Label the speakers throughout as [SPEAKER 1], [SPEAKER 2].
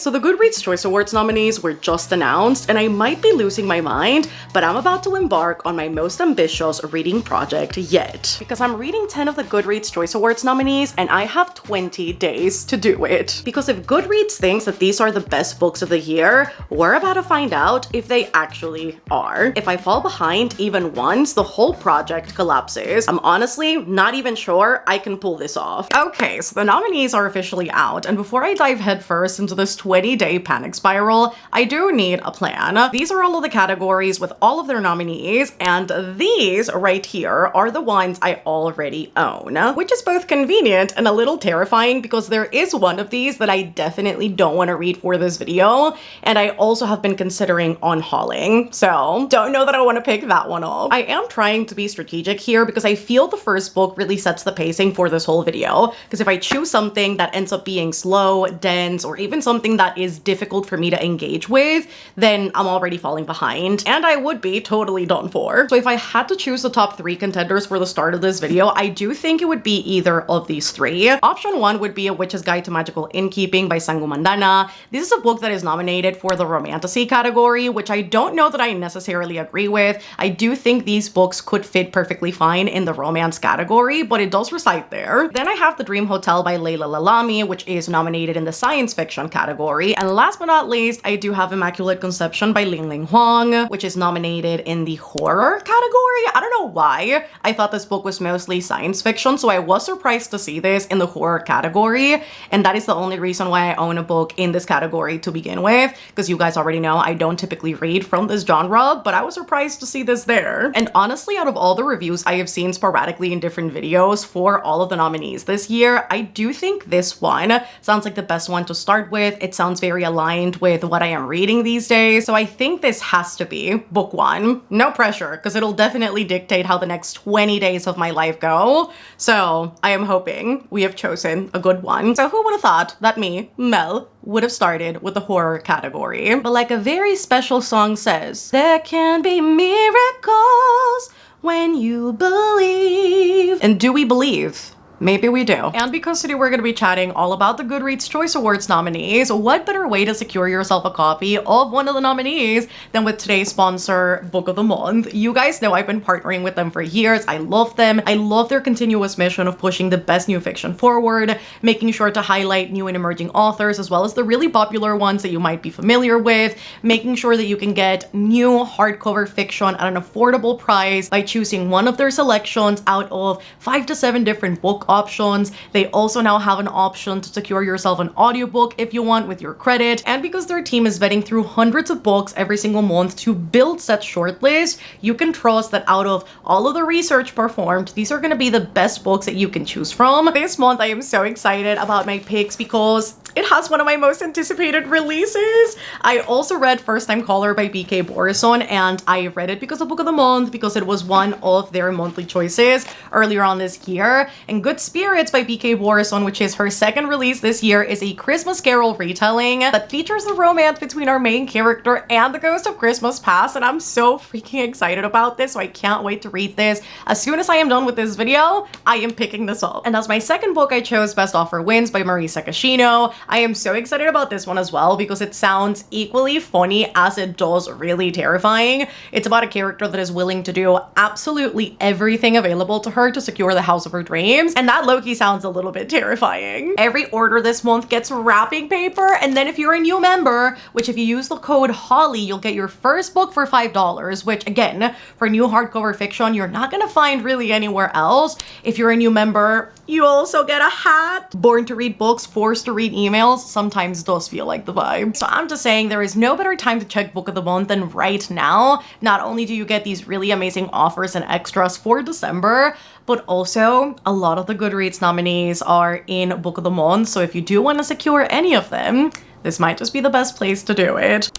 [SPEAKER 1] So the Goodreads Choice Awards nominees were just announced, and I might be losing my mind, but I'm about to embark on my most ambitious reading project yet. Because I'm reading 10 of the Goodreads Choice Awards nominees, and I have 20 days to do it. Because if Goodreads thinks that these are the best books of the year, we're about to find out if they actually are. If I fall behind even once, the whole project collapses. I'm honestly not even sure I can pull this off. Okay, so the nominees are officially out, and before I dive headfirst into this 20-day panic spiral, I do need a plan. These are all of the categories with all of their nominees, and these right here are the ones I already own, which is both convenient and a little terrifying because there is one of these that I definitely don't want to read for this video, and I also have been considering unhauling, so don't know that I want to pick that one off. I am trying to be strategic here because I feel the first book really sets the pacing for this whole video, because if I choose something that ends up being slow, dense, or even something that is difficult for me to engage with, then I'm already falling behind, and I would be totally done for. So if I had to choose the top 3 contenders for the start of this video, I do think it would be either of these 3. Option 1 would be A Witch's Guide to Magical Innkeeping by Sangu Mandana. This is a book that is nominated for the Romantasy category, which I don't know that I necessarily agree with. I do think these books could fit perfectly fine in the romance category, but it does reside there. Then I have The Dream Hotel by Leila Lalami, which is nominated in the science fiction category. And last but not least, I do have Immaculate Conception by Ling Ling Huang, which is nominated in the horror category. I don't know why. I thought this book was mostly science fiction, so I was surprised to see this in the horror category, and that is the only reason why I own a book in this category to begin with, because you guys already know I don't typically read from this genre, but I was surprised to see this there. And honestly, out of all the reviews I have seen sporadically in different videos for all of the nominees this year, I do think this one sounds like the best one to start with. It sounds very aligned with what I am reading these days, so I think this has to be book 1. No pressure, because it'll definitely dictate how the next 20 days of my life go, so I am hoping we have chosen a good one. So who would have thought that me, Mel, would have started with the horror category? But like a very special song says, there can be miracles when you believe. And do we believe? Maybe we do. And because today we're going to be chatting all about the Goodreads Choice Awards nominees, what better way to secure yourself a copy of one of the nominees than with today's sponsor, Book of the Month. You guys know I've been partnering with them for years. I love them. I love their continuous mission of pushing the best new fiction forward, making sure to highlight new and emerging authors, as well as the really popular ones that you might be familiar with, making sure that you can get new hardcover fiction at an affordable price by choosing one of their selections out of 5 to 7 different book options. They also now have an option to secure yourself an audiobook if you want with your credit, and because their team is vetting through hundreds of books every single month to build such shortlist, you can trust that out of all of the research performed, these are going to be the best books that you can choose from. This month I am so excited about my picks because it has one of my most anticipated releases. I also read First Time Caller by BK Borison, and I read it because of Book of the Month, because it was one of their monthly choices earlier on this year. And Good Spirits by BK Borison, which is her second release this year, is a Christmas Carol retelling that features the romance between our main character and the Ghost of Christmas Past, and I'm so freaking excited about this, so I can't wait to read this. As soon as I am done with this video, I am picking this up. And as my second book, I chose Best Offer Wins by Marie Sakashino. I am so excited about this one as well because it sounds equally funny as it does really terrifying. It's about a character that is willing to do absolutely everything available to her to secure the house of her dreams, and that low-key sounds a little bit terrifying. Every order this month gets wrapping paper, and then if you're a new member, which if you use the code HOLLY, you'll get your first book for $5, which again, for new hardcover fiction, you're not gonna find really anywhere else. If you're a new member, you also get a hat. Born to read books, forced to read emails sometimes does feel like the vibe. So I'm just saying there is no better time to check Book of the Month than right now. Not only do you get these really amazing offers and extras for December, but also a lot of the Goodreads nominees are in Book of the Month. So if you do want to secure any of them, this might just be the best place to do it.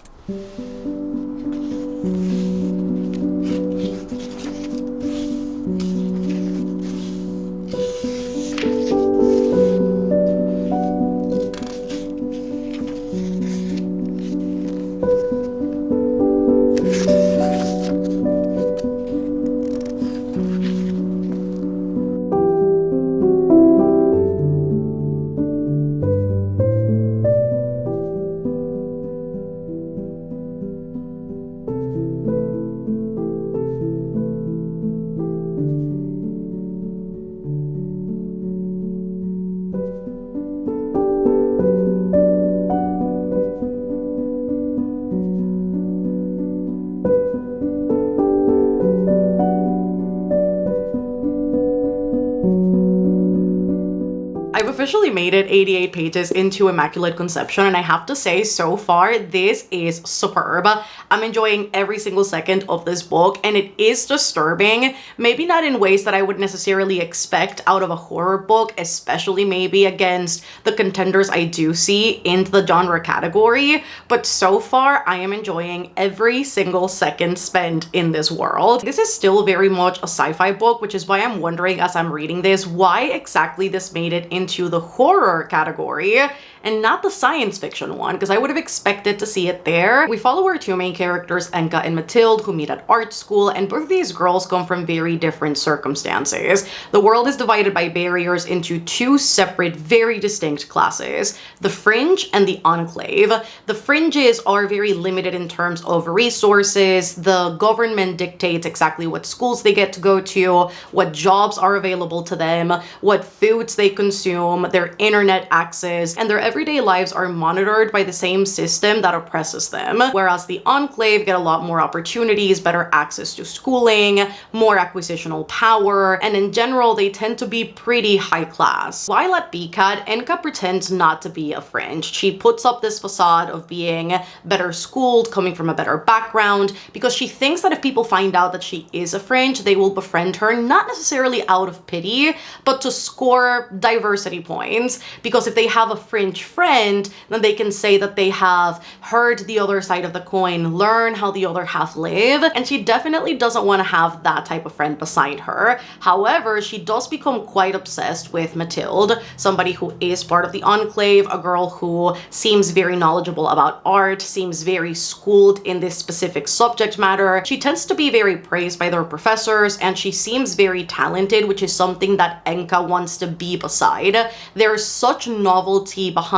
[SPEAKER 1] officially made it 88 pages into Immaculate Conception, and I have to say, so far, this is superb. I'm enjoying every single second of this book, and it is disturbing, maybe not in ways that I would necessarily expect out of a horror book, especially maybe against the contenders I do see in the genre category, but so far, I am enjoying every single second spent in this world. This is still very much a sci-fi book, which is why I'm wondering as I'm reading this, why exactly this made it into the horror category and not the science fiction one, because I would have expected to see it there. We follow our two main characters, Enka and Mathilde, who meet at art school, and both of these girls come from very different circumstances. The world is divided by barriers into two separate, very distinct classes, the Fringe and the Enclave. The Fringes are very limited in terms of resources. The government dictates exactly what schools they get to go to, what jobs are available to them, what foods they consume, their internet access, and their everyday lives are monitored by the same system that oppresses them, whereas the Enclave get a lot more opportunities, better access to schooling, more acquisitional power, and in general, they tend to be pretty high class. While at BCAT, Enka pretends not to be a Fringe. She puts up this facade of being better schooled, coming from a better background, because she thinks that if people find out that she is a Fringe, they will befriend her, not necessarily out of pity, but to score diversity points, because if they have a Fringe friend, then they can say that they have heard the other side of the coin, learn how the other half live, and she definitely doesn't want to have that type of friend beside her. However, she does become quite obsessed with Mathilde, somebody who is part of the Enclave, a girl who seems very knowledgeable about art, seems very schooled in this specific subject matter. She tends to be very praised by their professors, and she seems very talented, which is something that Enka wants to be beside. There's such novelty behind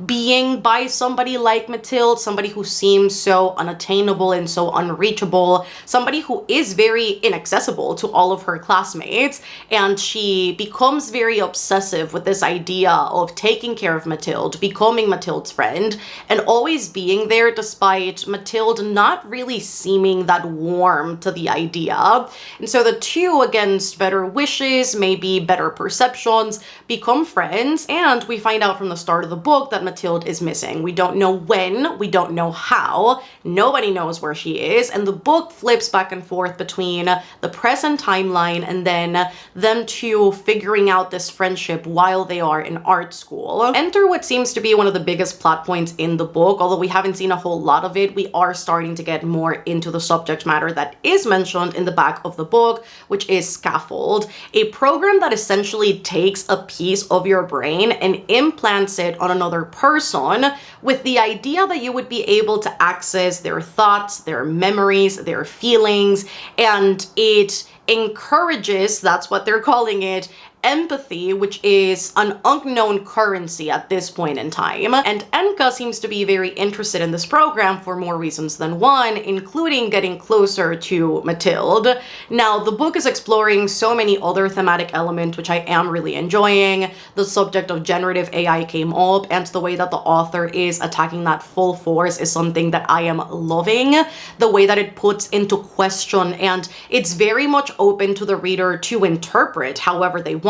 [SPEAKER 1] being by somebody like Mathilde, somebody who seems so unattainable and so unreachable, somebody who is very inaccessible to all of her classmates, and she becomes very obsessive with this idea of taking care of Mathilde, becoming Mathilde's friend, and always being there despite Mathilde not really seeming that warm to the idea. And so the two, against better wishes, maybe better perceptions, become friends, and we find out from the start of the book that Mathilde is missing. We don't know when, we don't know how, nobody knows where she is, and the book flips back and forth between the present timeline and then them two figuring out this friendship while they are in art school. Enter what seems to be one of the biggest plot points in the book. Although we haven't seen a whole lot of it, we are starting to get more into the subject matter that is mentioned in the back of the book, which is scaffold, a program that essentially takes a piece of your brain and implants it on another person with the idea that you would be able to access their thoughts, their memories, their feelings, and it encourages, that's what they're calling it, empathy, which is an unknown currency at this point in time. And Enka seems to be very interested in this program for more reasons than one, including getting closer to Mathilde. Now, the book is exploring so many other thematic elements, which I am really enjoying. The subject of generative AI came up, and the way that the author is attacking that full force is something that I am loving. The way that it puts into question, and it's very much open to the reader to interpret however they want,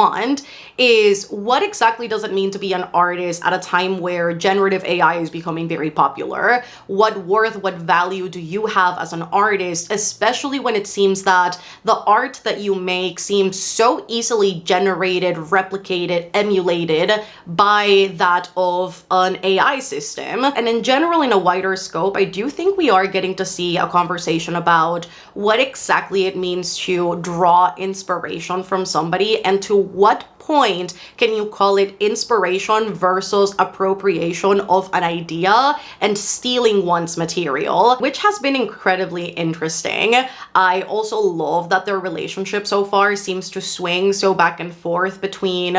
[SPEAKER 1] is what exactly does it mean to be an artist at a time where generative AI is becoming very popular? What worth, what value do you have as an artist, especially when it seems that the art that you make seems so easily generated, replicated, emulated by that of an AI system? And in general, in a wider scope, I do think we are getting to see a conversation about what exactly it means to draw inspiration from somebody, and to what point can you call it inspiration versus appropriation of an idea and stealing one's material, which has been incredibly interesting. I also love that their relationship so far seems to swing so back and forth between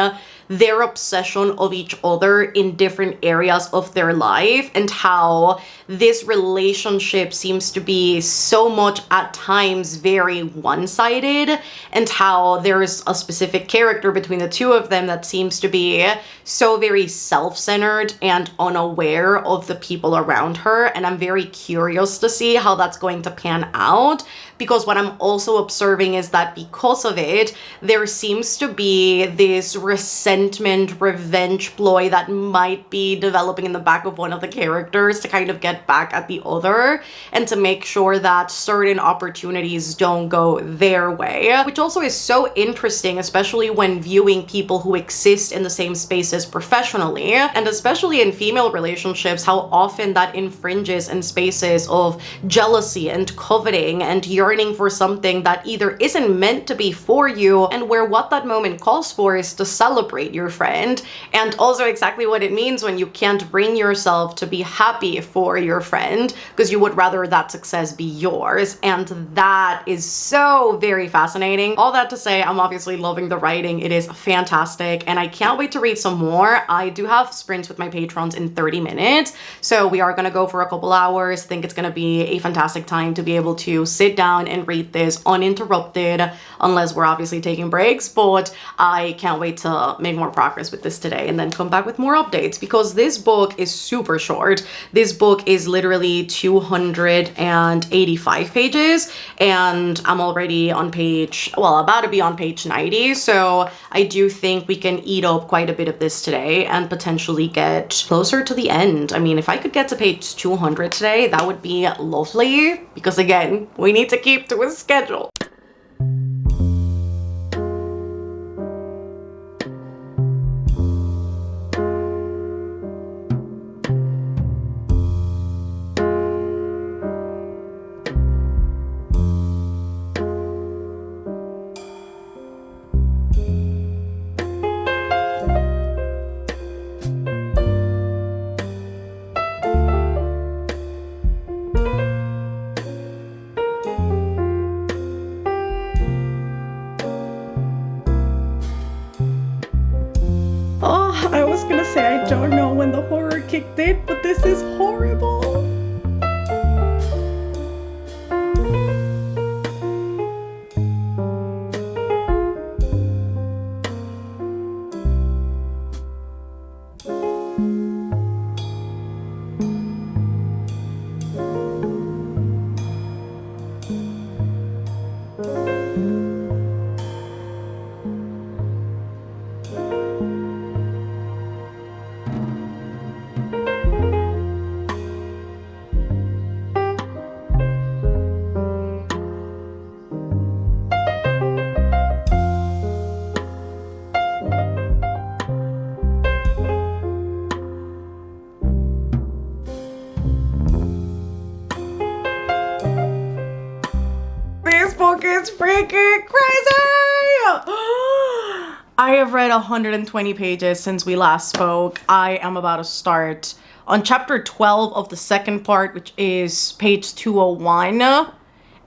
[SPEAKER 1] their obsession of each other in different areas of their life, and how this relationship seems to be so much at times very one-sided, and how there's a specific character between the two of them that seems to be so very self-centered and unaware of the people around her. And I'm very curious to see how that's going to pan out, because what I'm also observing is that because of it, there seems to be this resentment resentment, revenge ploy that might be developing in the back of one of the characters to kind of get back at the other and to make sure that certain opportunities don't go their way, which also is so interesting, especially when viewing people who exist in the same spaces professionally, and especially in female relationships, how often that infringes in spaces of jealousy and coveting and yearning for something that either isn't meant to be for you, and where what that moment calls for is to celebrate your friend, and also exactly what it means when you can't bring yourself to be happy for your friend because you would rather that success be yours. And that is so very fascinating. All that to say, I'm obviously loving the writing. It is fantastic, and I can't wait to read some more. I do have sprints with my patrons in 30 minutes, so we are gonna go for a couple hours. I think it's gonna be a fantastic time to be able to sit down and read this uninterrupted, unless we're obviously taking breaks, but I can't wait to make more progress with this today and then come back with more updates, because this book is super short. This book is literally 285 pages, and I'm already on page, well, about to be on page 90, so I do think we can eat up quite a bit of this today and potentially get closer to the end. I mean, if I could get to page 200 today, that would be lovely, because again, we need to keep to a schedule. I was gonna say I don't know when the horror kicked in, but this is horrible. Book is freaking crazy! I have read 120 pages since we last spoke. I am about to start on chapter 12 of the second part, which is page 201,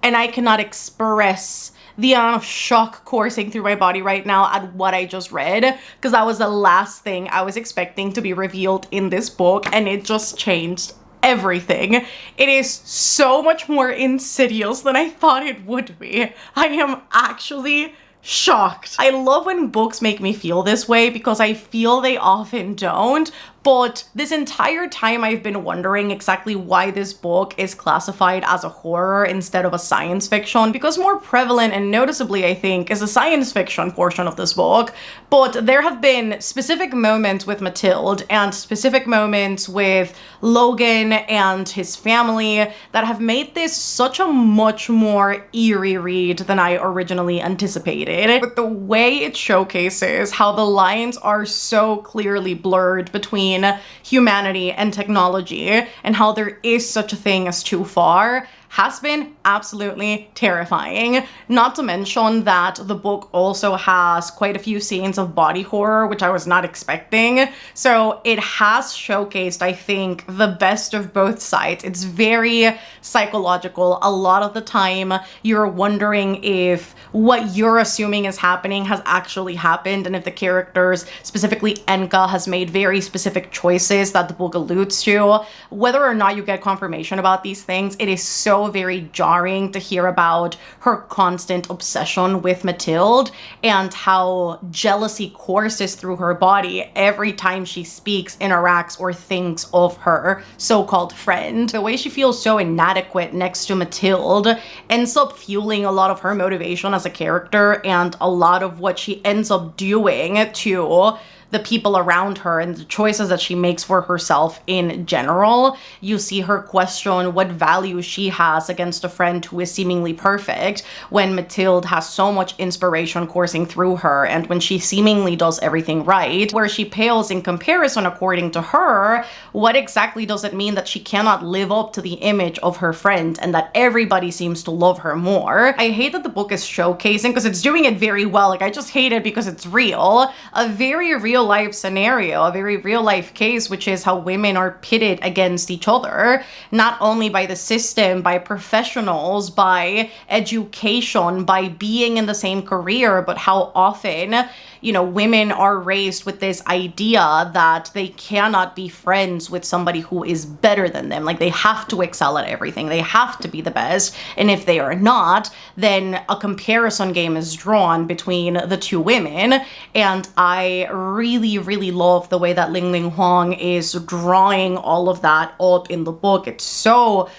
[SPEAKER 1] and I cannot express the amount of shock coursing through my body right now at what I just read, because that was the last thing I was expecting to be revealed in this book, and it just changed everything. It is so much more insidious than I thought it would be. I am actually shocked. I love when books make me feel this way, because I feel they often don't. But this entire time I've been wondering exactly why this book is classified as a horror instead of a science fiction, because more prevalent and noticeably, I think, is the science fiction portion of this book. But there have been specific moments with Mathilde and specific moments with Logan and his family that have made this such a much more eerie read than I originally anticipated. But the way it showcases how the lines are so clearly blurred between humanity and technology, and how there is such a thing as too far, has been absolutely terrifying. Not to mention that the book also has quite a few scenes of body horror, which I was not expecting. So it has showcased, I think, the best of both sides. It's very psychological. A lot of the time, you're wondering if what you're assuming is happening has actually happened, and if the characters, specifically Enka, has made very specific choices that the book alludes to. Whether or not you get confirmation about these things, it is so very jarring to hear about her constant obsession with Mathilde and how jealousy courses through her body every time she speaks, interacts, or thinks of her so-called friend. The way she feels so inadequate next to Mathilde ends up fueling a lot of her motivation as a character and a lot of what she ends up doing to the people around her and the choices that she makes for herself in general. You see her question what value she has against a friend who is seemingly perfect, when Mathilde has so much inspiration coursing through her, and when she seemingly does everything right, where she pales in comparison according to her. What exactly does it mean that she cannot live up to the image of her friend and that everybody seems to love her more? I hate that the book is showcasing, because it's doing it very well. Like, I just hate it because it's real. A very real life scenario, a very real life case, which is how women are pitted against each other, not only by the system, by professionals, by education, by being in the same career, but how often, you know, women are raised with this idea that they cannot be friends with somebody who is better than them. Like, they have to excel at everything. They have to be the best. And if they are not, then a comparison game is drawn between the two women. And I really, really love the way that Ling Ling Huang is drawing all of that up in the book. It's so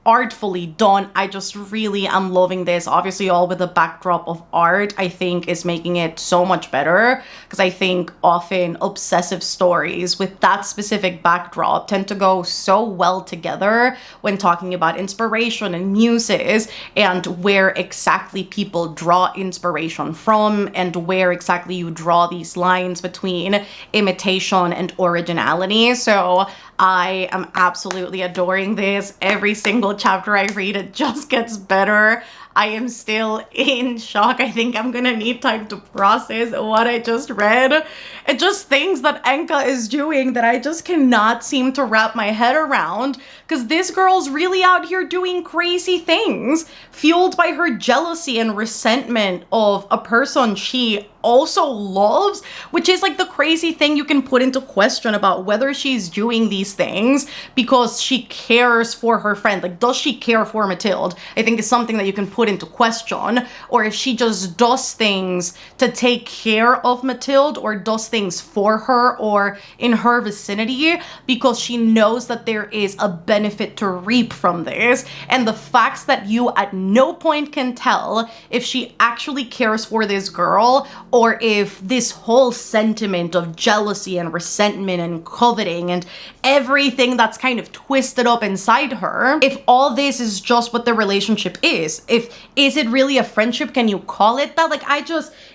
[SPEAKER 1] artfully done. I just really am loving this. Obviously, all with the backdrop of art, I think is making it so much better, because I think often obsessive stories with that specific backdrop tend to go so well together when talking about inspiration and muses, and where exactly people draw inspiration from, and where exactly you draw these lines between imitation and originality. So I am absolutely adoring this. Every single chapter I read, it just gets better. I am still in shock. I think I'm gonna need time to process what I just read. It's just things that Enka is doing that I just cannot seem to wrap my head around, because this girl's really out here doing crazy things, fueled by her jealousy and resentment of a person she also loves, which is like the crazy thing you can put into question about whether she's doing these things because she cares for her friend. Like, does she care for Mathilde? I think is something that you can put into question. Or if she just does things to take care of Mathilde, or does things for her or in her vicinity because she knows that there is a benefit to reap from this. And the facts that you at no point can tell if she actually cares for this girl, or if this whole sentiment of jealousy and resentment and coveting and everything that's kind of twisted up inside her, if all this is just what the relationship is it really a friendship? Can you call it that? Like,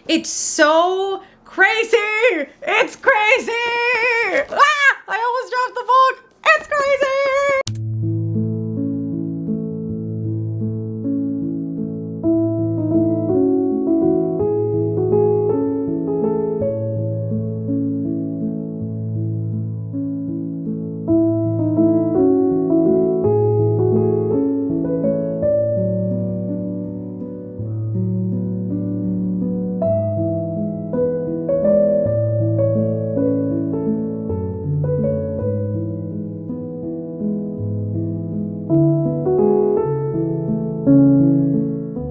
[SPEAKER 1] it's so crazy. It's crazy. Ah, I almost dropped the book. It's crazy.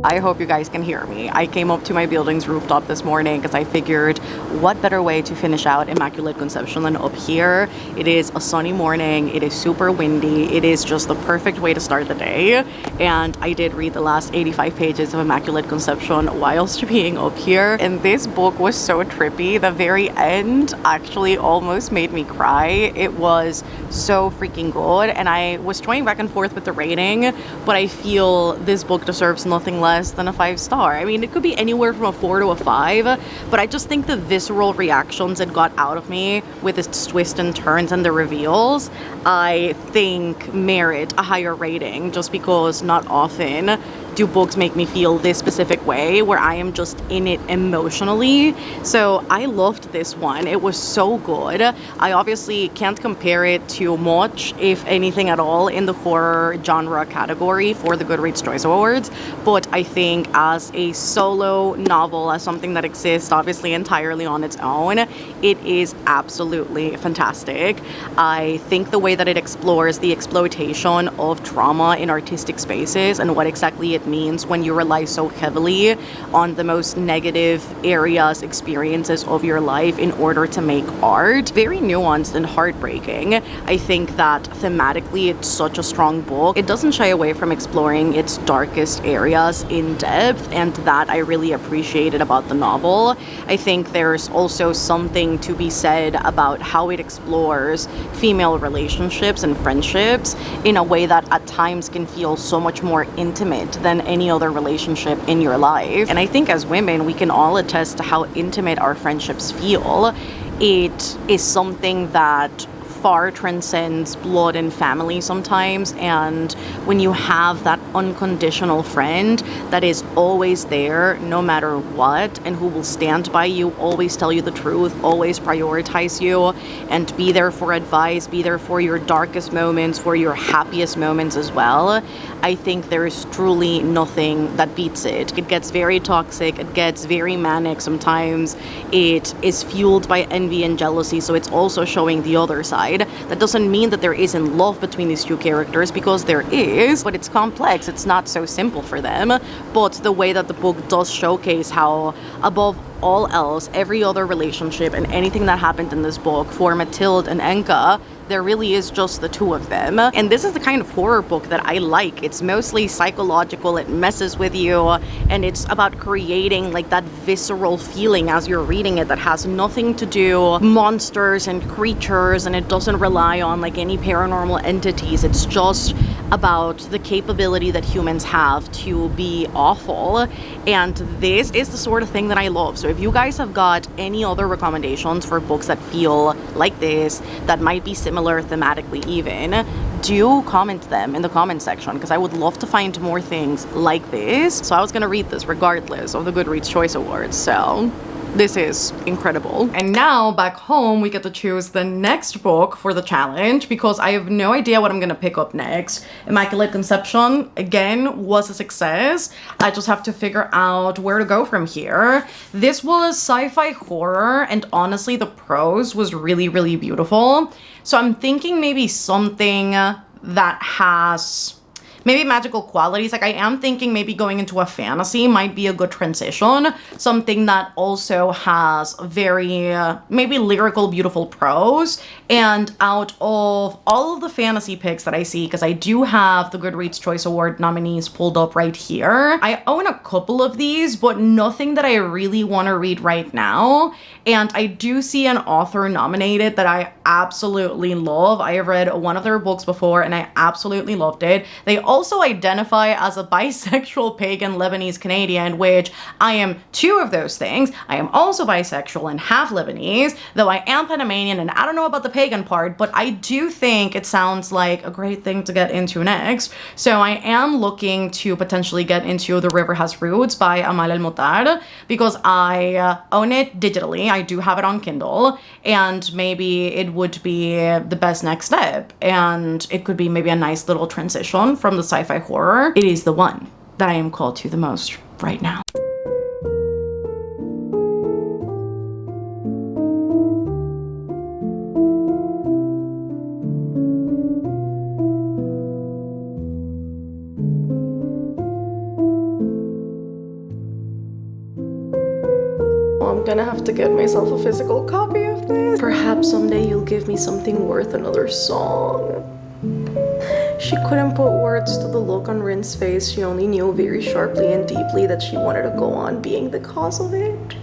[SPEAKER 1] I hope you guys can hear me. I came up to my building's rooftop this morning because I figured what better way to finish out Immaculate Conception than up here. It is a sunny morning. It is super windy. It is just the perfect way to start the day. And I did read the last 85 pages of Immaculate Conception whilst being up here. And this book was so trippy. The very end actually almost made me cry. It was so freaking good. And I was toying back and forth with the rating, but I feel this book deserves nothing less than a 5-star. I mean, it could be anywhere from a 4 to a 5, but I just think the visceral reactions it got out of me with its twists and turns and the reveals, I think merit a higher rating, just because not often do books make me feel this specific way where I am just in it emotionally. So I loved this one. It was so good. I obviously can't compare it to much, if anything at all, in the horror genre category for the Goodreads Choice Awards, but I think as a solo novel, as something that exists obviously entirely on its own, it is absolutely fantastic. I think the way that it explores the exploitation of trauma in artistic spaces and what exactly it it means when you rely so heavily on the most negative areas, experiences of your life in order to make art. Very nuanced and heartbreaking. I think that thematically it's such a strong book. It doesn't shy away from exploring its darkest areas in depth, and that I really appreciated about the novel. I think there's also something to be said about how it explores female relationships and friendships in a way that at times can feel so much more intimate than any other relationship in your life. And I think as women, we can all attest to how intimate our friendships feel. It is something that far transcends blood and family sometimes, and when you have that unconditional friend that is always there no matter what and who will stand by you, always tell you the truth, always prioritize you, and be there for advice, be there for your darkest moments, for your happiest moments as well, I think there is truly nothing that beats it. It gets very toxic, it gets very manic sometimes, it is fueled by envy and jealousy, so it's also showing the other side. That doesn't mean that there isn't love between these two characters, because there is, but it's complex. It's not so simple for them. But the way that the book does showcase how, above all else, every other relationship and anything that happened in this book for Mathilde and Enka, there really is just the two of them. And this is the kind of horror book that I like. It's mostly psychological, it messes with you, and it's about creating like that visceral feeling as you're reading it that has nothing to do monsters and creatures, and it doesn't rely on like any paranormal entities. It's just about the capability that humans have to be awful, and this is the sort of thing that I love. So if you guys have got any other recommendations for books that feel like this, that might be similar thematically even, do comment them in the comment section, because I would love to find more things like this. So I was gonna read this regardless of the Goodreads Choice Awards, so this is incredible. And now back home, we get to choose the next book for the challenge, because I have no idea what I'm gonna pick up next. Immaculate Conception, again, was a success. I just have to figure out where to go from here. This was sci-fi horror, and honestly, the prose was really, really beautiful. So I'm thinking maybe something that has maybe magical qualities. Like I am thinking maybe going into a fantasy might be a good transition. Something that also has very maybe lyrical, beautiful prose. And out of all of the fantasy picks that I see, because I do have the Goodreads Choice Award nominees pulled up right here, I own a couple of these, but nothing that I really want to read right now. And I do see an author nominated that I absolutely love. I have read one of their books before and I absolutely loved it. They also identify as a bisexual pagan Lebanese Canadian, which I am two of those things. I am also bisexual and half Lebanese, though I am Panamanian, and I don't know about the pagan part, but I do think it sounds like a great thing to get into next. So I am looking to potentially get into The River Has Roots by Amal El-Mutar, because I own it digitally. I do have it on Kindle, and maybe it would be the best next step, and it could be maybe a nice little transition from the sci-fi horror. It is the one that I am called to the most right now. I'm gonna have to get myself a physical copy of this. Perhaps someday you'll give me something worth another song. She couldn't put words to the look on Rin's face. She only knew very sharply and deeply that she wanted to go on being the cause of it.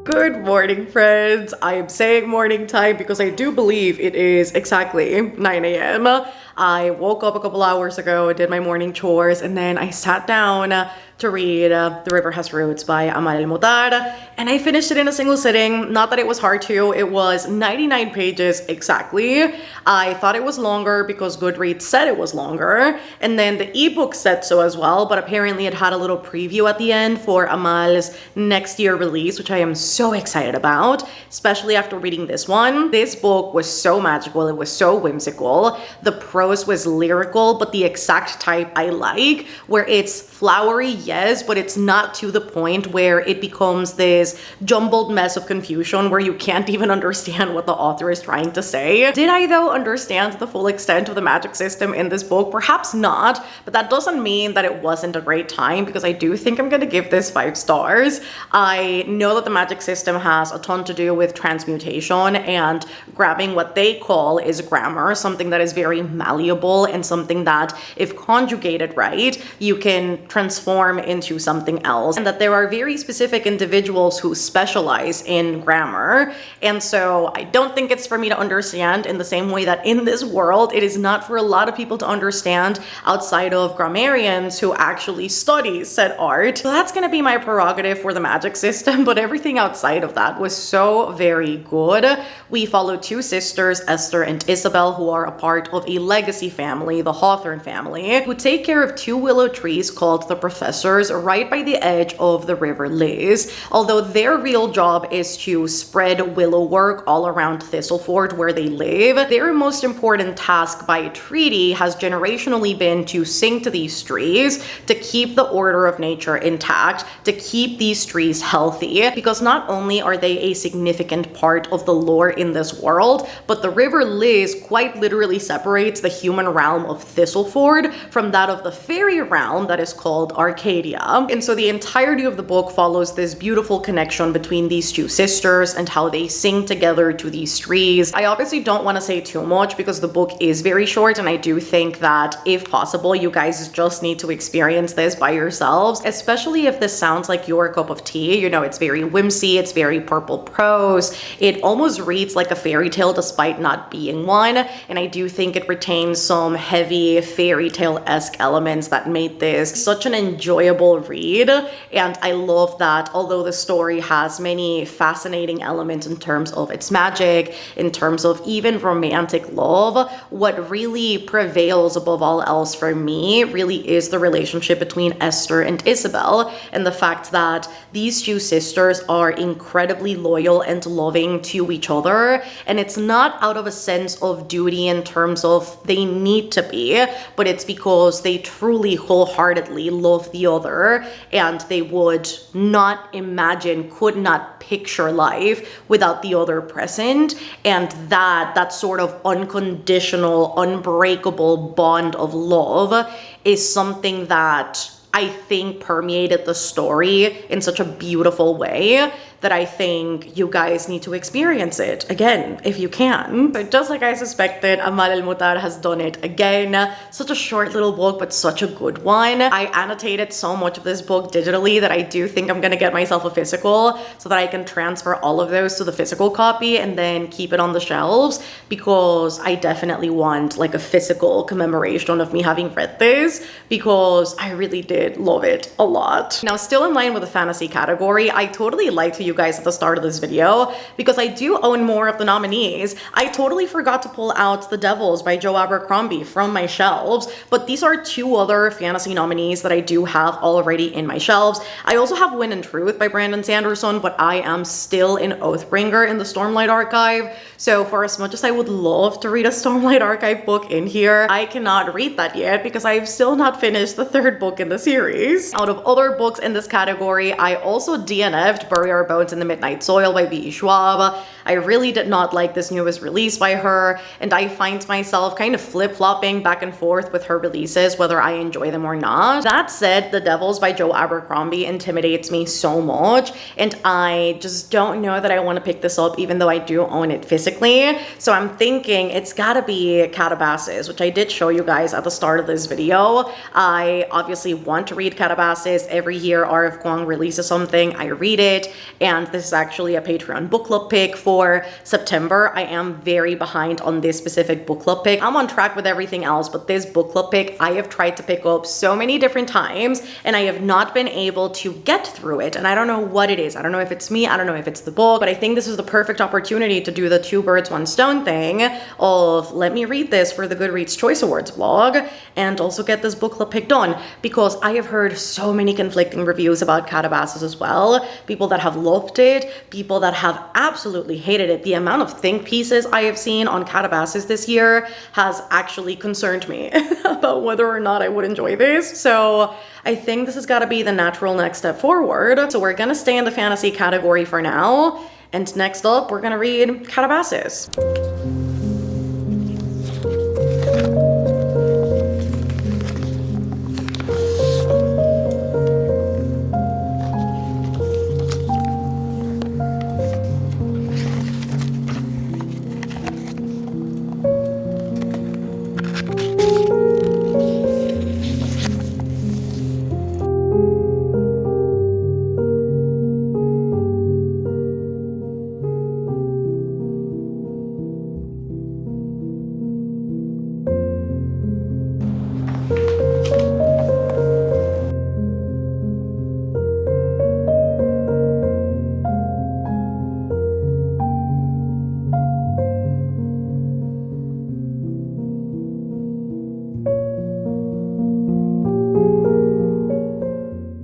[SPEAKER 1] Good morning, friends. I am saying morning time because I do believe it is exactly 9 a.m. I woke up a couple hours ago, did my morning chores, and then I sat down to read The River Has Roots by Amal El-Mutar, and I finished it in a single sitting. Not that it was hard to, it was 99 pages exactly. I thought it was longer because Goodreads said it was longer, and then the ebook said so as well, but apparently it had a little preview at the end for Amal's next year release, which I am so excited about, especially after reading this one. This book was so magical, it was so whimsical. The prose was lyrical, but the exact type I like, where it's flowery yes, but it's not to the point where it becomes this jumbled mess of confusion where you can't even understand what the author is trying to say. Did I, though, understand the full extent of the magic system in this book? Perhaps not, but that doesn't mean that it wasn't a great time, because I do think I'm gonna give this 5 stars. I know that the magic system has a ton to do with transmutation and grabbing what they call is grammar, something that is very malleable and something that, if conjugated right, you can transform into something else, and that there are very specific individuals who specialize in grammar. And so I don't think it's for me to understand, in the same way that in this world it is not for a lot of people to understand outside of grammarians who actually study said art. So that's gonna be my prerogative for the magic system, but everything outside of that was so very good. We follow 2 sisters, Esther and Isabel, who are a part of a legacy family, the Hawthorne family, who take care of 2 willow trees called the Professors right by the edge of the River Liz. Although their real job is to spread willow work all around Thistleford where they live, their most important task by treaty has generationally been to sing to these trees, to keep the order of nature intact, to keep these trees healthy, because not only are they a significant part of the lore in this world, but the River Liz quite literally separates the human realm of Thistleford from that of the fairy realm that is called Arcadia. And so the entirety of the book follows this beautiful connection between these 2 sisters and how they sing together to these trees. I obviously don't want to say too much because the book is very short, and I do think that if possible, you guys just need to experience this by yourselves, especially if this sounds like your cup of tea. You know, it's very whimsy, it's very purple prose, it almost reads like a fairy tale despite not being one, and I do think it retains some heavy fairy tale-esque elements that made this such an enjoyable read. And I love that although the story has many fascinating elements in terms of its magic, in terms of even romantic love, what really prevails above all else for me really is the relationship between Esther and Isabel, and the fact that these 2 sisters are incredibly loyal and loving to each other. And it's not out of a sense of duty in terms of they need to be, but it's because they truly wholeheartedly love the other, and they would not imagine, could not picture life without the other present. And that sort of unconditional, unbreakable bond of love is something that I think permeated the story in such a beautiful way that I think you guys need to experience it again if you can. So just like I suspected, Amal El-Mutar has done it again. Such a short little book, but such a good one. I annotated so much of this book digitally that I do think I'm gonna get myself a physical so that I can transfer all of those to the physical copy and then keep it on the shelves, because I definitely want like a physical commemoration of me having read this, because I really did love it a lot. Now, still in line with the fantasy category, I totally lied to you guys at the start of this video because I do own more of the nominees. I totally forgot to pull out The Devils by Joe Abercrombie from my shelves, but these are 2 other fantasy nominees that I do have already in my shelves. I also have Win and Truth by Brandon Sanderson, but I am still in Oathbringer in the Stormlight Archive. So for as much as I would love to read a Stormlight Archive book in here, I cannot read that yet because I've still not finished the 3rd book in the series. Out of other books in this category, I also DNF'd Bury Our Bones in the Midnight Soil by V.E. Schwab. I really did not like this newest release by her, and I find myself kind of flip-flopping back and forth with her releases, whether I enjoy them or not. That said, The Devils by Joe Abercrombie intimidates me so much, and I just don't know that I want to pick this up even though I do own it physically. So I'm thinking it's gotta be Calabasas, which I did show you guys at the start of this video. I obviously want to read Calabasas. Every year R.F. Kuang releases something, I read it, and this is actually a Patreon book club pick for September. I am very behind on this specific book club pick. I'm on track with everything else, but this book club pick I have tried to pick up so many different times and I have not been able to get through it, and I don't know what it is. I don't know if it's me, I don't know if it's the book, but I think this is the perfect opportunity to do the 2 birds, 1 stone thing of let me read this for the Goodreads Choice Awards vlog and also get this book club pick done, because I have heard so many conflicting reviews about Calabasas as well. People that have loved loved it, people that have absolutely hated it. The amount of think pieces I have seen on Calabasas this year has actually concerned me about whether or not I would enjoy this. So I think this has got to be the natural next step forward. So we're gonna stay in the fantasy category for now. And next up, we're gonna read Calabasas.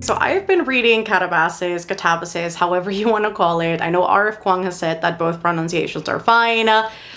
[SPEAKER 1] So I've been reading Catabasis, however you want to call it. I know RF Kwang has said that both pronunciations are fine.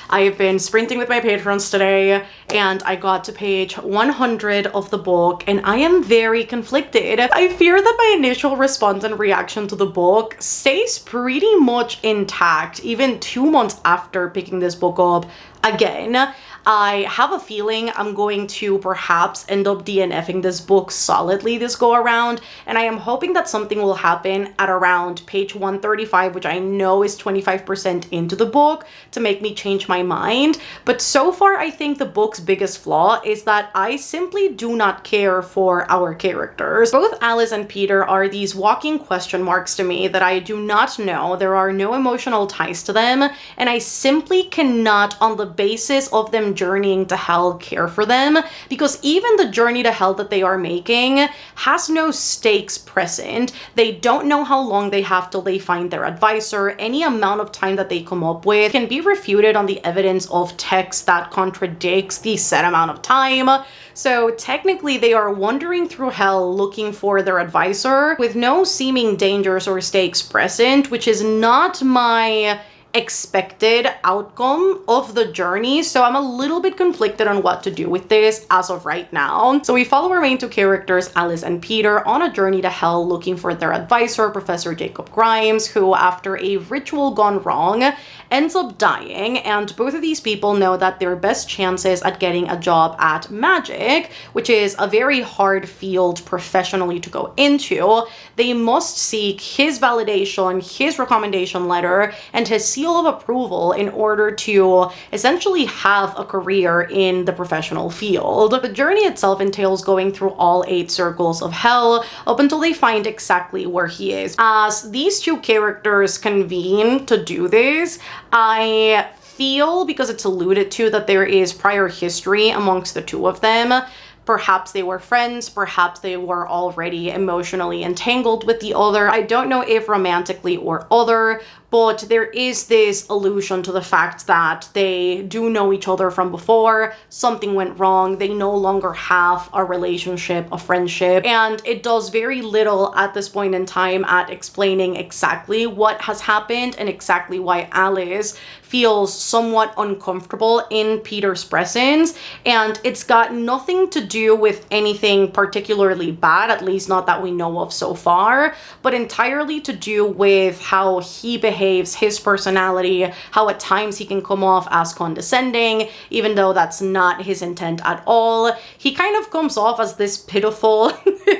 [SPEAKER 1] I've been sprinting with my patrons today, and I got to page 100 of the book, and I am very conflicted. I fear that my initial response and reaction to the book stays pretty much intact, even 2 months after picking this book up again. I have a feeling I'm going to perhaps end up DNFing this book solidly this go around, and I am hoping that something will happen at around page 135, which I know is 25% into the book, to make me change my mind. But so far, I think the book's biggest flaw is that I simply do not care for our characters. Both Alice and Peter are these walking question marks to me that I do not know. There are no emotional ties to them, and I simply cannot, on the basis of them journeying to hell, care for them, because even the journey to hell that they are making has no stakes present. They don't know how long they have till they find their advisor. Any amount of time that they come up with can be refuted on the evidence of text that contradicts the set amount of time. So technically they are wandering through hell looking for their advisor with no seeming dangers or stakes present, which is not my expected outcome of the journey. So I'm a little bit conflicted on what to do with this as of right now. So we follow our main two characters, Alice and Peter, on a journey to hell looking for their advisor, Professor Jacob Grimes, who after a ritual gone wrong ends up dying, and both of these people know that their best chances at getting a job at magic, which is a very hard field professionally to go into, they must seek his validation, his recommendation letter, and his seal of approval in order to essentially have a career in the professional field. The journey itself entails going through all 8 circles of hell up until they find exactly where he is. As these two characters convene to do this, I feel, because it's alluded to, that there is prior history amongst the two of them. Perhaps they were friends, perhaps they were already emotionally entangled with the other. I don't know if romantically or other, but there is this allusion to the fact that they do know each other from before. Something went wrong. They no longer have a relationship, a friendship, and it does very little at this point in time at explaining exactly what has happened and exactly why Alice feels somewhat uncomfortable in Peter's presence. And it's got nothing to do with anything particularly bad, at least not that we know of so far, but entirely to do with how he behaves, his personality, how at times he can come off as condescending, even though that's not his intent at all. He kind of comes off as this pitiful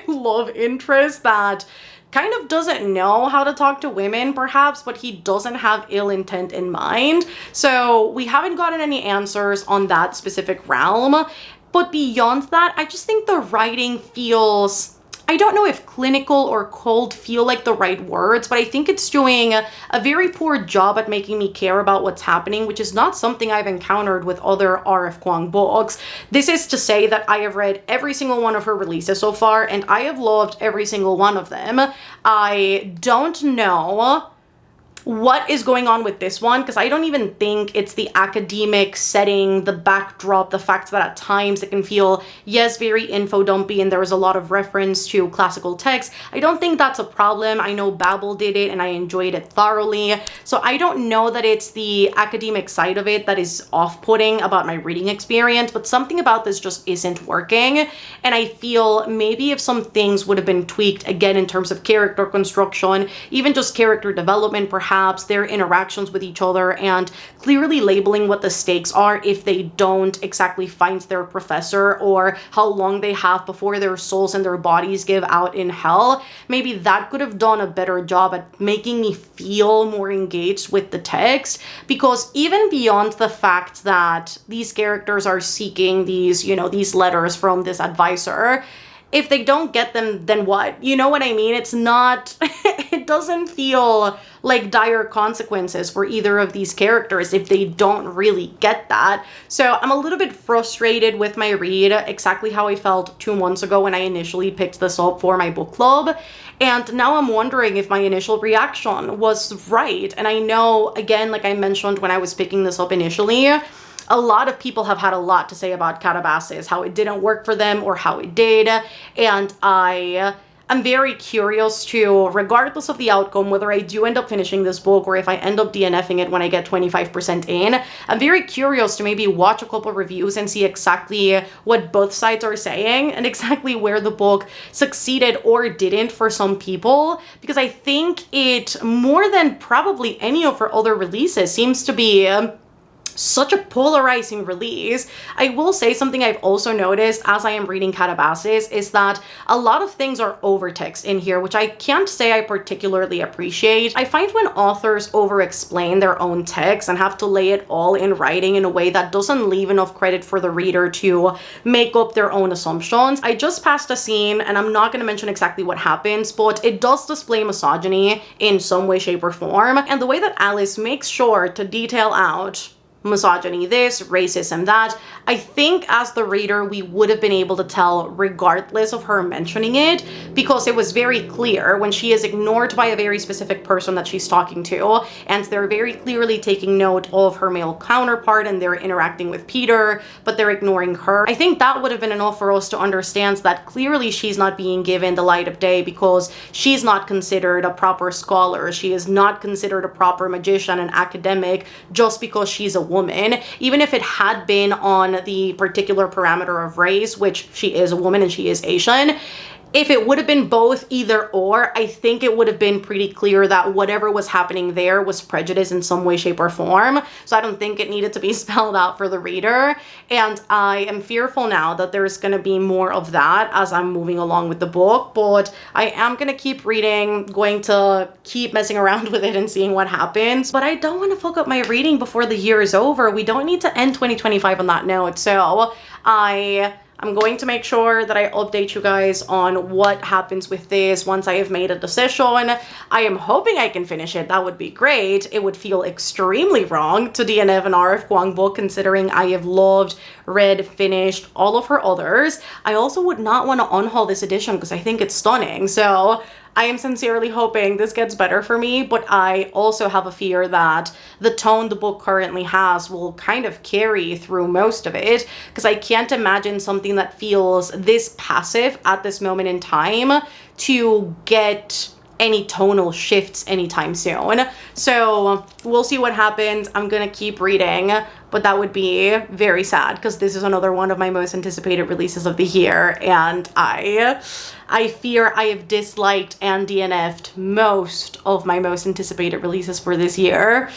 [SPEAKER 1] love interest that kind of doesn't know how to talk to women, perhaps, but he doesn't have ill intent in mind. So we haven't gotten any answers on that specific realm. But beyond that, I just think the writing feels, I don't know if clinical or cold feel like the right words, but I think it's doing a very poor job at making me care about what's happening, which is not something I've encountered with other R.F. Kuang books. This is to say that I have read every single one of her releases so far, and I have loved every single one of them. I don't know what is going on with this one, because I don't even think it's the academic setting, the backdrop, the fact that at times it can feel, yes, very info dumpy and there was a lot of reference to classical texts. I don't think that's a problem. I know Babbel did it and I enjoyed it thoroughly. So I don't know that it's the academic side of it that is off-putting about my reading experience, but something about this just isn't working. And I feel maybe if some things would have been tweaked again in terms of character construction, even just character development, perhaps their interactions with each other, and clearly labeling what the stakes are if they don't exactly find their professor, or how long they have before their souls and their bodies give out in hell. Maybe that could have done a better job at making me feel more engaged with the text, because even beyond the fact that these characters are seeking these, these letters from this advisor, if they don't get them, then what? You know what I mean? It's not, it doesn't feel like dire consequences for either of these characters if they don't really get that. So I'm a little bit frustrated with my read, exactly how I felt 2 months ago when I initially picked this up for my book club. And now I'm wondering if my initial reaction was right. And I know, again, like I mentioned when I was picking this up initially, a lot of people have had a lot to say about Catabasis, how it didn't work for them or how it did. And I'm very curious to, regardless of the outcome, whether I do end up finishing this book or if I end up DNFing it when I get 25% in, I'm very curious to maybe watch a couple reviews and see exactly what both sides are saying and exactly where the book succeeded or didn't for some people, because I think it, more than probably any of her other releases, seems to be such a polarizing release. I will say something I've also noticed as I am reading Catabasis is that a lot of things are overtext in here, which I can't say I particularly appreciate. I find when authors over-explain their own text and have to lay it all in writing in a way that doesn't leave enough credit for the reader to make up their own assumptions. I just passed a scene, and I'm not going to mention exactly what happens, but it does display misogyny in some way, shape, or form. And the way that Alice makes sure to detail out misogyny this, racism that, I think as the reader we would have been able to tell regardless of her mentioning it, because it was very clear when she is ignored by a very specific person that she's talking to, and they're very clearly taking note of her male counterpart and they're interacting with Peter, but they're ignoring her. I think that would have been enough for us to understand that clearly she's not being given the light of day because she's not considered a proper scholar, she is not considered a proper magician and academic just because she's a woman. Even if it had been on the particular parameter of race, which she is a woman and she is Asian, if it would have been both, either or, I think it would have been pretty clear that whatever was happening there was prejudice in some way, shape, or form. So I don't think it needed to be spelled out for the reader. And I am fearful now that there's going to be more of that as I'm moving along with the book. But I am going to keep reading, going to keep messing around with it and seeing what happens. But I don't want to fuck up my reading before the year is over. We don't need to end 2025 on that note. So I'm going to make sure that I update you guys on what happens with this once I have made a decision. I am hoping I can finish it. That would be great. It would feel extremely wrong to DNF an R.F. Kuang book considering I have loved, read, finished all of her others. I also would not want to unhaul this edition because I think it's stunning. So I am sincerely hoping this gets better for me, but I also have a fear that the tone the book currently has will kind of carry through most of it, because I can't imagine something that feels this passive at this moment in time to get any tonal shifts anytime soon. So we'll see what happens. I'm gonna keep reading, but that would be very sad because this is another one of my most anticipated releases of the year, and I fear I have disliked and DNF'd most of my most anticipated releases for this year.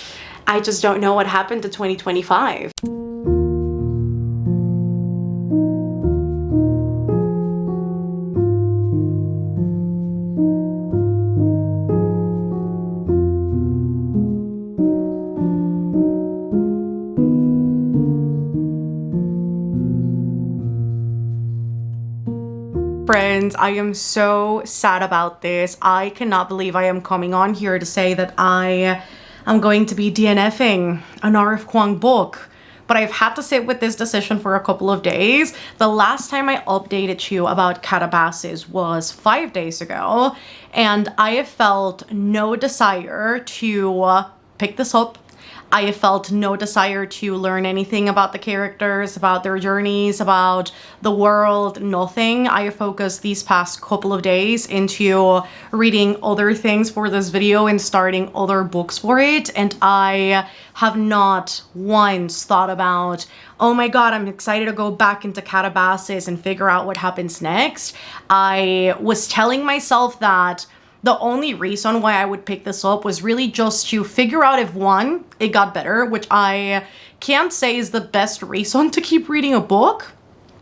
[SPEAKER 1] I just don't know what happened to 2025. Friends, I am so sad about this. I cannot believe I am coming on here to say that I am going to be DNFing an R.F. Kuang book but I've had to sit with this decision for a couple of days. The last time I updated you about Calabasas was 5 days ago, and I have felt no desire to pick this up. I have felt no desire to learn anything about the characters, about their journeys, about the world, nothing. I have focused these past couple of days into reading other things for this video and starting other books for it, and I have not once thought about, oh my god, I'm excited to go back into Calabasas and figure out what happens next. I was telling myself that the only reason why I would pick this up was really just to figure out if, one, it got better, which I can't say is the best reason to keep reading a book.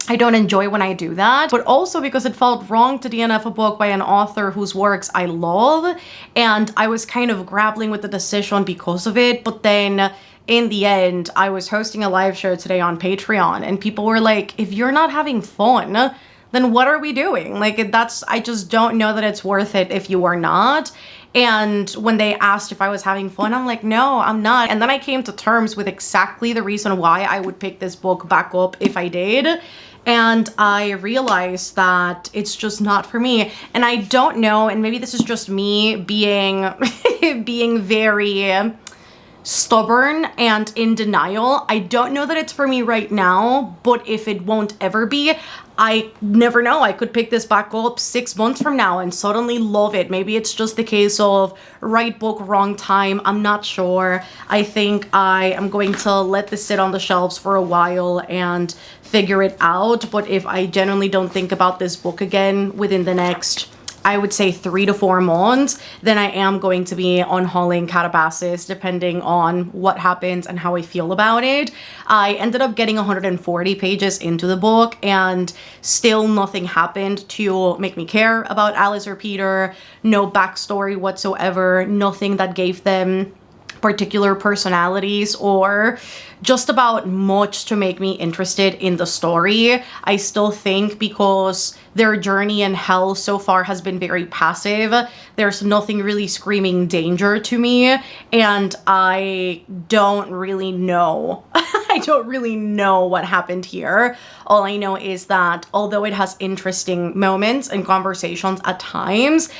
[SPEAKER 1] I don't enjoy when I do that, but also because it felt wrong to DNF a book by an author whose works I love, and I was kind of grappling with the decision because of it. But then in the end, I was hosting a live show today on Patreon, and people were like, if you're not having fun, then what are we doing? Like, I just don't know that it's worth it if you are not. And when they asked if I was having fun, I'm like, no, I'm not. And then I came to terms with exactly the reason why I would pick this book back up if I did. And I realized that it's just not for me. And I don't know, and maybe this is just me being, being very stubborn and in denial. I don't know that it's for me right now, but if it won't ever be, I never know. I could pick this back up 6 months from now and suddenly love it. Maybe it's just the case of right book, wrong time. I'm not sure. I think I am going to let this sit on the shelves for a while and figure it out. But if I genuinely don't think about this book again within the next, I would say 3 to 4 months, then I am going to be unhauling Calabasas depending on what happens and how I feel about it. I ended up getting 140 pages into the book and still nothing happened to make me care about Alice or Peter. No backstory whatsoever, nothing that gave them particular personalities or just about much to make me interested in the story. I still think because their journey in hell so far has been very passive, there's nothing really screaming danger to me, and I don't really know. I don't really know what happened here. All I know is that although it has interesting moments and conversations at times,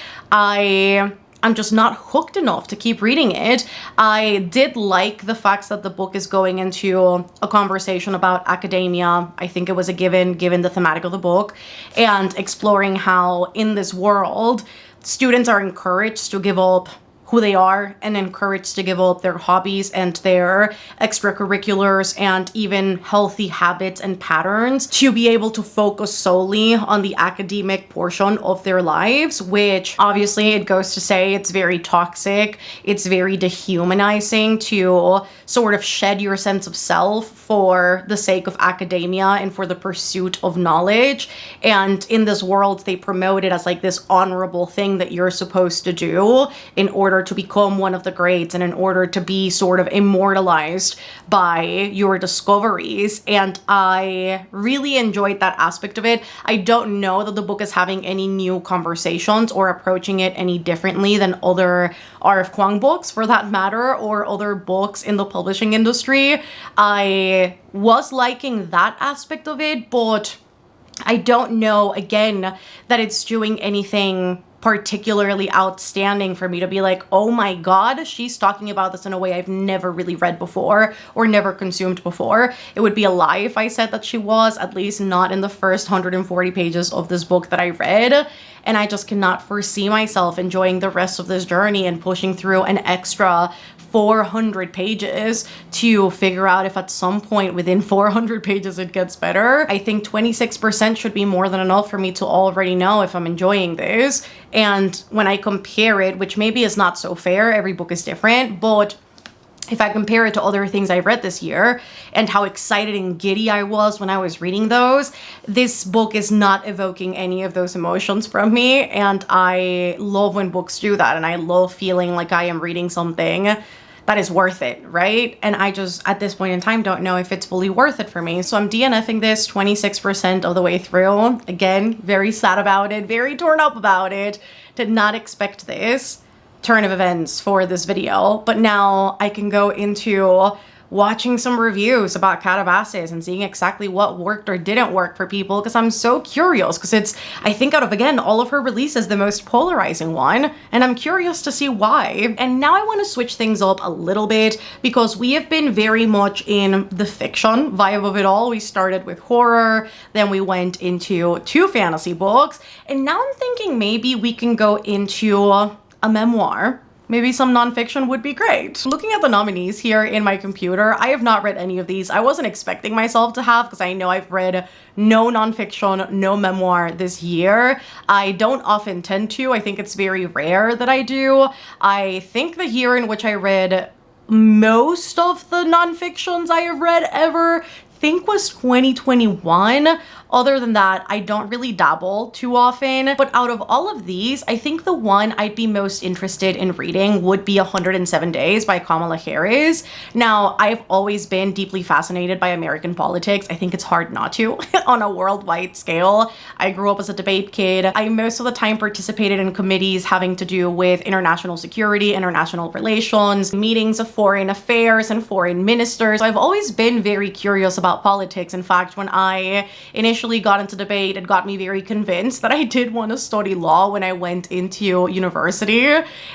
[SPEAKER 1] I'm just not hooked enough to keep reading it. I did like the fact that the book is going into a conversation about academia. I think it was a given the thematic of the book, and exploring how in this world, students are encouraged to give up who they are and encouraged to give up their hobbies and their extracurriculars and even healthy habits and patterns to be able to focus solely on the academic portion of their lives, which obviously it goes to say it's very toxic. It's very dehumanizing to sort of shed your sense of self for the sake of academia and for the pursuit of knowledge. And in this world, they promote it as like this honorable thing that you're supposed to do in order to become one of the greats and in order to be sort of immortalized by your discoveries. And I really enjoyed that aspect of it. I don't know that the book is having any new conversations or approaching it any differently than other R.F. Kuang books, for that matter, or other books in the publishing industry. I was liking that aspect of it, but I don't know, again, that it's doing anything particularly outstanding for me to be like, oh my god, she's talking about this in a way I've never really read before or never consumed before. It would be a lie if I said that she was, at least not in the first 140 pages of this book that I read. And I just cannot foresee myself enjoying the rest of this journey and pushing through an extra 400 pages to figure out if at some point within 400 pages it gets better. I think 26% should be more than enough for me to already know if I'm enjoying this. And when I compare it, which maybe is not so fair, every book is different, but if I compare it to other things I've read this year and how excited and giddy I was when I was reading those, this book is not evoking any of those emotions from me. And I love when books do that. And I love feeling like I am reading something that is worth it, right? And I just, at this point in time, don't know if it's fully worth it for me. So I'm DNFing this 26% of the way through. Again, very sad about it, very torn up about it. Did not expect this turn of events for this video, but now I can go into watching some reviews about Calabasas and seeing exactly what worked or didn't work for people, because I'm so curious, because it's, I think out of, again, all of her releases, the most polarizing one, and I'm curious to see why. And now I want to switch things up a little bit, because we have been very much in the fiction vibe of it all. We started with horror, then we went into 2 fantasy books, and now I'm thinking maybe we can go into a memoir. Maybe some nonfiction would be great. Looking at the nominees here in my computer, I have not read any of these. I wasn't expecting myself to have, because I know I've read no nonfiction, no memoir this year. I don't often tend to. I think it's very rare that I do. I think the year in which I read most of the nonfictions I have read ever was 2021. Other than that, I don't really dabble too often. But out of all of these, I think the one I'd be most interested in reading would be 107 Days by Kamala Harris. Now, I've always been deeply fascinated by American politics. I think it's hard not to on a worldwide scale. I grew up as a debate kid. I most of the time participated in committees having to do with international security, international relations, meetings of foreign affairs and foreign ministers. So I've always been very curious about politics. In fact, when I initially got into debate, it got me very convinced that I did want to study law when I went into university,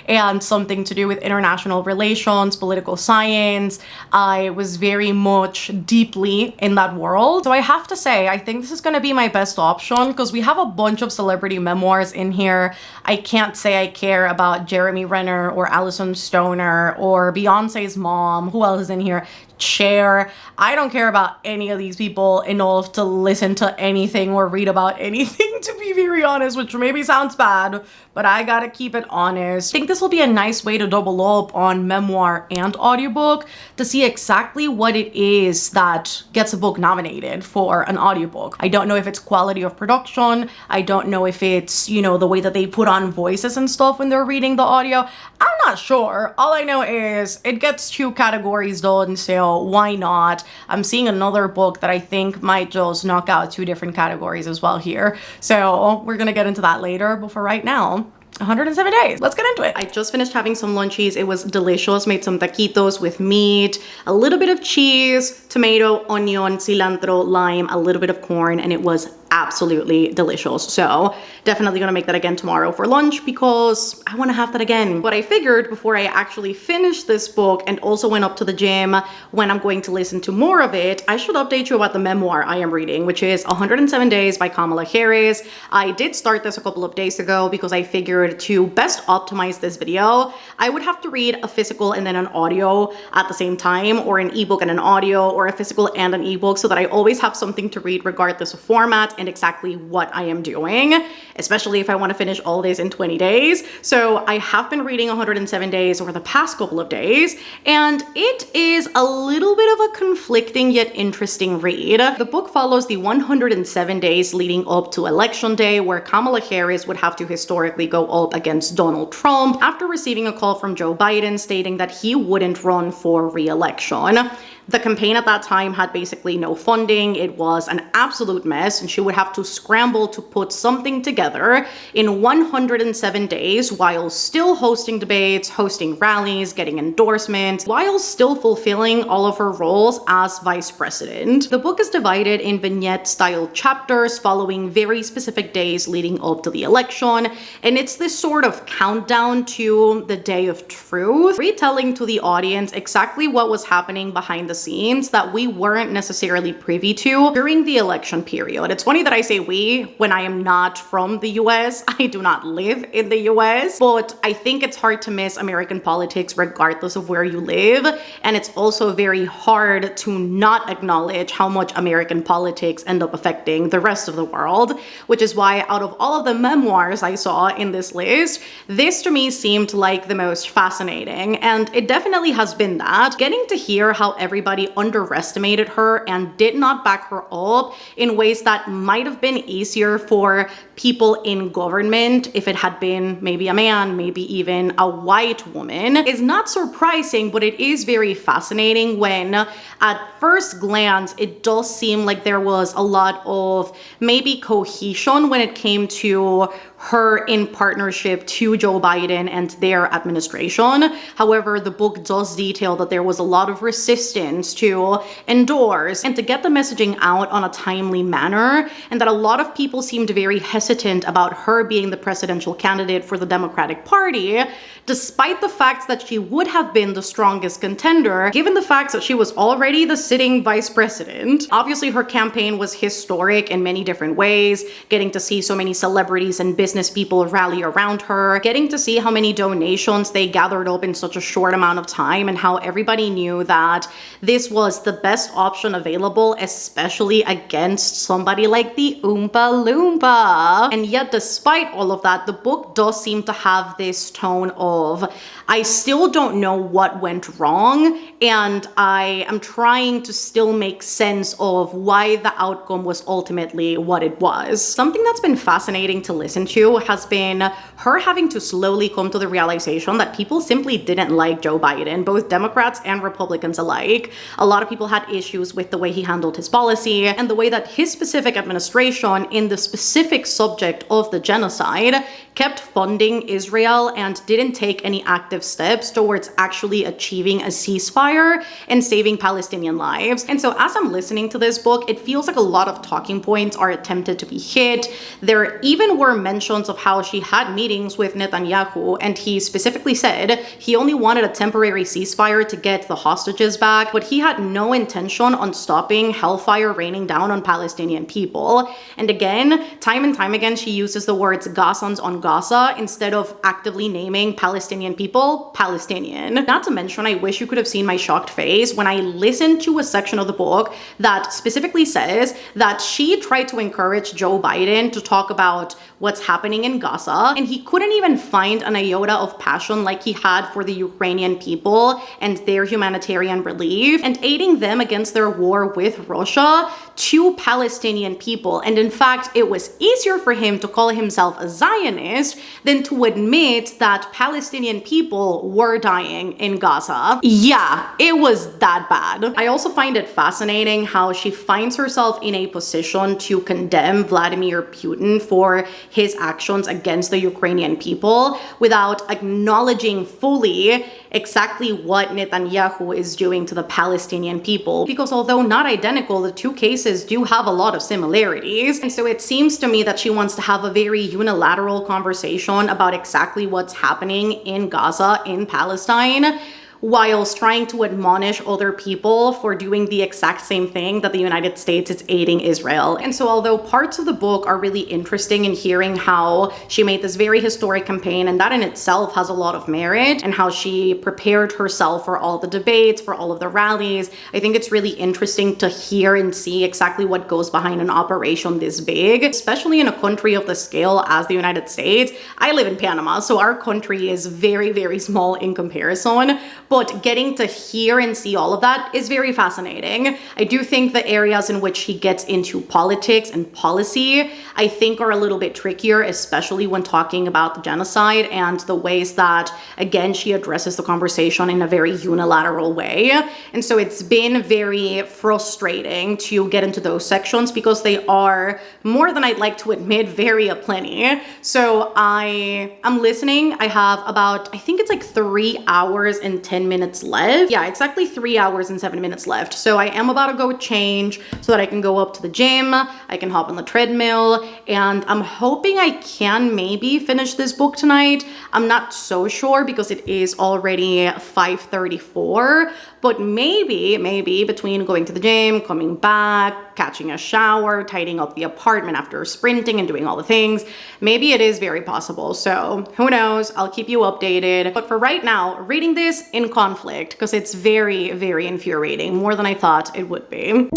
[SPEAKER 1] and something to do with international relations, political science. I was very much deeply in that world. So I have to say, I think this is going to be my best option, because we have a bunch of celebrity memoirs in here. I can't say I care about Jeremy Renner or Alison Stoner or Beyonce's mom. Who else is in here? Cher. I don't care about any of these people enough to listen to anything or read about anything, to be very honest, which maybe sounds bad, but I gotta keep it honest. I think this will be a nice way to double up on memoir and audiobook to see exactly what it is that gets a book nominated for an audiobook. I don't know if it's quality of production. I don't know if it's, you know, the way that they put on voices and stuff when they're reading the audio. I'm not sure. All I know is it gets 2 categories done, so why not? I'm seeing another book that I think might just knock out 2 different categories as well here. So we're gonna get into that later, but for right now, 107 days. Let's get into it. I just finished having some lunchies. It was delicious. Made some taquitos with meat, a little bit of cheese, tomato, onion, cilantro, lime, a little bit of corn, and it was absolutely delicious. So definitely gonna make that again tomorrow for lunch, because I want to have that again. But I figured before I actually finished this book and also went up to the gym when I'm going to listen to more of it, I should update you about the memoir I am reading, which is 107 Days by Kamala Harris. I did start this a couple of days ago because I figured to best optimize this video, I would have to read a physical and then an audio at the same time, or an ebook and an audio, or a physical and an ebook, so that I always have something to read regardless of format and exactly what I am doing, especially if I want to finish all this in 20 days. So I have been reading 107 Days over the past couple of days, and it is a little bit of a conflicting yet interesting read. The book follows the 107 days leading up to Election Day, where Kamala Harris would have to historically go up against Donald Trump after receiving a call from Joe Biden stating that he wouldn't run for re-election. The campaign at that time had basically no funding. It was an absolute mess, and she would have to scramble to put something together in 107 days while still hosting debates, hosting rallies, getting endorsements, while still fulfilling all of her roles as vice president. The book is divided in vignette-style chapters following very specific days leading up to the election, and it's this sort of countdown to the day of truth, retelling to the audience exactly what was happening behind the scenes that we weren't necessarily privy to during the election period. It's funny that I say we when I am not from the US. I do not live in the US, but I think it's hard to miss American politics regardless of where you live. And it's also very hard to not acknowledge how much American politics end up affecting the rest of the world, which is why out of all of the memoirs I saw in this list, this to me seemed like the most fascinating. And it definitely has been that. Getting to hear how everybody underestimated her and did not back her up in ways that might have been easier for people in government if it had been maybe a man, maybe even a white woman, is not surprising, but it is very fascinating when at first glance it does seem like there was a lot of maybe cohesion when it came to her in partnership to Joe Biden and their administration. However, the book does detail that there was a lot of resistance to endorse and to get the messaging out on a timely manner, and that a lot of people seemed very hesitant about her being the presidential candidate for the Democratic Party, despite the fact that she would have been the strongest contender, given the fact that she was already the sitting vice president. Obviously, her campaign was historic in many different ways, getting to see so many celebrities and business people rally around her, getting to see how many donations they gathered up in such a short amount of time, and how everybody knew that this was the best option available, especially against somebody like the Oompa Loompa. And yet, despite all of that, the book does seem to have this tone of, I still don't know what went wrong, and I am trying to still make sense of why the outcome was ultimately what it was. Something that's been fascinating to listen to has been her having to slowly come to the realization that people simply didn't like Joe Biden, both Democrats and Republicans alike. A lot of people had issues with the way he handled his policy and the way that his specific administration in the specific subject of the genocide kept funding Israel and didn't take any active steps towards actually achieving a ceasefire and saving Palestinian lives. And so as I'm listening to this book, it feels like a lot of talking points are attempted to be hit. There even were mentions of how she had meetings with Netanyahu, and he specifically said he only wanted a temporary ceasefire to get the hostages back, but he had no intention on stopping hellfire raining down on Palestinian people. And again, time and time again, she uses the words Gazans on Gaza instead of actively naming Palestinian people Palestinian. Not to mention, I wish you could have seen my shocked face when I listened to a section of the book that specifically says that she tried to encourage Joe Biden to talk about what's happening in Gaza, and he couldn't even find an iota of passion like he had for the Ukrainian people and their humanitarian relief and aiding them against their war with Russia to Palestinian people. And in fact, it was easier for him to call himself a Zionist than to admit that Palestinian people were dying in Gaza. Yeah, it was that bad. I also find it fascinating how she finds herself in a position to condemn Vladimir Putin for his actions against the Ukrainian people without acknowledging fully exactly what Netanyahu is doing to the Palestinian people. Because although not identical, the two cases do have a lot of similarities. And so it seems to me that she wants to have a very unilateral conversation about exactly what's happening in Gaza, in Palestine, whilst trying to admonish other people for doing the exact same thing that the United States is aiding Israel. And so although parts of the book are really interesting in hearing how she made this very historic campaign, and that in itself has a lot of merit, and how she prepared herself for all the debates, for all of the rallies, I think it's really interesting to hear and see exactly what goes behind an operation this big, especially in a country of the scale as the United States. I live in Panama, so our country is very, very small in comparison. But getting to hear and see all of that is very fascinating. I do think the areas in which he gets into politics and policy, I think are a little bit trickier, especially when talking about the genocide and the ways that, again, she addresses the conversation in a very unilateral way. And so it's been very frustrating to get into those sections because they are, more than I'd like to admit, very aplenty. So I'm listening. I have about, I think it's like 3 hours and 10 minutes left. Yeah, exactly 3 hours and 7 minutes left. So I am about to go change so that I can go up to the gym. I can hop on the treadmill, and I'm hoping I can maybe finish this book tonight. I'm not so sure because it is already 5:34, but maybe between going to the gym, coming back, catching a shower, tidying up the apartment after sprinting and doing all the things, maybe it is very possible. So who knows? I'll keep you updated. But for right now, reading this in conflict because it's very, very infuriating, more than I thought it would be.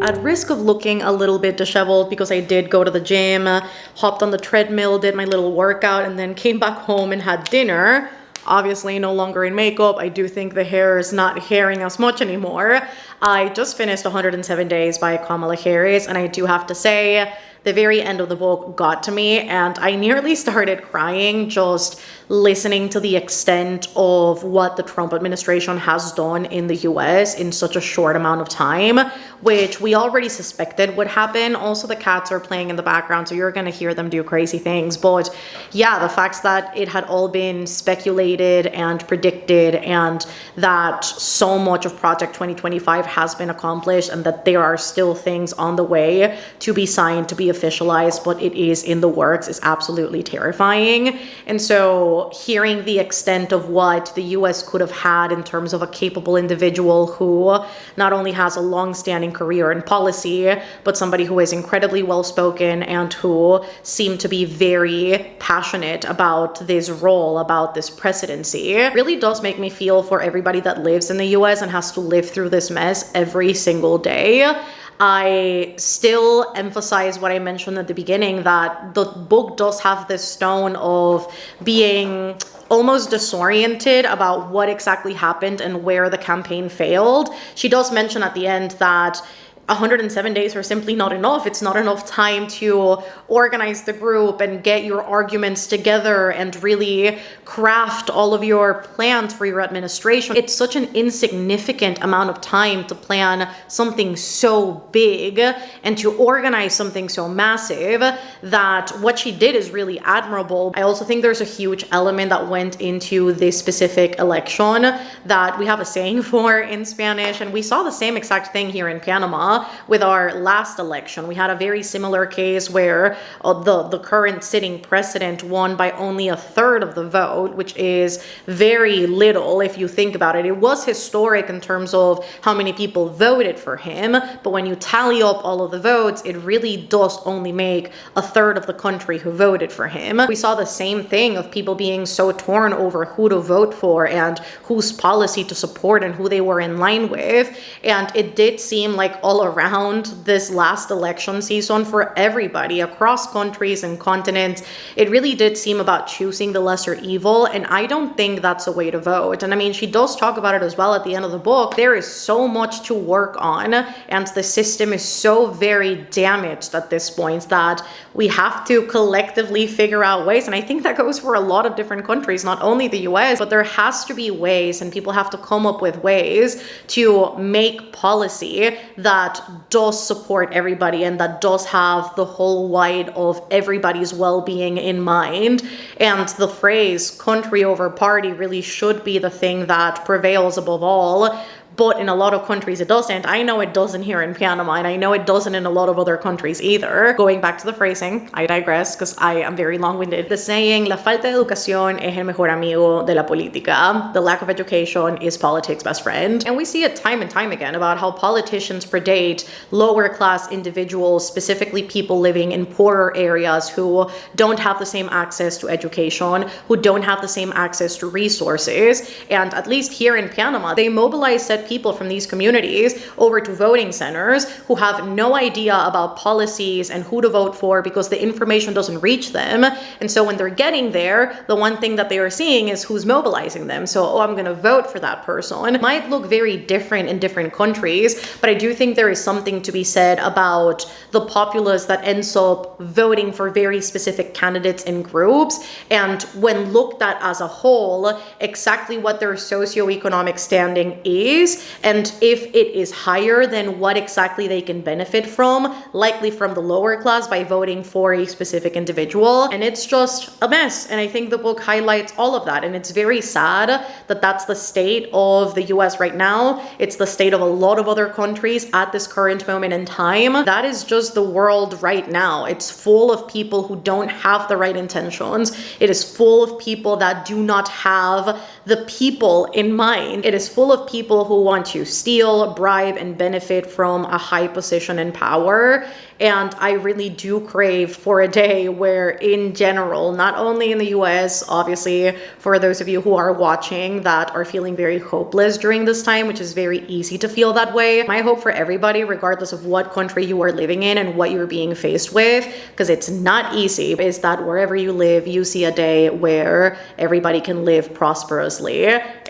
[SPEAKER 1] At risk of looking a little bit disheveled, because I did go to the gym, hopped on the treadmill, did my little workout, and then came back home and had dinner. Obviously no longer in makeup. I do think the hair is not hairing as much anymore. I just finished 107 Days by Kamala Harris, and I do have to say, the very end of the book got to me, and I nearly started crying just listening to the extent of what the Trump administration has done in the US in such a short amount of time, which we already suspected would happen. Also, the cats are playing in the background, so you're gonna hear them do crazy things. But yeah, the fact that it had all been speculated and predicted, and that so much of Project 2025 has been accomplished, and that there are still things on the way to be signed, to be officialized, but it is in the works, is absolutely terrifying. And so hearing the extent of what the US could have had in terms of a capable individual who not only has a long-standing career in policy, but somebody who is incredibly well-spoken and who seemed to be very passionate about this role, about this presidency, really does make me feel for everybody that lives in the US and has to live through this mess every single day. I still emphasize what I mentioned at the beginning, that the book does have this tone of being almost disoriented about what exactly happened and where the campaign failed. She does mention at the end that 107 days are simply not enough. It's not enough time to organize the group and get your arguments together and really craft all of your plans for your administration. It's such an insignificant amount of time to plan something so big and to organize something so massive, that what she did is really admirable. I also think there's a huge element that went into this specific election that we have a saying for in Spanish, and we saw the same exact thing here in Panama with our last election. We had a very similar case where the current sitting president won by only a third of the vote, which is very little if you think about it. It was historic in terms of how many people voted for him, but when you tally up all of the votes, it really does only make a third of the country who voted for him. We saw the same thing of people being so torn over who to vote for and whose policy to support and who they were in line with. And it did seem like all around this last election season for everybody across countries and continents, it really did seem about choosing the lesser evil, and I don't think that's a way to vote. And I mean, she does talk about it as well at the end of the book. There is so much to work on, and the system is so very damaged at this point that we have to collectively figure out ways, and I think that goes for a lot of different countries, not only the US, but there has to be ways, and people have to come up with ways to make policy that does support everybody and that does have the whole wide of everybody's well-being in mind. And the phrase country over party really should be the thing that prevails above all. But in a lot of countries it doesn't. I know it doesn't here in Panama, and I know it doesn't in a lot of other countries either. Going back to the phrasing, I digress because I am very long-winded. The saying, la falta de educación es el mejor amigo de la política. The lack of education is politics' best friend. And we see it time and time again about how politicians predate lower-class individuals, specifically people living in poorer areas who don't have the same access to education, who don't have the same access to resources. And at least here in Panama, they mobilize said people from these communities over to voting centers who have no idea about policies and who to vote for because the information doesn't reach them. And so when they're getting there, the one thing that they are seeing is who's mobilizing them. So, oh, I'm going to vote for that person. It might look very different in different countries, but I do think there is something to be said about the populace that ends up voting for very specific candidates in groups. And when looked at as a whole, exactly what their socioeconomic standing is, and if it is higher, then what exactly they can benefit from, likely from the lower class by voting for a specific individual. And it's just a mess. And I think the book highlights all of that. And it's very sad that that's the state of the US right now. It's the state of a lot of other countries at this current moment in time. That is just the world right now. It's full of people who don't have the right intentions. It is full of people that do not have the people in mind. It is full of people who want to steal, bribe, and benefit from a high position and power. And I really do crave for a day where, in general, not only in the US, obviously, for those of you who are watching that are feeling very hopeless during this time, which is very easy to feel that way. My hope for everybody, regardless of what country you are living in and what you're being faced with, because it's not easy, is that wherever you live, you see a day where everybody can live prosperously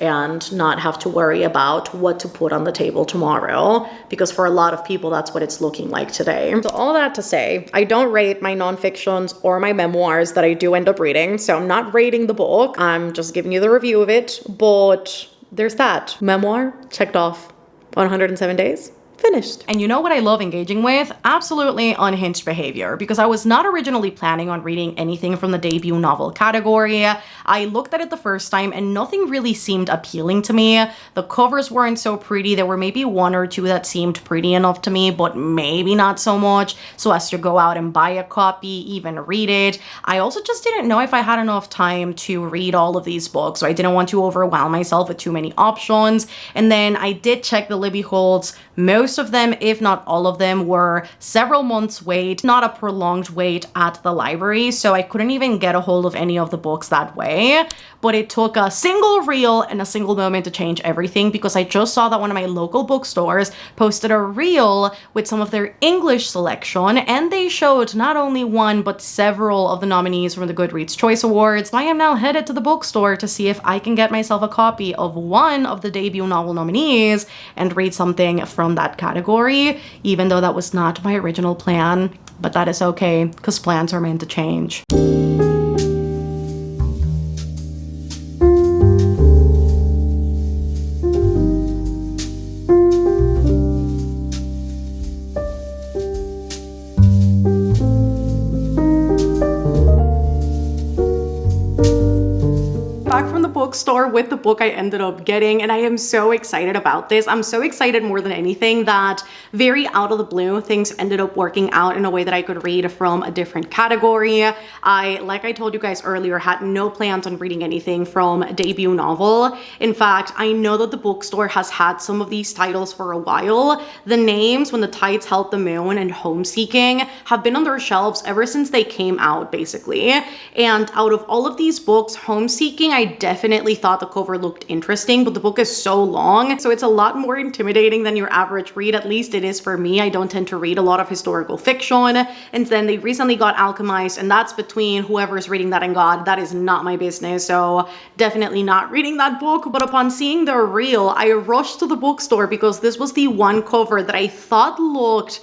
[SPEAKER 1] and not have to worry about what to put on the table tomorrow. Because for a lot of people, that's what it's looking like today. So all that to say, I don't rate my nonfictions or my memoirs that I do end up reading. So I'm not rating the book. I'm just giving you the review of it. But there's that. Memoir, checked off. 107 days. Finished. And you know what I love engaging with? Absolutely unhinged behavior, because I was not originally planning on reading anything from the debut novel category. I looked at it the first time and nothing really seemed appealing to me. The covers weren't so pretty. There were maybe one or two that seemed pretty enough to me, but maybe not so much so as to go out and buy a copy, even read it. I also just didn't know if I had enough time to read all of these books, so I didn't want to overwhelm myself with too many options. And then I did check the Libby holds. Most of them, if not all of them, were several months wait, not a prolonged wait at the library, so I couldn't even get a hold of any of the books that way. But it took a single reel and a single moment to change everything, because I just saw that one of my local bookstores posted a reel with some of their English selection, and they showed not only one but several of the nominees from the Goodreads Choice Awards. So I am now headed to the bookstore to see if I can get myself a copy of one of the debut novel nominees and read something from that category, even though that was not my original plan. But that is okay, because plans are meant to change. Bookstore with the book I ended up getting, and I am so excited about this. I'm so excited more than anything that very out of the blue things ended up working out in a way that I could read from a different category. Like I told you guys earlier, had no plans on reading anything from a debut novel. In fact, I know that the bookstore has had some of these titles for a while. The names, When the Tides Held the Moon and Homeseeking, have been on their shelves ever since they came out, basically. And out of all of these books, Homeseeking, I definitely thought the cover looked interesting, but the book is so long, so it's a lot more intimidating than your average read. At least it is for me. I don't tend to read a lot of historical fiction. And then they recently got Alchemized, and that's between whoever's reading that and God. That is not my business, so definitely not reading that book. But upon seeing the reel, I rushed to the bookstore because this was the one cover that I thought looked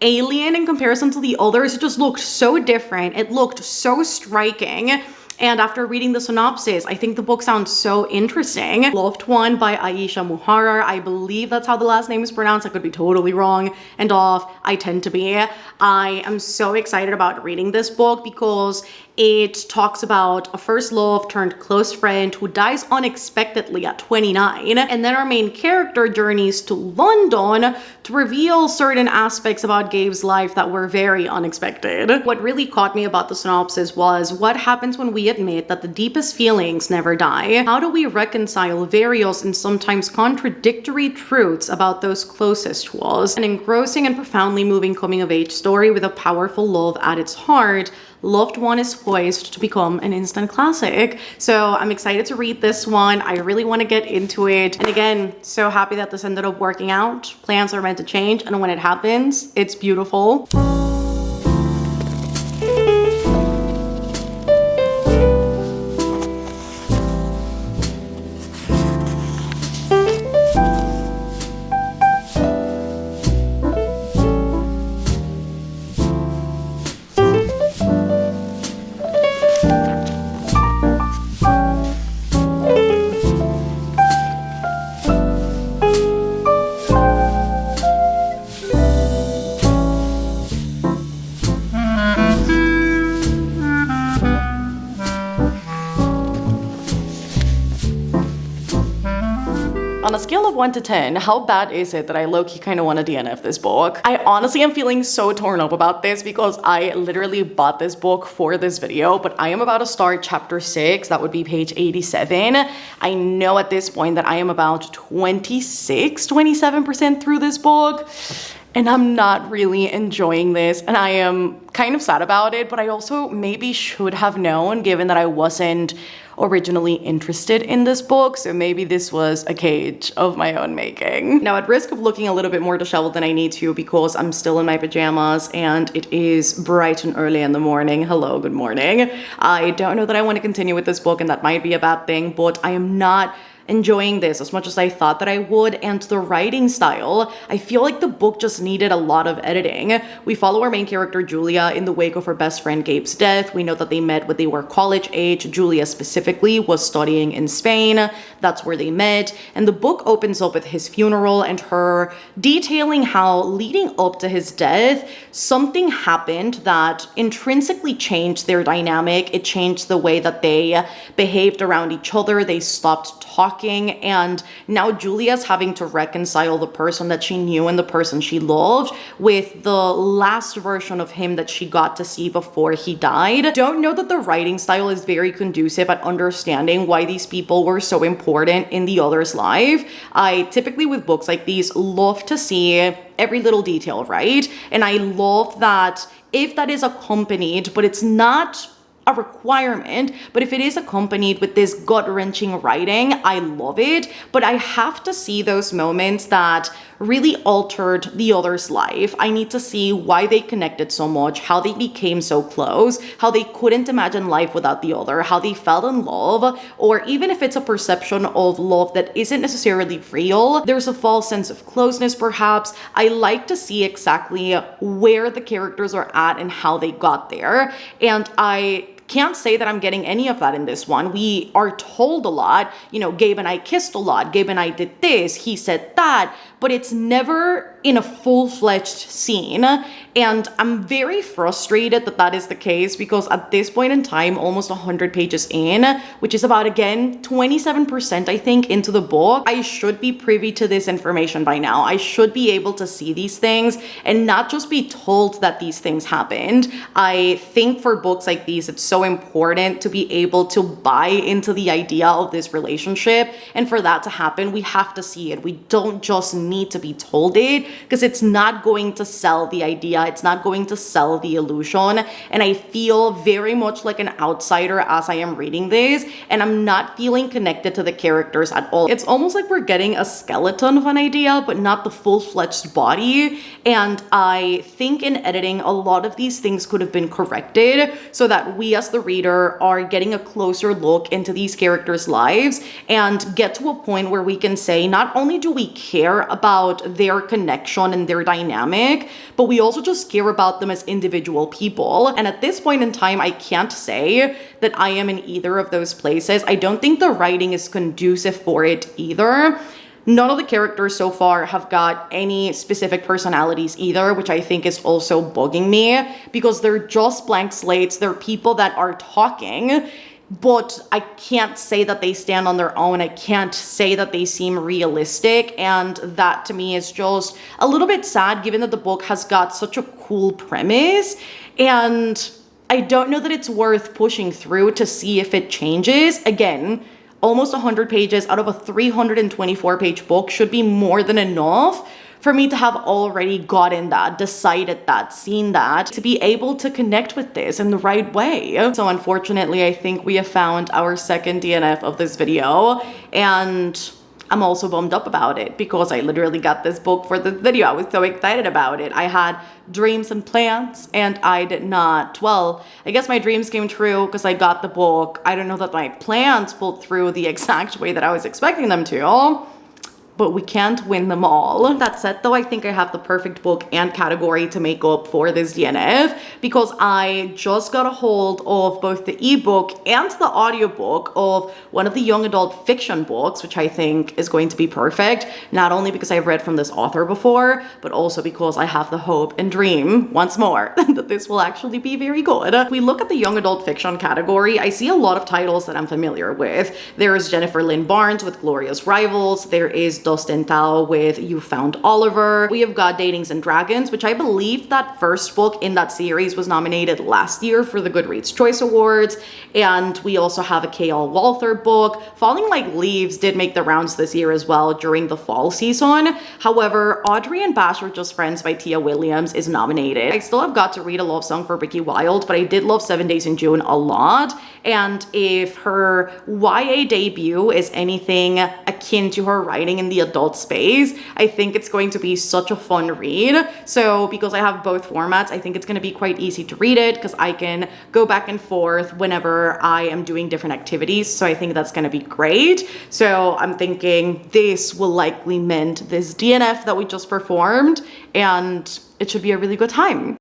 [SPEAKER 1] alien in comparison to the others. It just looked so different. It looked so striking. And after reading the synopsis, I think the book sounds so interesting. Loved One by Aisha Muharrar. I believe that's how the last name is pronounced. I could be totally wrong and off. I tend to be. I am so excited about reading this book because it talks about a first love turned close friend who dies unexpectedly at 29, and then our main character journeys to London to reveal certain aspects about Gabe's life that were very unexpected. What really caught me about the synopsis was what happens when we admit that the deepest feelings never die. How do we reconcile various and sometimes contradictory truths about those closest to us? An engrossing and profoundly moving coming-of-age story with a powerful love at its heart, Loved One is poised to become an instant classic. So I'm excited to read this one. I really want to get into it. And again, so happy that this ended up working out. Plans are meant to change, and when it happens, it's beautiful. a scale of 1 to 10, how bad is it that I low-key kind of want to DNF this book? I honestly am feeling so torn up about this because I literally bought this book for this video, but I am about to start chapter 6. That would be page 87. I know at this point that I am about 27% through this book, and I'm not really enjoying this, and I am kind of sad about it, but I also maybe should have known, given that I wasn't originally interested in this book, so maybe this was a cage of my own making. Now, at risk of looking a little bit more disheveled than I need to because I'm still in my pajamas and it is bright and early in the morning. Hello, good morning. I don't know that I want to continue with this book, and that might be a bad thing, but I am not enjoying this as much as I thought that I would, and the writing style, I feel like the book just needed a lot of editing. We follow our main character Julia in the wake of her best friend Gabe's death. We know that they met when they were college age. Julia specifically was studying in Spain. That's where they met, and the book opens up with his funeral and her detailing how leading up to his death, something happened that intrinsically changed their dynamic. It changed the way that they behaved around each other. They stopped talking, and now Julia's having to reconcile the person that she knew and the person she loved with the last version of him that she got to see before he died. Don't know that the writing style is very conducive at understanding why these people were so important in the other's life. I typically, with books like these, love to see every little detail, right? And I love that if that is accompanied, but it's not a requirement, but if it is accompanied with this gut-wrenching writing, I love it. But I have to see those moments that really altered the other's life. I need to see why they connected so much, how they became so close, how they couldn't imagine life without the other, how they fell in love, or even if it's a perception of love that isn't necessarily real, there's a false sense of closeness perhaps. I like to see exactly where the characters are at and how they got there, and I can't say that I'm getting any of that in this one. We are told a lot, you know, Gabe and I kissed a lot, Gabe and I did this, he said that, but it's never in a full-fledged scene, and I'm very frustrated that that is the case because at this point in time, almost 100 pages in, which is about, again, 27% I think into the book, I should be privy to this information by now. I should be able to see these things and not just be told that these things happened. I think for books like these, it's so important to be able to buy into the idea of this relationship, and for that to happen, we have to see it. We don't just need to be told it, because it's not going to sell the idea, it's not going to sell the illusion, and I feel very much like an outsider as I am reading this, and I'm not feeling connected to the characters at all. It's almost like we're getting a skeleton of an idea, but not the full-fledged body, and I think in editing, a lot of these things could have been corrected so that we as the reader are getting a closer look into these characters' lives and get to a point where we can say, not only do we care about their connection and their dynamic, but we also just care about them as individual people. And at this point in time, I can't say that I am in either of those places. I don't think the writing is conducive for it either. None of the characters so far have got any specific personalities either, which I think is also bugging me because they're just blank slates. They're people that are talking, but I can't say that they stand on their own. I can't say that they seem realistic, and that to me is just a little bit sad given that the book has got such a cool premise, and I don't know that it's worth pushing through to see if it changes. Again, almost 100 pages out of a 324-page book should be more than enough for me to have already gotten that, decided that, seen that, to be able to connect with this in the right way. So unfortunately, I think we have found our second DNF of this video, and I'm also bummed up about it because I literally got this book for the video. I was so excited about it. I had dreams and plans, and I did not. Well, I guess my dreams came true because I got the book. I don't know that my plans pulled through the exact way that I was expecting them to, but we can't win them all. That said though, I think I have the perfect book and category to make up for this DNF because I just got a hold of both the ebook and the audiobook of one of the young adult fiction books, which I think is going to be perfect, not only because I've read from this author before, but also because I have the hope and dream, once more, that this will actually be very good. If we look at the young adult fiction category, I see a lot of titles that I'm familiar with. There is Jennifer Lynn Barnes with Glorious Rivals. There is Dustin Thao with You Found Oliver. We have got Datings and Dragons, which I believe that first book in that series was nominated last year for the Goodreads Choice Awards. And we also have a K.L. Walther book. Falling Like Leaves did make the rounds this year as well during the fall season. However, Audrey and Bash Are Just Friends by Tia Williams is nominated. I still have got to read A Love Song for Ricky Wilde, but I did love 7 Days in June a lot. And if her YA debut is anything akin to her writing in the adult space, I think it's going to be such a fun read. So because I have both formats, I think it's going to be quite easy to read it because I can go back and forth whenever I am doing different activities. So I think that's going to be great. So I'm thinking this will likely mint this DNF that we just performed, and it should be a really good time.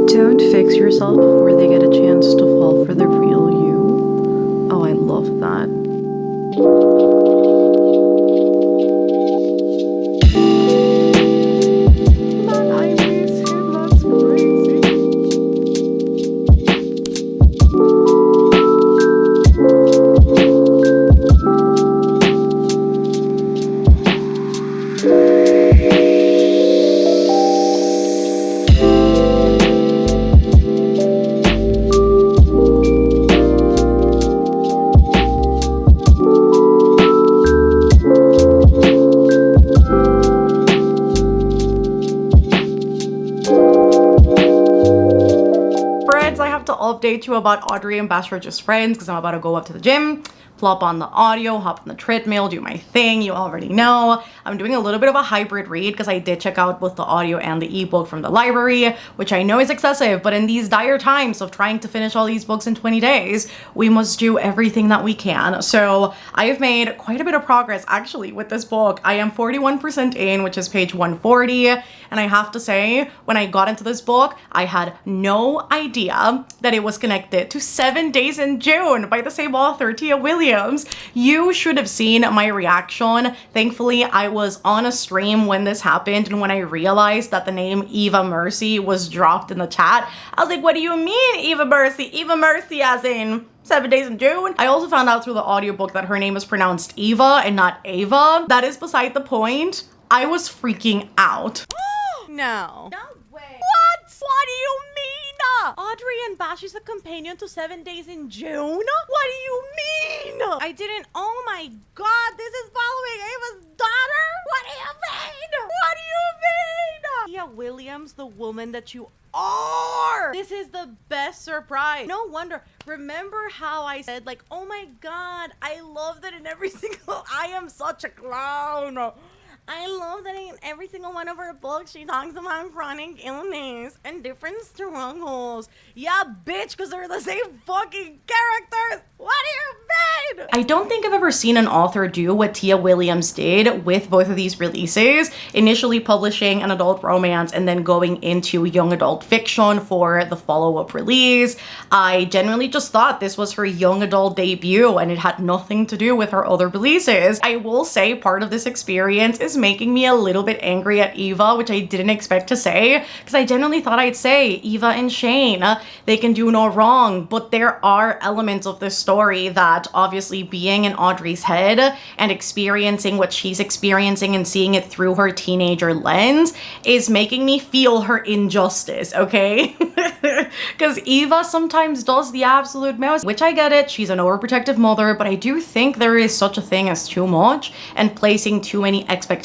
[SPEAKER 1] Don't fix yourself before they get a chance to fall for the real you. Oh, I love that. Man, I miss him. That's crazy. Update you about Audrey and Bash Are Just Friends because I'm about to go up to the gym, plop on the audio, hop on the treadmill, do my thing. You already know. I'm doing a little bit of a hybrid read because I did check out both the audio and the ebook from the library, which I know is excessive, but in these dire times of trying to finish all these books in 20 days, we must do everything that we can. So I have made quite a bit of progress actually with this book. I am 41% in, which is page 140. And I have to say, when I got into this book, I had no idea that it was connected to 7 Days in June by the same author, Tia Williams. You should have seen my reaction. Thankfully, I was on a stream when this happened, and when I realized that the name Eva Mercy was dropped in the chat, I was like, what do you mean, Eva Mercy? Eva Mercy as in 7 Days in June? I also found out through the audiobook that her name is pronounced Eva and not Ava. That is beside the point. I was freaking out. No. No way. What? What do you mean? Audrey and Bash is a companion to 7 Days in June? What do you mean? I didn't. Oh my god, this is following Ava's daughter? What do you mean? What do you mean? Tia Williams, the woman that you are. This is the best surprise. No wonder. Remember how I said, like, oh my god, I love that in every single. I am such a clown. I love that in every single one of her books, she talks about chronic illness and different struggles. Yeah, bitch, because they're the same fucking characters. What do you mean? I don't think I've ever seen an author do what Tia Williams did with both of these releases, initially publishing an adult romance and then going into young adult fiction for the follow-up release. I genuinely just thought this was her young adult debut and it had nothing to do with her other releases. I will say part of this experience is making me a little bit angry at Eva, which I didn't expect to say, because I genuinely thought I'd say Eva and Shane, they can do no wrong, but there are elements of this story that obviously being in Audrey's head and experiencing what she's experiencing and seeing it through her teenager lens is making me feel her injustice, okay? Because Eva sometimes does the absolute most, which I get it, she's an overprotective mother, but I do think there is such a thing as too much and placing too many expectations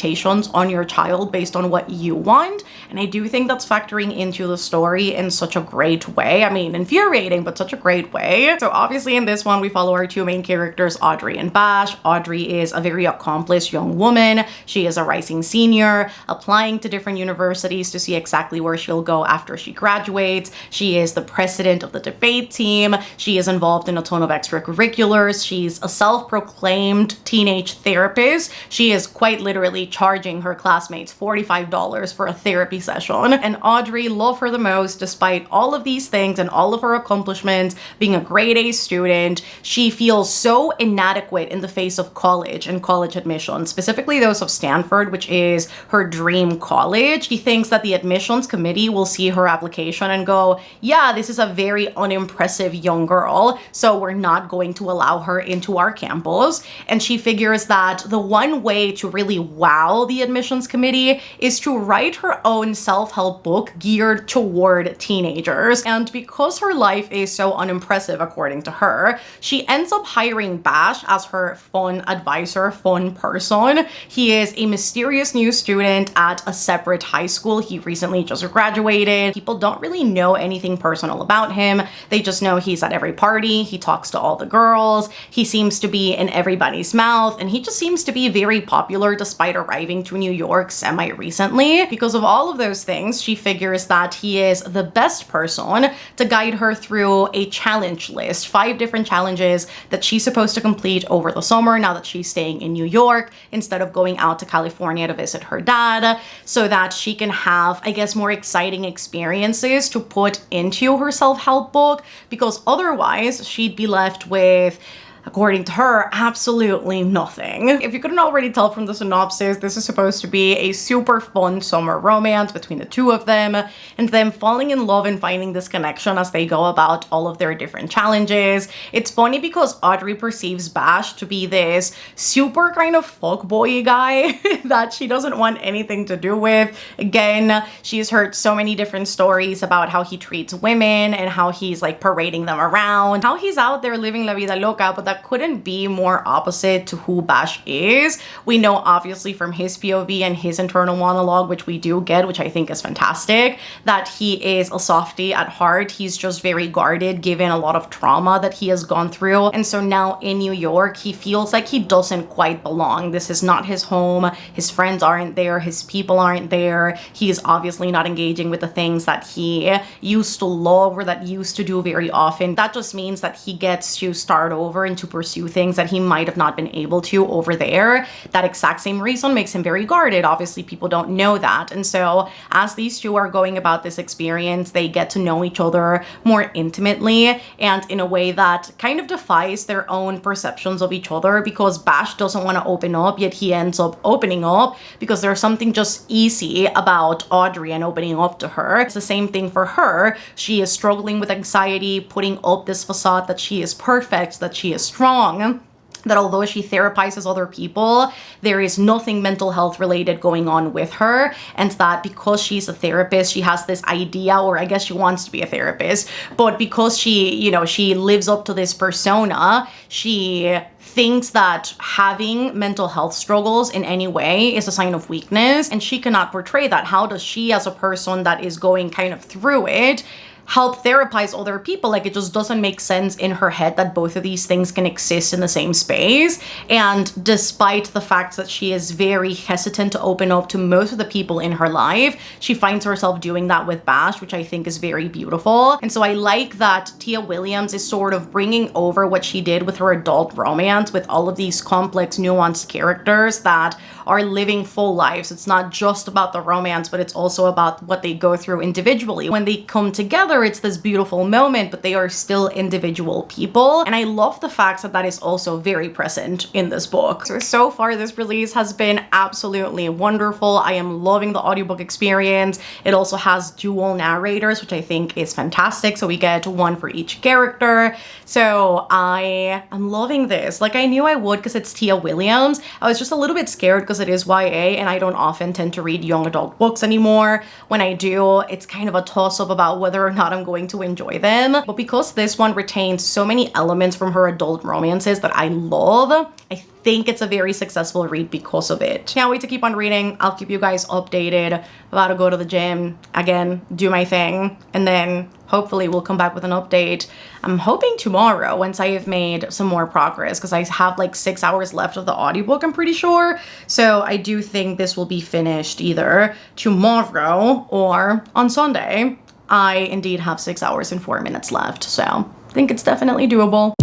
[SPEAKER 1] on your child based on what you want, and I do think that's factoring into the story in such a great way. I mean, infuriating, but such a great way. So obviously in this one, we follow our two main characters, Audrey and Bash. Audrey is a very accomplished young woman. She is a rising senior, applying to different universities to see exactly where she'll go after she graduates. She is the president of the debate team. She is involved in a ton of extracurriculars. She's a self-proclaimed teenage therapist. She is quite literally charging her classmates $45 for a therapy session. And Audrey loves her the most despite all of these things and all of her accomplishments, being a grade A student. She feels feels so inadequate in the face of college and college admissions, specifically those of Stanford, which is her dream college. She thinks that the admissions committee will see her application and go, yeah, this is a very unimpressive young girl, so we're not going to allow her into our campus. And she figures that the one way to really wow the admissions committee is to write her own self-help book geared toward teenagers. And because her life is so unimpressive, according to her, she ends up hiring Bash as her fun advisor, fun person. He is a mysterious new student at a separate high school. He recently just graduated. People don't really know anything personal about him. They just know he's at every party. He talks to all the girls. He seems to be in everybody's mouth, and he just seems to be very popular despite arriving to New York semi-recently. Because of all of those things, she figures that he is the best person to guide her through a challenge list, 5 different challenges that she's supposed to complete over the summer now that she's staying in New York instead of going out to California to visit her dad, so that she can have, I guess, more exciting experiences to put into her self-help book, because otherwise she'd be left with, according to her, absolutely nothing. If you couldn't already tell from the synopsis, this is supposed to be a super fun summer romance between the two of them, and them falling in love and finding this connection as they go about all of their different challenges. It's funny because Audrey perceives Bash to be this super kind of fuckboy guy that she doesn't want anything to do with. Again, she's heard so many different stories about how he treats women and how he's like parading them around, how he's out there living la vida loca, but that couldn't be more opposite to who Bash is. We know obviously from his POV and his internal monologue, which we do get, which I think is fantastic, that he is a softie at heart. He's just very guarded given a lot of trauma that he has gone through. And so now in New York, he feels like he doesn't quite belong. This is not his home. His friends aren't there. His people aren't there. He is obviously not engaging with the things that he used to love or that used to do very often. That just means that he gets to start over and to pursue things that he might have not been able to over there. That exact same reason makes him very guarded. Obviously, people don't know that. And so as these two are going about this experience, they get to know each other more intimately and in a way that kind of defies their own perceptions of each other, because Bash doesn't want to open up, yet he ends up opening up because there's something just easy about Audrey and opening up to her. It's the same thing for her. She is struggling with anxiety, putting up this facade that she is perfect, that she is strong, that although she therapizes other people, there is nothing mental health related going on with her, and that because she's a therapist, she has this idea, or I guess she wants to be a therapist, but because she, you know, she lives up to this persona, she thinks that having mental health struggles in any way is a sign of weakness, and she cannot portray that. How does she, as a person that is going kind of through it, help therapize other people? Like, it just doesn't make sense in her head that both of these things can exist in the same space. And despite the fact that she is very hesitant to open up to most of the people in her life, she finds herself doing that with Bash, which I think is very beautiful. And so I like that Tia Williams is sort of bringing over what she did with her adult romance, with all of these complex, nuanced characters that are living full lives. It's not just about the romance, but it's also about what they go through individually. When they come together, it's this beautiful moment, but they are still individual people. And I love the fact that that is also very present in this book. So far, this release has been absolutely wonderful. I am loving the audiobook experience. It also has dual narrators, which I think is fantastic. So we get one for each character. So I am loving this. Like, I knew I would because it's Tia Williams. I was just a little bit scared because it is YA, and I don't often tend to read young adult books anymore. When I do, it's kind of a toss-up about whether or not I'm going to enjoy them. But because this one retains so many elements from her adult romances that I love, I think it's a very successful read because of it. Can't wait to keep on reading. I'll keep you guys updated. About to go to the gym again, do my thing, and then hopefully we'll come back with an update. I'm hoping tomorrow, once I have made some more progress, because I have like 6 hours left of the audiobook, I'm pretty sure. So I do think this will be finished either tomorrow or on Sunday. I indeed have 6 hours and 4 minutes left, so I think it's definitely doable.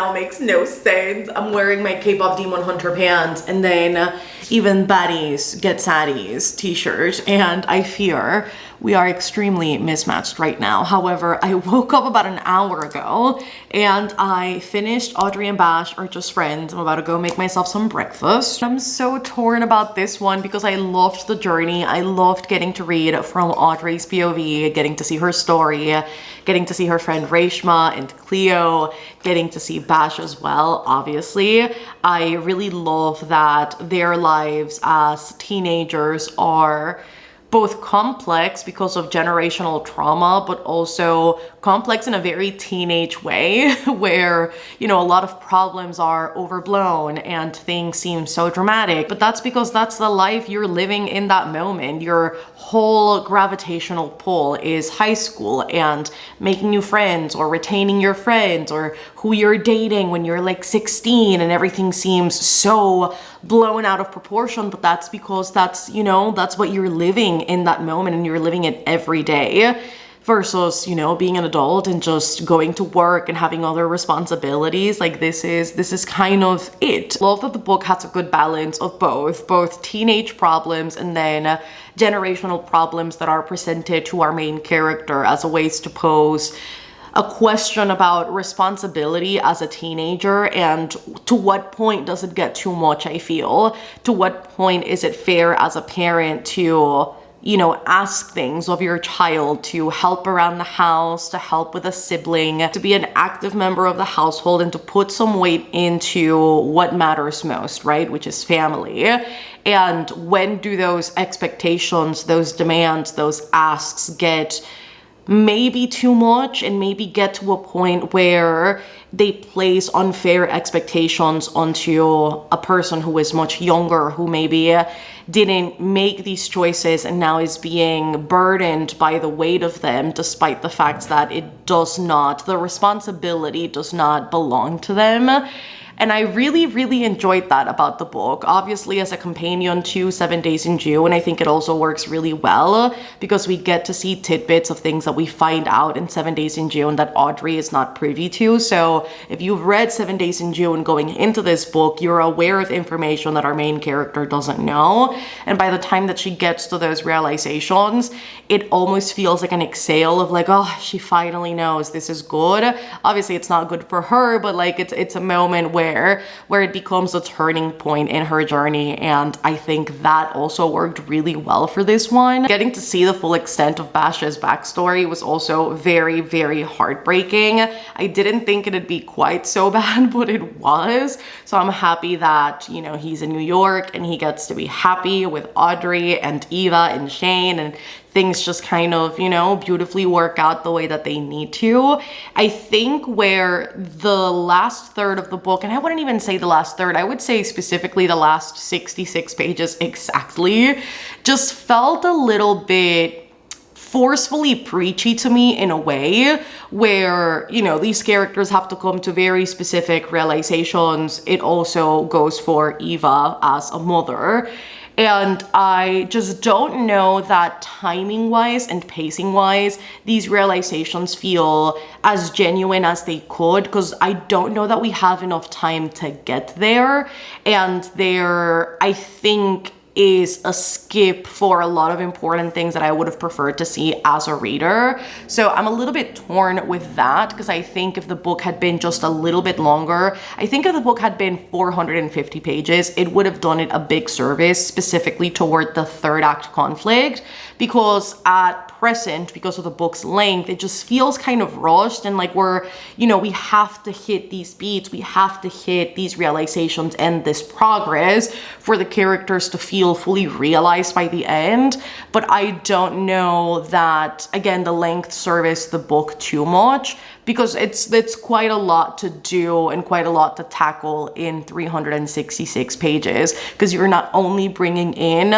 [SPEAKER 1] now makes no sense. I'm wearing my K-pop Demon Hunter pants and then even baddies get saddies t-shirt, and I fear we are extremely mismatched right now. However, I woke up about an hour ago and I finished Audrey and Bash Are Just Friends. I'm about to go make myself some breakfast. I'm so torn about this one because I loved the journey. I loved getting to read from Audrey's POV, getting to see her story, getting to see her friend Reshma and Cleo, getting to see Bash as well, obviously. I really love that their lives as teenagers are both complex because of generational trauma, but also complex in a very teenage way where, you know, a lot of problems are overblown and things seem so dramatic. But that's because that's the life you're living in that moment. Your whole gravitational pull is high school and making new friends or retaining your friends or who you're dating when you're like 16 and everything seems so blown out of proportion. But that's because that's, you know, that's what you're living in that moment and you're living it every day. Versus, you know, being an adult and just going to work and having other responsibilities. Like this is kind of it. Love that the book has a good balance of both teenage problems and then generational problems that are presented to our main character as a ways to pose a question about responsibility as a teenager and to what point does it get too much, I feel. To what point is it fair as a parent to, you know, ask things of your child, to help around the house, to help with a sibling, to be an active member of the household and to put some weight into what matters most, right? Which is family. And when do those expectations, those demands, those asks get maybe too much and maybe get to a point where they place unfair expectations onto a person who is much younger, who maybe didn't make these choices and now is being burdened by the weight of them, despite the fact that the responsibility does not belong to them. And I really, really enjoyed that about the book. Obviously, as a companion to 7 Days in June, I think it also works really well because we get to see tidbits of things that we find out in 7 Days in June that Audrey is not privy to. So if you've read 7 Days in June going into this book, you're aware of information that our main character doesn't know. And by the time that she gets to those realizations, it almost feels like an exhale of like, oh, she finally knows, this is good. Obviously, it's not good for her, but like it's a moment where it becomes a turning point in her journey, and I think that also worked really well for this one. Getting to see the full extent of Bash's backstory was also very, very heartbreaking. I didn't think it'd be quite so bad, but it was. So I'm happy that, you know, he's in New York and he gets to be happy with Audrey and Eva and Shane, and things just kind of, you know, beautifully work out the way that they need to. I think where the last third of the book, and I wouldn't even say the last third, I would say specifically the last 66 pages exactly, just felt a little bit forcefully preachy to me in a way where, you know, these characters have to come to very specific realizations. It also goes for Eva as a mother. And I just don't know that timing-wise and pacing-wise, these realizations feel as genuine as they could, because I don't know that we have enough time to get there. And there, I think, is a skip for a lot of important things that I would have preferred to see as a reader. So I'm a little bit torn with that, because I think if the book had been just a little bit longer, I think if the book had been 450 pages, it would have done it a big service, specifically toward the third act conflict, because at present, because of the book's length, it just feels kind of rushed, and like we're, you know, we have to hit these beats, we have to hit these realizations and this progress for the characters to feel fully realized by the end. But I don't know that, again, the length serviced the book too much, because it's quite a lot to do and quite a lot to tackle in 366 pages, because you're not only bringing in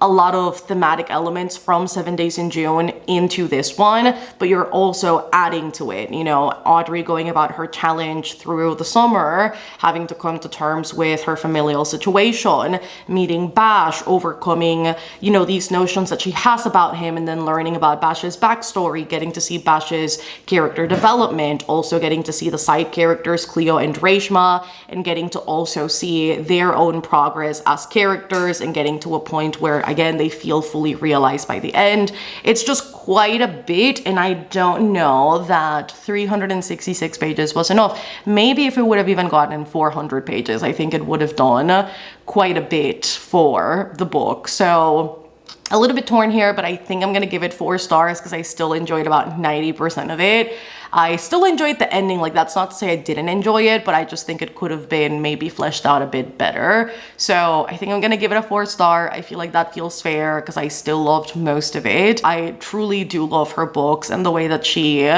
[SPEAKER 1] a lot of thematic elements from 7 Days in June into this one, but you're also adding to it. You know, Audrey going about her challenge through the summer, having to come to terms with her familial situation, meeting Bash, overcoming, you know, these notions that she has about him, and then learning about Bash's backstory, getting to see Bash's character development, also getting to see the side characters, Cleo and Reshma, and getting to also see their own progress as characters and getting to a point where, again, they feel fully realized by the end. It's just quite a bit, and I don't know that 366 pages was enough. Maybe if it would have even gotten 400 pages, I think it would have done quite a bit for the book. So a little bit torn here, but I think I'm gonna give it 4 stars because I still enjoyed about 90% of it. I still enjoyed the ending. Like, that's not to say I didn't enjoy it, but I just think it could have been maybe fleshed out a bit better. So I think I'm gonna give it a 4 star. I feel like that feels fair because I still loved most of it. I truly do love her books and the way that she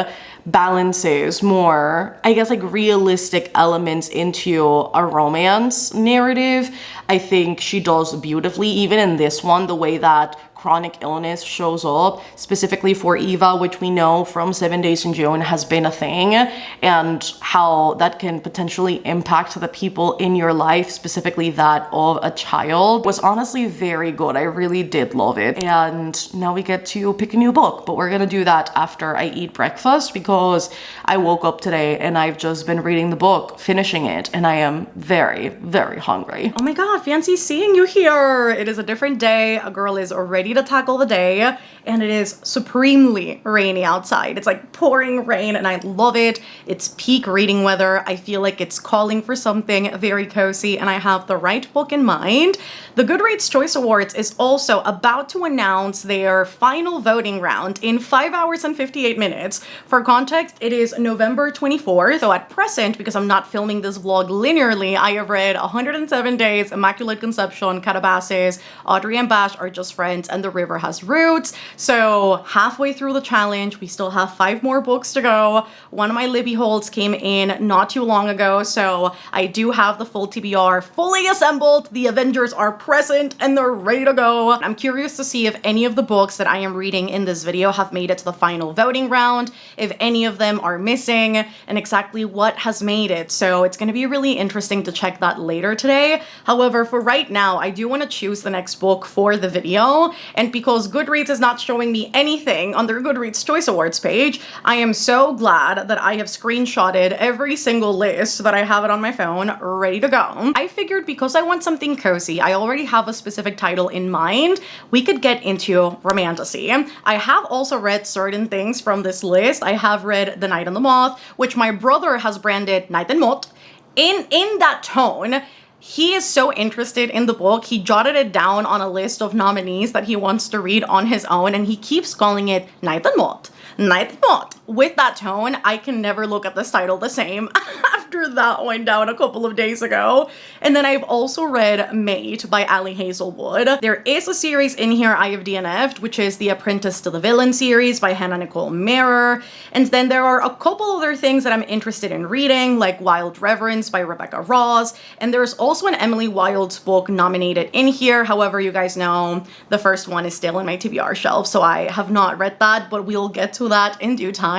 [SPEAKER 1] balances more, I guess, like realistic elements into a romance narrative. I think she does beautifully, even in this one, the way that chronic illness shows up, specifically for Eva, which we know from 7 Days in June has been a thing, and how that can potentially impact the people in your life, specifically that of a child, was honestly very good. I really did love it. And now we get to pick a new book, but we're gonna do that after I eat breakfast because I woke up today and I've just been reading the book, finishing it, and I am very, very hungry. Oh my god, fancy seeing you here. It is a different day. A girl is ready to tackle the day, and it is supremely rainy outside. It's like pouring rain, and I love it. It's peak reading weather. I feel like it's calling for something very cozy, and I have the right book in mind. The Goodreads Choice Awards is also about to announce their final voting round in 5 hours and 58 minutes. For context, it is November 24th. So at present, because I'm not filming this vlog linearly, I have read 107 Days, Immaculate Conception, Calabasas, Audrey and Bash Are Just Friends, and The River Has Roots. So halfway through the challenge, we still have 5 more books to go. One of my Libby holds came in not too long ago, so I do have the full TBR fully assembled. The Avengers are present and they're ready to go. I'm curious to see if any of the books that I am reading in this video have made it to the final voting round, if any of them are missing, and exactly what has made it. So it's going to be really interesting to check that later today. However, for right now, I do want to choose the next book for the video. And because Goodreads is not showing me anything on their Goodreads Choice Awards page, I am so glad that I have screenshotted every single list that I have it on my phone ready to go. I figured because I want something cozy, I already have a specific title in mind, we could get into Romantasy. I have also read certain things from this list. I have read The Night and the Moth, which my brother has branded Night and Moth. In that tone, he is so interested in the book, he jotted it down on a list of nominees that he wants to read on his own, and he keeps calling it Night and Moth. Night and Moth. With that tone, I can never look at this title the same after that went down a couple of days ago. And then I've also read Mate by Ali Hazelwood. There is a series in here I have DNF'd, which is the Apprentice to the Villain series by Hannah Nicole Mehrer. And then there are a couple other things that I'm interested in reading, like Wild Reverence by Rebecca Ross. And there's also an Emily Wilde's book nominated in here. However, you guys know the first one is still in my TBR shelf, so I have not read that, but we'll get to that in due time.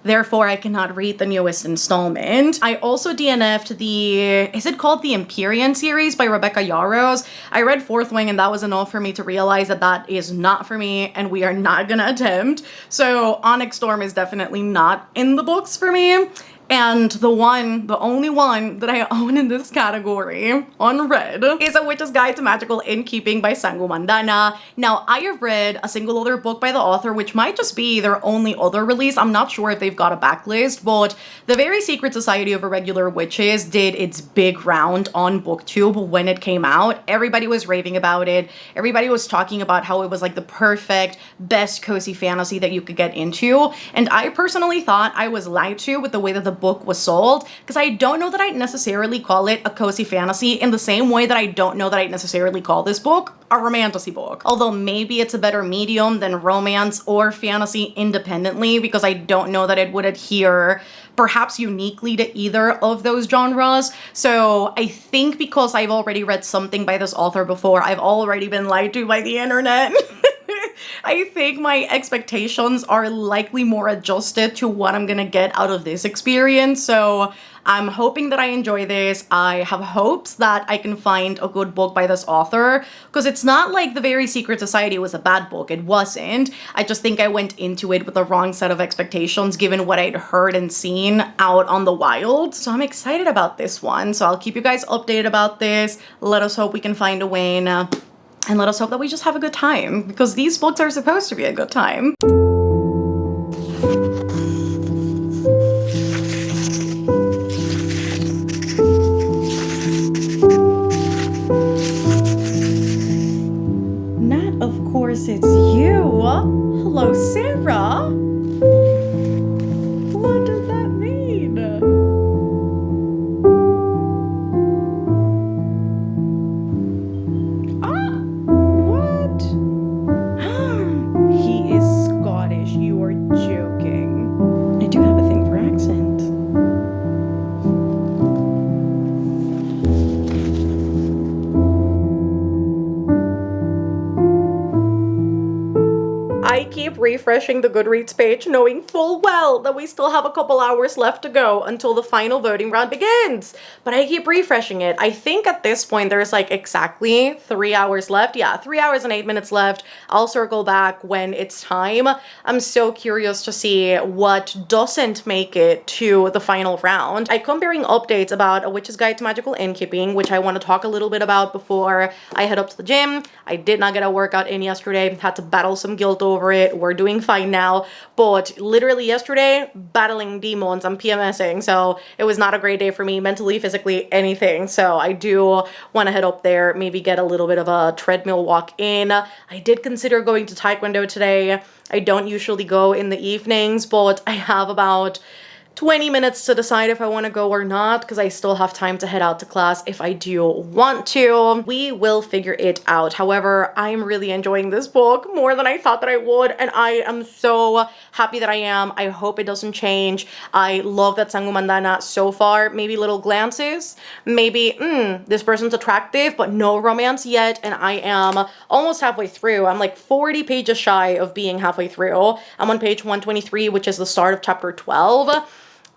[SPEAKER 1] Therefore, I cannot read the newest installment. I also DNF'd is it called the Empyrean series by Rebecca Yarros? I read Fourth Wing and that was enough for me to realize that that is not for me and we are not gonna attempt. So Onyx Storm is definitely not in the books for me. And the only one that I own in this category, unread, is A Witch's Guide to Magical Innkeeping by Sangu Mandana. Now, I have read a single other book by the author, which might just be their only other release. I'm not sure if they've got a backlist, but The Very Secret Society of Irregular Witches did its big round on BookTube when it came out. Everybody was raving about it. Everybody was talking about how it was like the perfect, best cozy fantasy that you could get into. And I personally thought I was lied to with the way that the book was sold, because I don't know that I'd necessarily call it a cozy fantasy in the same way that I don't know that I'd necessarily call this book a romantasy book. Although maybe it's a better medium than romance or fantasy independently, because I don't know that it would adhere perhaps uniquely to either of those genres. So I think because I've already read something by this author before, I've already been lied to by the internet. I think my expectations are likely more adjusted to what I'm gonna get out of this experience. So I'm hoping that I enjoy this. I have hopes that I can find a good book by this author, because it's not like The Very Secret Society was a bad book. It wasn't. I just think I went into it with the wrong set of expectations given what I'd heard and seen out on the wild. So I'm excited about this one. So I'll keep you guys updated about this. Let us hope we can find a win. And let us hope that we just have a good time, because these books are supposed to be a good time. Nat, of course it's you. Hello, Sarah. What does that mean? He is Scottish. You are joking. I do have a thing for accent. I keep refreshing the Goodreads page knowing full well that we still have a couple hours left to go until the final voting round begins. But I keep refreshing it. I think at this point there's like exactly 3 hours left. Yeah, 3 hours and 8 minutes left. I'll circle back when it's time. I'm so curious to see what doesn't make it to the final round. I come bearing updates about A Witch's Guide to Magical Innkeeping, which I want to talk a little bit about before I head up to the gym. I did not get a workout in yesterday. Had to battle some guilt over it. We're doing fine now, but literally yesterday, battling demons, I'm PMSing, so it was not a great day for me, mentally, physically, anything. So I do want to head up there, maybe get a little bit of a treadmill walk in. I did consider going to Taekwondo today. I don't usually go in the evenings, but I have about 20 minutes to decide if I want to go or not, because I still have time to head out to class if I do want to. We will figure it out. However, I'm really enjoying this book more than I thought that I would, and I am so happy that I am. I hope it doesn't change. I love that Sangumandana so far. Maybe little glances, maybe this person's attractive, but no romance yet, and I am almost halfway through. I'm like 40 pages shy of being halfway through. I'm on page 123, which is the start of chapter 12.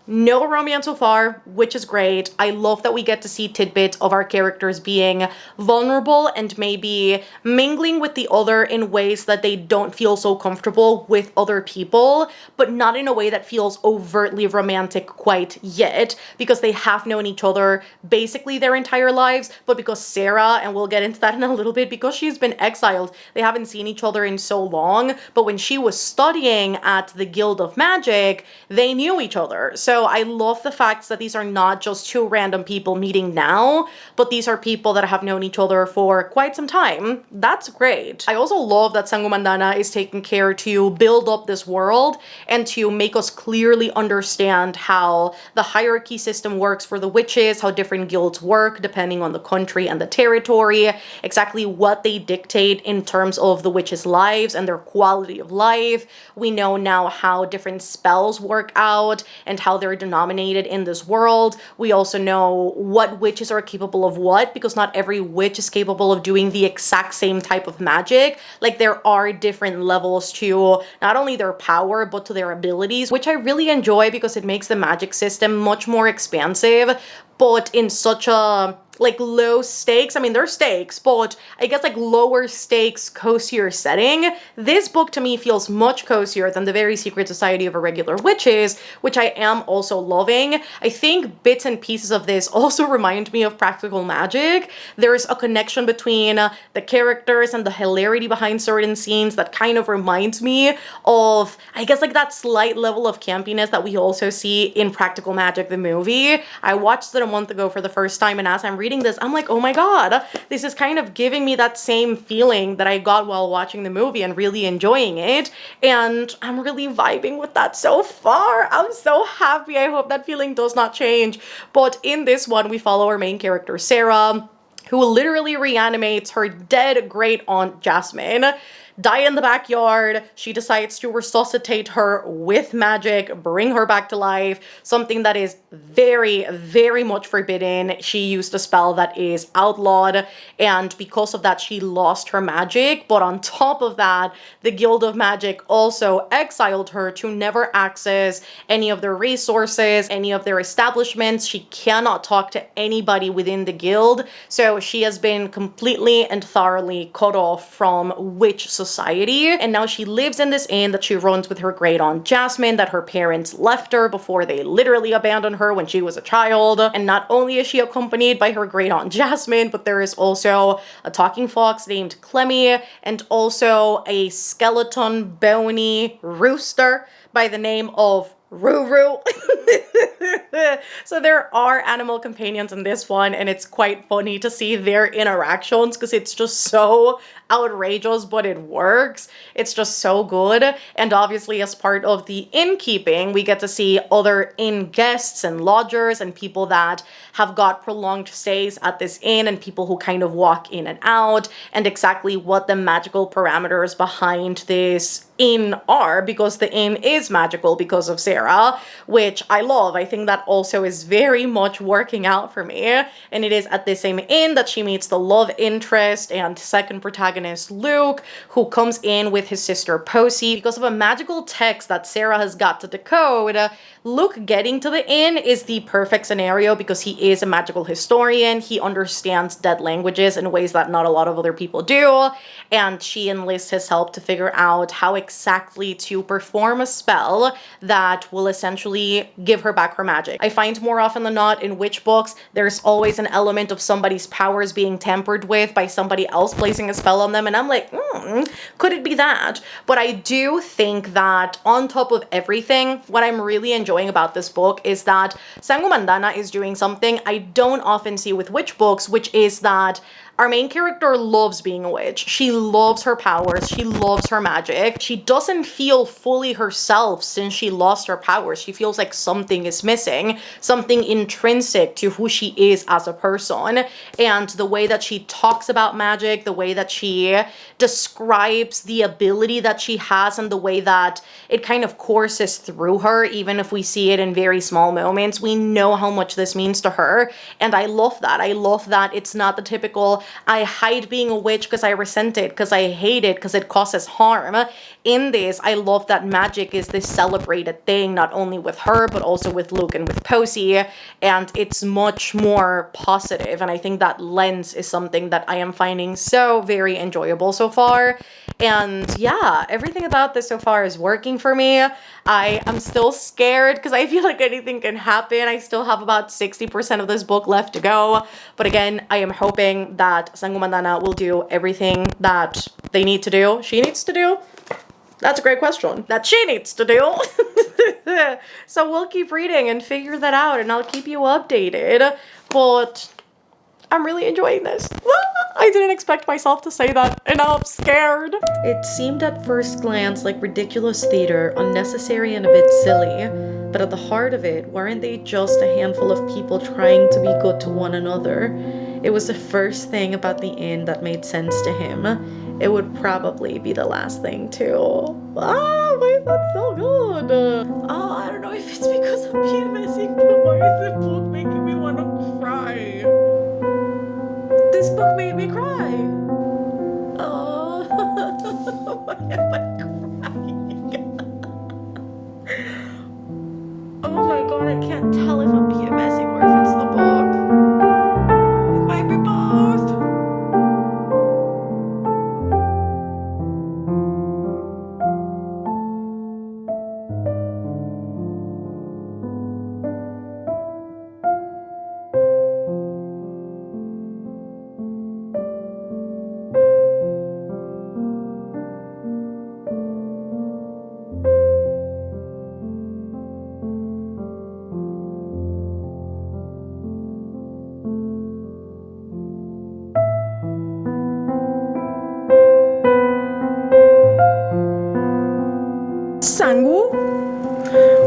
[SPEAKER 1] No romance so far, which is great. I love that we get to see tidbits of our characters being vulnerable and maybe mingling with the other in ways that they don't feel so comfortable with other people, but not in a way that feels overtly romantic quite yet, because they have known each other basically their entire lives, but because Sarah, and we'll get into that in a little bit, because she's been exiled, they haven't seen each other in so long, but when she was studying at the Guild of Magic, they knew each other. So I love the fact that these are not just two random people meeting now, but these are people that have known each other for quite some time. That's great. I also love that Sangumandana is taking care to build up this world and to make us clearly understand how the hierarchy system works for the witches, how different guilds work depending on the country and the territory, exactly what they dictate in terms of the witches' lives and their quality of life. We know now how different spells work out and how they're denominated in this world. We also know what witches are capable of what, because not every witch is capable of doing the exact same type of magic. Like, there are different levels to not only their power, but to their abilities, which I really enjoy because it makes the magic system much more expansive, but in such a like low stakes. I mean, there's stakes, but I guess like lower stakes, cozier setting. This book to me feels much cozier than The Very Secret Society of Irregular Witches, which I am also loving. I think bits and pieces of this also remind me of Practical Magic. There's a connection between the characters and the hilarity behind certain scenes that kind of reminds me of, I guess, like that slight level of campiness that we also see in Practical Magic, the movie. I watched it a month ago for the first time, and as I'm reading reading this, I'm like, oh my god, this is kind of giving me that same feeling that I got while watching the movie and really enjoying it. And I'm really vibing with that so far. I'm so happy. I hope that feeling does not change. But in this one, we follow our main character, Sarah, who literally reanimates her dead great aunt Jasmine. Die in the backyard. She decides to resuscitate her with magic, bring her back to life, something that is very, very much forbidden. She used a spell that is outlawed, and because of that, she lost her magic. But on top of that, the Guild of Magic also exiled her to never access any of their resources, any of their establishments. She cannot talk to anybody within the guild, so she has been completely and thoroughly cut off from witch society. And now she lives in this inn that she runs with her great aunt Jasmine, that her parents left her before they literally abandoned her when she was a child. And not only is she accompanied by her great aunt Jasmine, but there is also a talking fox named Clemmy, and also a skeleton bony rooster by the name of Ruru. So there are animal companions in this one, and it's quite funny to see their interactions because it's just so outrageous, but it works. It's just so good. And obviously, as part of the innkeeping, we get to see other inn guests and lodgers and people that have got prolonged stays at this inn, and people who kind of walk in and out, and exactly what the magical parameters behind this inn are, because the inn is magical because of Sarah, which I love. I think that also is very much working out for me. And it is at the same inn that she meets the love interest and second protagonist Luke, who comes in with his sister Posey. Because of a magical text that Sarah has got to decode, Luke getting to the inn is the perfect scenario because he is a magical historian. He understands dead languages in ways that not a lot of other people do, and she enlists his help to figure out how exactly to perform a spell that will essentially give her back her magic. I find more often than not in witch books, there's always an element of somebody's powers being tampered with by somebody else placing a spell on them, and I'm like, could it be that? But I do think that on top of everything, what I'm really enjoying about this book is that Sangumandana is doing something I don't often see with witch books, which is that our main character loves being a witch. She loves her powers. She loves her magic. She doesn't feel fully herself since she lost her powers. She feels like something is missing, something intrinsic to who she is as a person. And the way that she talks about magic, the way that she describes the ability that she has, and the way that it kind of courses through her, even if we see it in very small moments, we know how much this means to her. And I love that. I love that it's not the typical, I hide being a witch because I resent it, because I hate it, because it causes harm. In this, I love that magic is this celebrated thing, not only with her, but also with Luke and with Posey, and it's much more positive. And I think that lens is something that I am finding so very enjoyable so far. And yeah, everything about this so far is working for me. I am still scared because I feel like anything can happen. I still have about 60% of this book left to go. But again, I am hoping that Sangumandana will do everything that they need to do. She needs to do? That's a great question. That she needs to do. So we'll keep reading and figure that out, and I'll keep you updated. But I'm really enjoying this. I didn't expect myself to say that, and now I'm scared. It seemed at first glance like ridiculous theater, unnecessary and a bit silly, but at the heart of it, weren't they just a handful of people trying to be good to one another? It was the first thing about the inn that made sense to him. It would probably be the last thing too. Why is that so good? I don't know if it's because I'm PMSing, but why is the book making me want to cry? This book made me cry. Oh, why am I crying? Oh my god, I can't tell if I'm PMSing or if it's the book. It might be both. Sangu?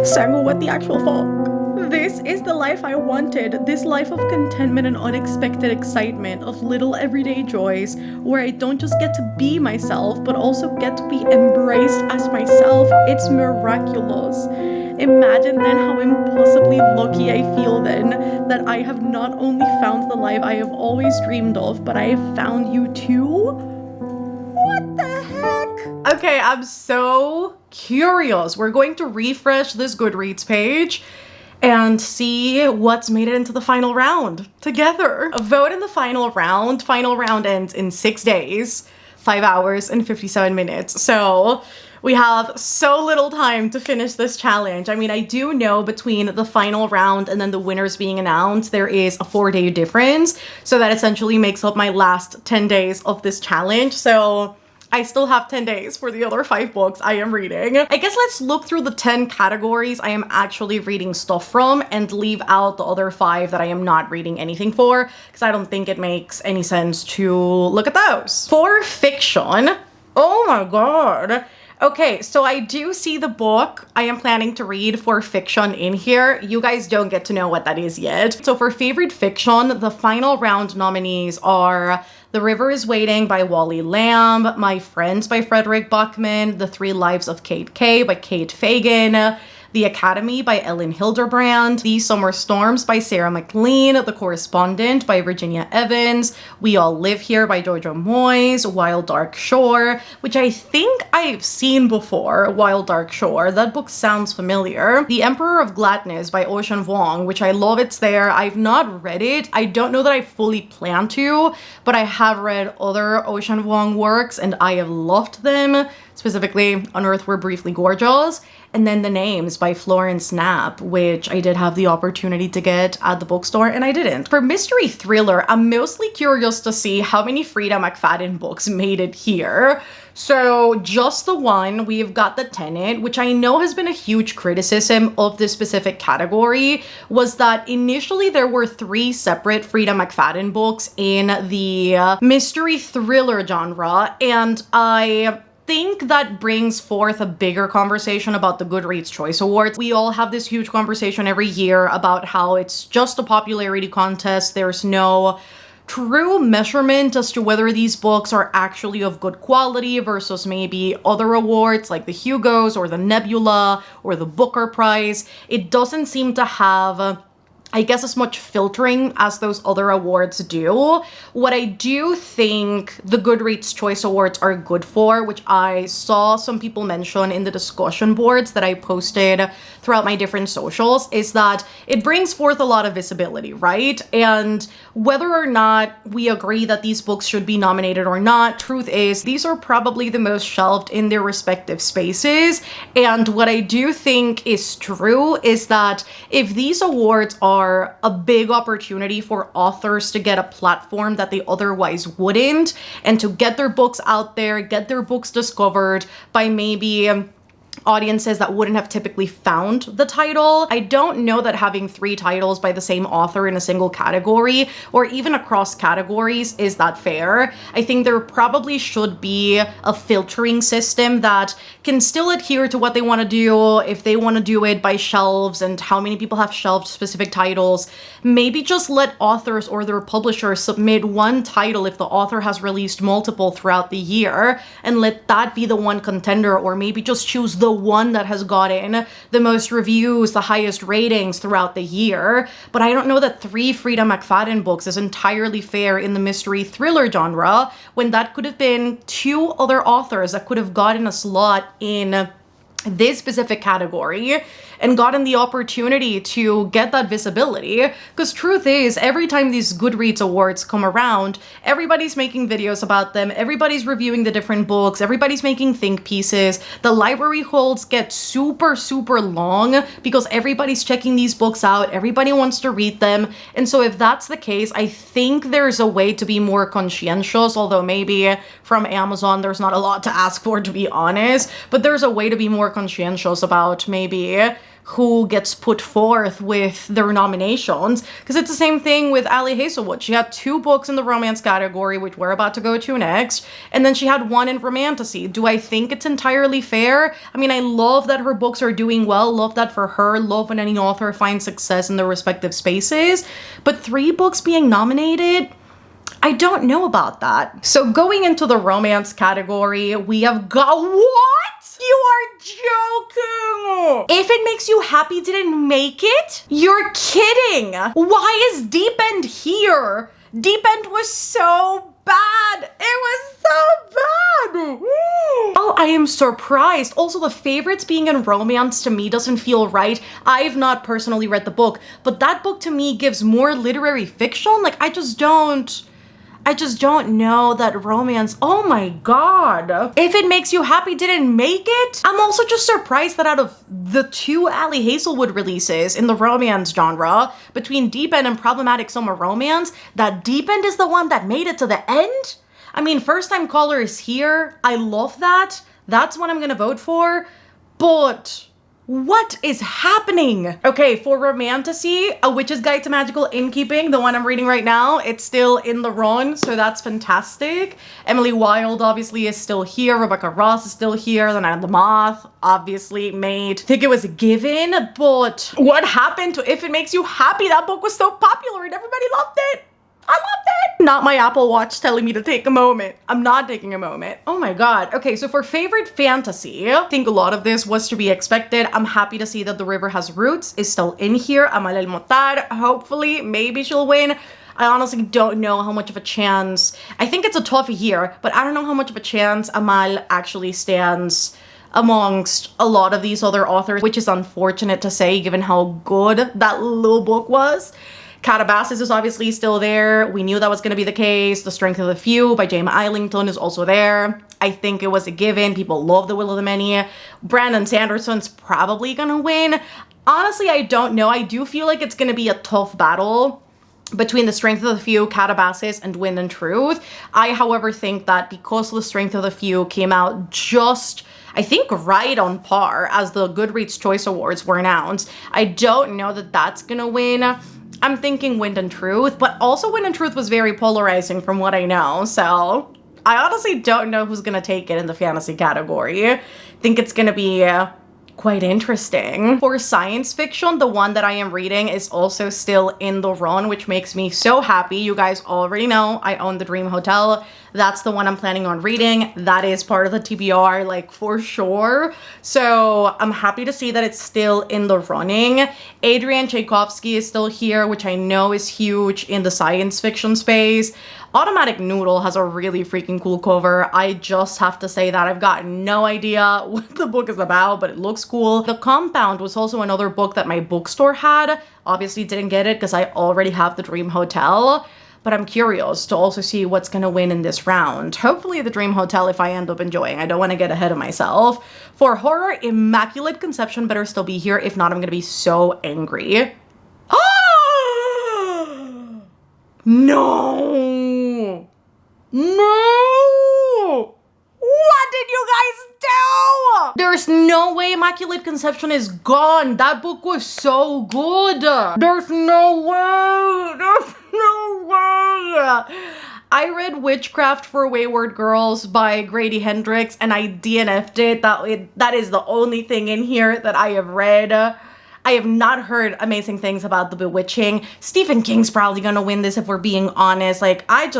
[SPEAKER 1] Sangu, what the actual fuck? This is the life I wanted, this life of contentment and unexpected excitement, of little everyday joys, where I don't just get to be myself, but also get to be embraced as myself. It's miraculous. Imagine then how impossibly lucky I feel then that I have not only found the life I have always dreamed of, but I have found you too? What the heck? Okay, I'm so curious. We're going to refresh this Goodreads page and see what's made it into the final round together. A vote in the final round. Final round ends in 6 days, 5 hours and 57 minutes. So we have so little time to finish this challenge. I mean, I do know between the final round and then the winners being announced, there is a 4-day difference. So that essentially makes up my last 10 days of this challenge. So I still have 10 days for the other 5 books I am reading. I guess let's look through the 10 categories I am actually reading stuff from and leave out the other 5 that I am not reading anything for, because I don't think it makes any sense to look at those. For fiction, oh my god. Okay, so I do see the book I am planning to read for fiction in here. You guys don't get to know what that is yet. So for favorite fiction, the final round nominees are The River is Waiting by Wally Lamb, My Friends by Frederick Buckman, The 3 Lives of Kate Kay by Kate Fagan, The Academy by Ellen Hilderbrand, These Summer Storms by Sarah McLean, The Correspondent by Virginia Evans, We All Live Here by Jojo Moyes, Wild Dark Shore, which I think I've seen before, Wild Dark Shore. That book sounds familiar. The Emperor of Gladness by Ocean Vuong, which I love it's there. I've not read it. I don't know that I fully plan to, but I have read other Ocean Vuong works and I have loved them, specifically On Earth We're Briefly Gorgeous. And then The Names by Florence Knapp, which I did have the opportunity to get at the bookstore and I didn't. For mystery thriller, I'm mostly curious to see how many Frida McFadden books made it here. So just the one, we've got The Tenet, which I know has been a huge criticism of this specific category, was that initially there were 3 separate Frida McFadden books in the mystery thriller genre, and I think that brings forth a bigger conversation about the Goodreads Choice Awards. We all have this huge conversation every year about how it's just a popularity contest. There's no true measurement as to whether these books are actually of good quality versus maybe other awards like the Hugos or the Nebula or the Booker Prize. It doesn't seem to have, I guess, as much filtering as those other awards do. What I do think the Goodreads Choice Awards are good for, which I saw some people mention in the discussion boards that I posted throughout my different socials, is that it brings forth a lot of visibility, right? And whether or not we agree that these books should be nominated or not, truth is, these are probably the most shelved in their respective spaces. And what I do think is true is that if these awards are a big opportunity for authors to get a platform that they otherwise wouldn't, and to get their books out there, get their books discovered by maybe audiences that wouldn't have typically found the title. I don't know that having 3 titles by the same author in a single category, or even across categories, is that fair. I think there probably should be a filtering system that can still adhere to what they want to do. If they want to do it by shelves and how many people have shelved specific titles, maybe just let authors or their publishers submit 1 title if the author has released multiple throughout the year, and let that be the one contender, or maybe just choose the one that has gotten the most reviews, the highest ratings throughout the year. But I don't know that 3 Frida McFadden books is entirely fair in the mystery thriller genre, when that could have been 2 other authors that could have gotten a slot in this specific category and gotten the opportunity to get that visibility. Because truth is, every time these Goodreads awards come around, everybody's making videos about them, everybody's reviewing the different books, everybody's making think pieces. The library holds get super, super long because everybody's checking these books out, everybody wants to read them. And so if that's the case, I think there's a way to be more conscientious, although maybe from Amazon there's not a lot to ask for, to be honest, but there's a way to be more conscientious about maybe who gets put forth with their nominations, because it's the same thing with Ali Hazelwood. She had 2 books in the romance category, which we're about to go to next, and then she had 1 in Romantasy. Do I think it's entirely fair? I mean, I love that her books are doing well, love that for her, love when any author finds success in their respective spaces, but 3 books being nominated? I don't know about that. So going into the romance category, we have got— what? You are joking! If It Makes You Happy didn't make it? You're kidding! Why is Deep End here? Deep End was so bad! It was so bad! Oh, I am surprised. Also, the favorites being in romance to me doesn't feel right. I've not personally read the book, but that book to me gives more literary fiction. Like, I just don't know that romance— oh my god. If It Makes You Happy didn't make it? I'm also just surprised that out of the 2 Ali Hazelwood releases in the romance genre, between Deep End and Problematic Summer Romance, that Deep End is the one that made it to the end? I mean, First Time Caller is here. I love that. That's what I'm gonna vote for. But what is happening? Okay, for Romantasy, A Witch's Guide to Magical Innkeeping, the one I'm reading right now, it's still in the run, so that's fantastic. Emily Wilde obviously is still here. Rebecca Ross is still here. The Night of the Moth obviously made— I think it was a given, but what happened to If It Makes You Happy? That book was so popular and everybody loved it. I loved it! Not my Apple Watch telling me to take a moment. I'm not taking a moment. Oh my god. Okay, so for favorite fantasy, I think a lot of this was to be expected. I'm happy to see that The River Has Roots is still in here. Amal El Motar, hopefully, maybe she'll win. I honestly don't know how much of a chance— I think it's a tough year, but I don't know how much of a chance Amal actually stands amongst a lot of these other authors, which is unfortunate to say given how good that little book was. Calabasas is obviously still there. We knew that was going to be the case. The Strength of the Few by Jamie Islington is also there. I think it was a given. People love The Will of the Many. Brandon Sanderson's probably going to win. Honestly, I don't know. I do feel like it's going to be a tough battle between The Strength of the Few, Calabasas, and Wind and Truth. I, however, think that because The Strength of the Few came out just— I think right on par as the Goodreads Choice Awards were announced, I don't know that that's gonna win. I'm thinking Wind and Truth, but also Wind and Truth was very polarizing from what I know, so I honestly don't know who's gonna take it in the fantasy category. I think it's gonna be quite interesting. For science fiction, the one that I am reading is also still in the run, which makes me so happy. You guys already know I own The Dream Hotel. That's the one I'm planning on reading. That is part of the TBR, like, for sure. So I'm happy to see that it's still in the running. Adrian Tchaikovsky is still here, which I know is huge in the science fiction space. Automatic Noodle has a really freaking cool cover. I just have to say that. I've got no idea what the book is about, but it looks cool. The Compound was also another book that my bookstore had. Obviously didn't get it because I already have The Dream Hotel, but I'm curious to also see what's gonna win in this round. Hopefully The Dream Hotel if I end up enjoying. I don't want to get ahead of myself. For horror, Immaculate Conception better still be here. If not, I'm gonna be so angry. No! No! What did you guys do? There's no way Immaculate Conception is gone. That book was so good. There's no way. There's no way. I read Witchcraft for Wayward Girls by Grady Hendrix and I DNF'd it. That is the only thing in here that I have read. I have not heard amazing things about The Bewitching. Stephen King's probably gonna win this if we're being honest. Like, I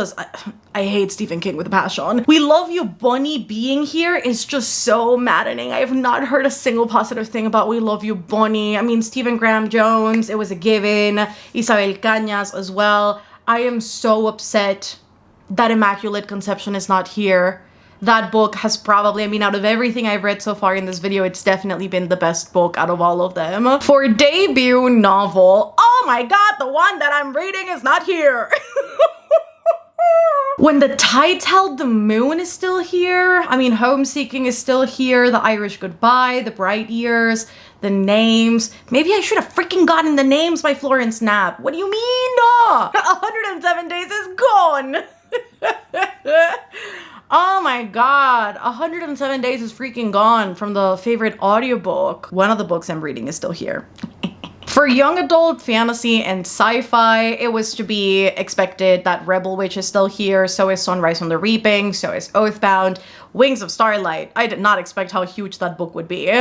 [SPEAKER 1] hate Stephen King with a passion. We Love You Bunny being here is just so maddening. I have not heard a single positive thing about We Love You Bunny. I mean, Stephen Graham Jones, it was a given. Isabel Cañas as well. I am so upset that Immaculate Conception is not here. That book has probably, I mean, out of everything I've read so far in this video, it's definitely been the best book out of all of them. For debut novel, oh my god, the one that I'm reading is not here. When the Tides Held the Moon is still here. I mean, Homeseeking is still here. The Irish Goodbye, The Bright Years, The Names. Maybe I should have freaking gotten The Names by Florence Knapp. What do you mean? 107 Days is gone. Oh my god, 107 Days is freaking gone from the favorite audiobook. One of the books I'm reading is still here. For young adult fantasy and sci-fi, it was to be expected that Rebel Witch is still here, so is Sunrise on the Reaping, so is Oathbound, Wings of Starlight. I did not expect how huge that book would be.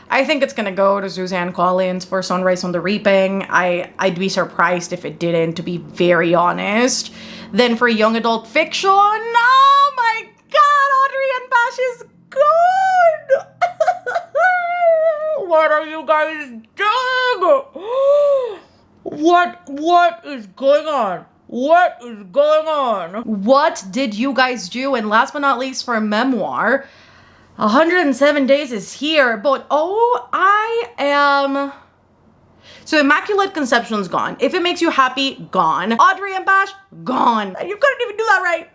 [SPEAKER 1] I think it's gonna go to Suzanne Collins for Sunrise on the Reaping. I'd be surprised if it didn't, to be very honest. Then for young adult fiction, oh my god, Audrey and Bash is gone! What are you guys doing? What is going on? What is going on? What did you guys do? And last but not least, for Memoir, 107 Days is here, but oh, I am... So Immaculate Conception's gone. If it makes you happy, gone. Audrey and Bash, gone. You couldn't even do that right.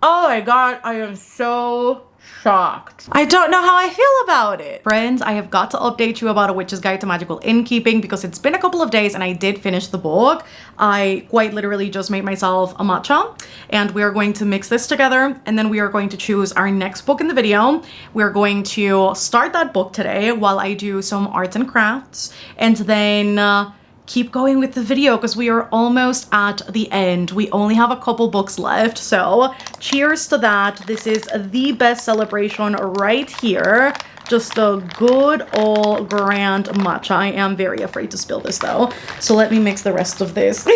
[SPEAKER 1] Oh my god, I am so shocked. I don't know how I feel about it. Friends, I have got to update you about A Witch's Guide to Magical Innkeeping because it's been a couple of days and I did finish the book. I quite literally just made myself a matcha and we are going to mix this together and then we are going to choose our next book in the video. We're going to start that book today while I do some arts and crafts and then keep going with the video because we are almost at the end. We only have a couple books left, so cheers to that. This is the best celebration right here. Just a good old grand matcha. I am very afraid to spill this though, so let me mix the rest of this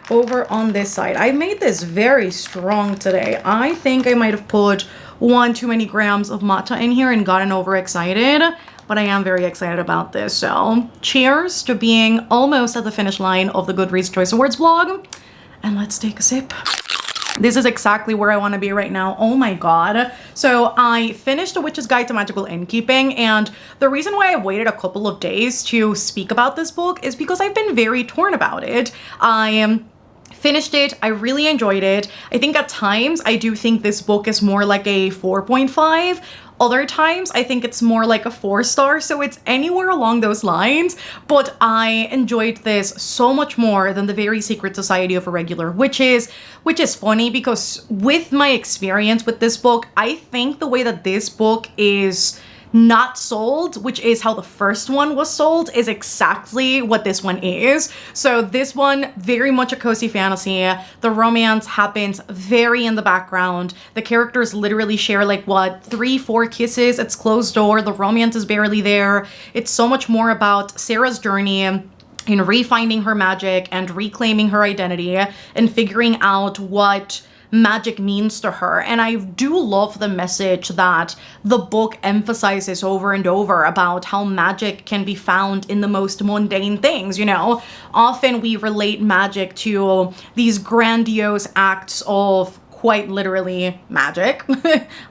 [SPEAKER 1] over on this side. I made this very strong today. I think I might have put 1 too many grams of matcha in here and gotten overexcited. But I am very excited about this. So cheers to being almost at the finish line of the Goodreads Choice Awards vlog. And let's take a sip. This is exactly where I want to be right now. Oh my god. So I finished A Witch's Guide to Magical Innkeeping, and the reason why I've waited a couple of days to speak about this book is because I've been very torn about it. I finished it. I really enjoyed it. I think at times I do think this book is more like a 4.5. Other times, I think it's more like a 4-star, so it's anywhere along those lines, but I enjoyed this so much more than The Very Secret Society of Irregular Witches, which is funny because with my experience with this book, I think the way that this book is not sold, which is how the first one was sold, is exactly what this one is. So this one, very much a cozy fantasy. The romance happens very in the background. The characters literally share like what, 3-4 kisses. It's closed door. The romance is barely there. It's so much more about Sarah's journey in refinding her magic and reclaiming her identity and figuring out what magic means to her. And I do love the message that the book emphasizes over and over about how magic can be found in the most mundane things, you know? Often we relate magic to these grandiose acts of quite literally magic.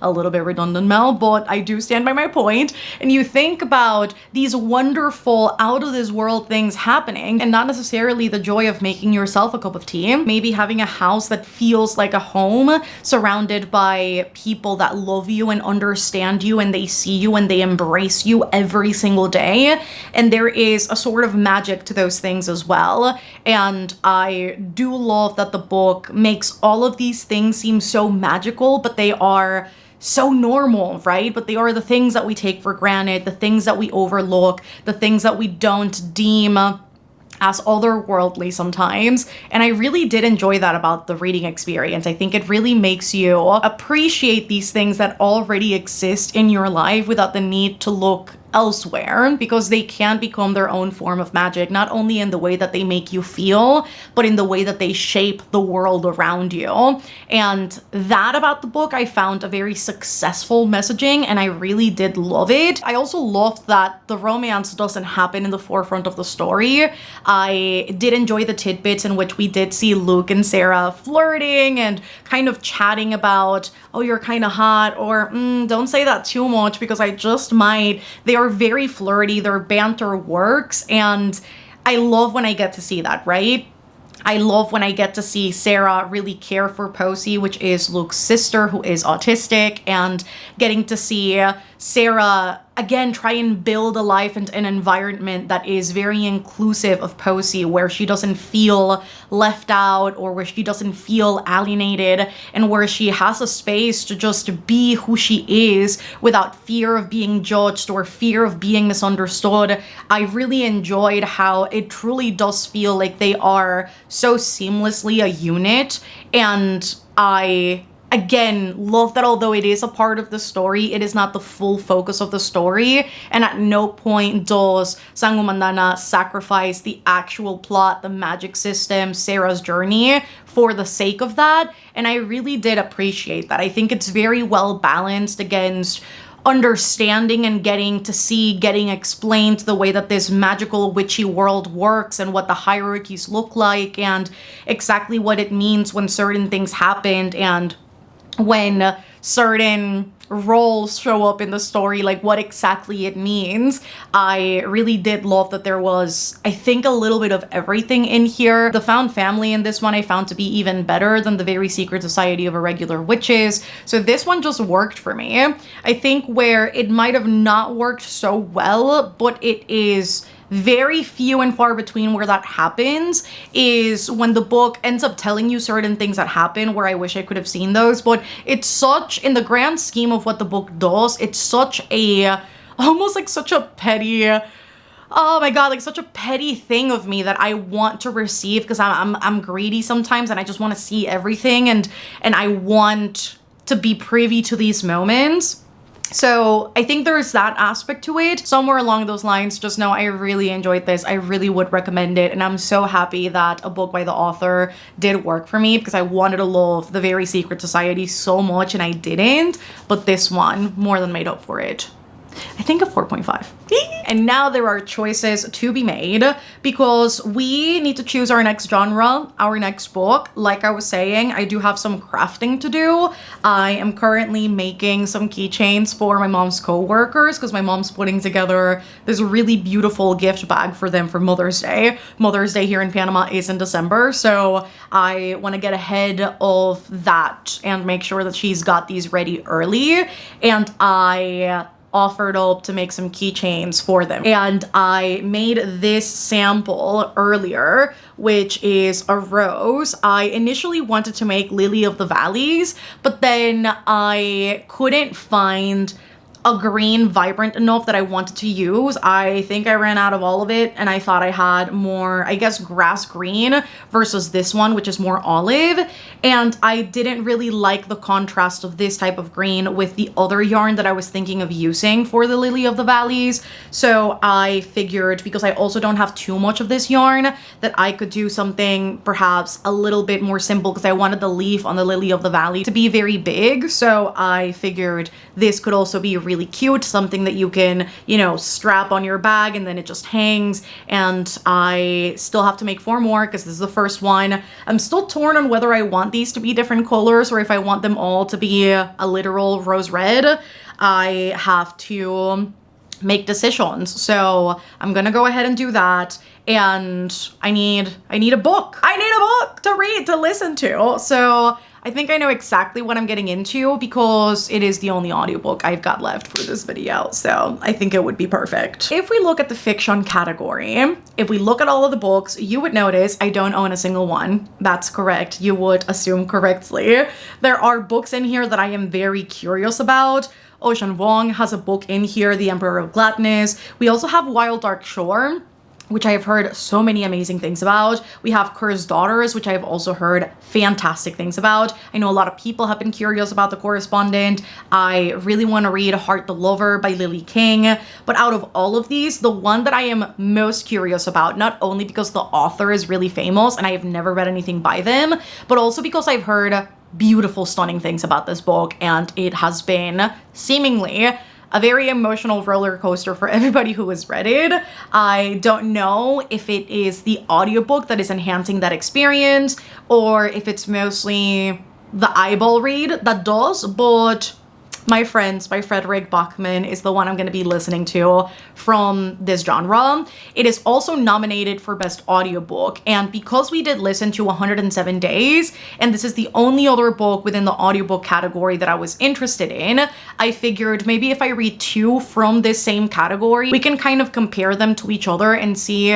[SPEAKER 1] A little bit redundant, Mel, but I do stand by my point. And you think about these wonderful out of this world things happening and not necessarily the joy of making yourself a cup of tea, maybe having a house that feels like a home surrounded by people that love you and understand you and they see you and they embrace you every single day. And there is a sort of magic to those things as well. And I do love that the book makes all of these things seem so magical, but they are so normal, right? But they are the things that we take for granted, the things that we overlook, the things that we don't deem as otherworldly sometimes. And I really did enjoy that about the reading experience. I think it really makes you appreciate these things that already exist in your life without the need to look elsewhere, because they can become their own form of magic, not only in the way that they make you feel, but in the way that they shape the world around you. And that about the book, I found a very successful messaging, and I really did love it. I also loved that the romance doesn't happen in the forefront of the story. I did enjoy the tidbits in which we did see Luke and Sarah flirting and kind of chatting about, oh, you're kind of hot, or don't say that too much because I just might. They are very flirty, their banter works, and I love when I get to see that, right? I love when I get to see Sarah really care for Posey, which is Luke's sister who is autistic, and getting to see Sarah again, try and build a life and an environment that is very inclusive of Posey, where she doesn't feel left out or where she doesn't feel alienated, and where she has a space to just be who she is without fear of being judged or fear of being misunderstood. I really enjoyed how it truly does feel like they are so seamlessly a unit, and I again, love that although it is a part of the story, it is not the full focus of the story, and at no point does Sangumandana sacrifice the actual plot, the magic system, Sarah's journey for the sake of that, and I really did appreciate that. I think it's very well balanced against understanding and getting explained the way that this magical witchy world works and what the hierarchies look like and exactly what it means when certain things happened and when certain roles show up in the story, like what exactly it means. I really did love that there was, I think, a little bit of everything in here. The found family in this one I found to be even better than the very secret society of irregular witches. So this one just worked for me. I think where it might have not worked so well, but it is very few and far between where that happens, is when the book ends up telling you certain things that happen where I wish I could have seen those, but it's such, in the grand scheme of what the book does, it's such a, almost like such a petty, oh my god, like such a petty thing of me that I want to receive, because I'm greedy sometimes and I just want to see everything, and I want to be privy to these moments. So I think there's that aspect to it. Somewhere along those lines, just know I really enjoyed this. I really would recommend it. And I'm so happy that a book by the author did work for me, because I wanted to love The Very Secret Society so much and I didn't. But this one more than made up for it. I think a 4.5. And now there are choices to be made, because we need to choose our next genre, our next book. Like I was saying, I do have some crafting to do. I am currently making some keychains for my mom's co-workers, because my mom's putting together this really beautiful gift bag for them for Mother's Day. Mother's Day here in Panama is in December, so I want to get ahead of that and make sure that she's got these ready early. And I offered up to make some keychains for them. And I made this sample earlier, which is a rose. I initially wanted to make Lily of the Valleys, but then I couldn't find a green vibrant enough that I wanted to use. I think I ran out of all of it, and I thought I had more, I guess, grass green versus this one, which is more olive. And I didn't really like the contrast of this type of green with the other yarn that I was thinking of using for the Lily of the Valleys. So I figured, because I also don't have too much of this yarn, that I could do something perhaps a little bit more simple, because I wanted the leaf on the Lily of the Valley to be very big. So I figured this could also be really cute, something that you can, you know, strap on your bag and then it just hangs. And I still have to make 4 more, because this is the first one. I'm still torn on whether I want these to be different colors or if I want them all to be a literal rose red. I have to make decisions, so I'm gonna go ahead and do that. And I need a book. I need a book to read, to listen to. So I think I know exactly what I'm getting into, because it is the only audiobook I've got left for this video, so I think it would be perfect. If we look at the fiction category, if we look at all of the books, you would notice I don't own a single one. That's correct. You would assume correctly. There are books in here that I am very curious about. Ocean Vuong has a book in here, The Emperor of Gladness. We also have Wild Dark Shore, which I have heard so many amazing things about. We have Cursed Daughters, which I have also heard fantastic things about. I know a lot of people have been curious about The Correspondent. I really want to read Heart the Lover by Lily King. But out of all of these, the one that I am most curious about, not only because the author is really famous and I have never read anything by them, but also because I've heard beautiful, stunning things about this book, and it has been seemingly a very emotional roller coaster for everybody who has read it. I don't know if it is the audiobook that is enhancing that experience, or if it's mostly the eyeball read that does, but My Friends by Frederick Bachman is the one I'm going to be listening to from this genre. It is also nominated for Best Audiobook, and because we did listen to 107 Days, and this is the only other book within the audiobook category that I was interested in, I figured maybe if I read two from this same category, we can kind of compare them to each other and see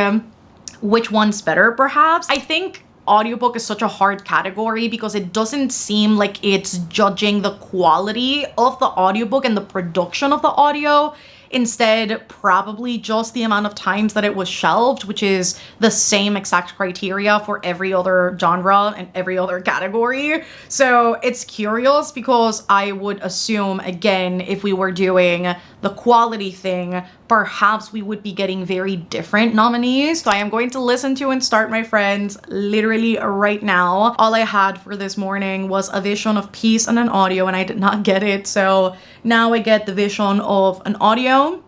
[SPEAKER 1] which one's better, perhaps. I think audiobook is such a hard category because it doesn't seem like it's judging the quality of the audiobook and the production of the audio. Instead, probably just the amount of times that it was shelved, which is the same exact criteria for every other genre and every other category. So it's curious because I would assume, again, if we were doing the quality thing, perhaps we would be getting very different nominees. So I am going to listen to and start My Friends literally right now. All I had for this morning was a vision of peace and an audio, and I did not get it. So now I get the vision of an audio,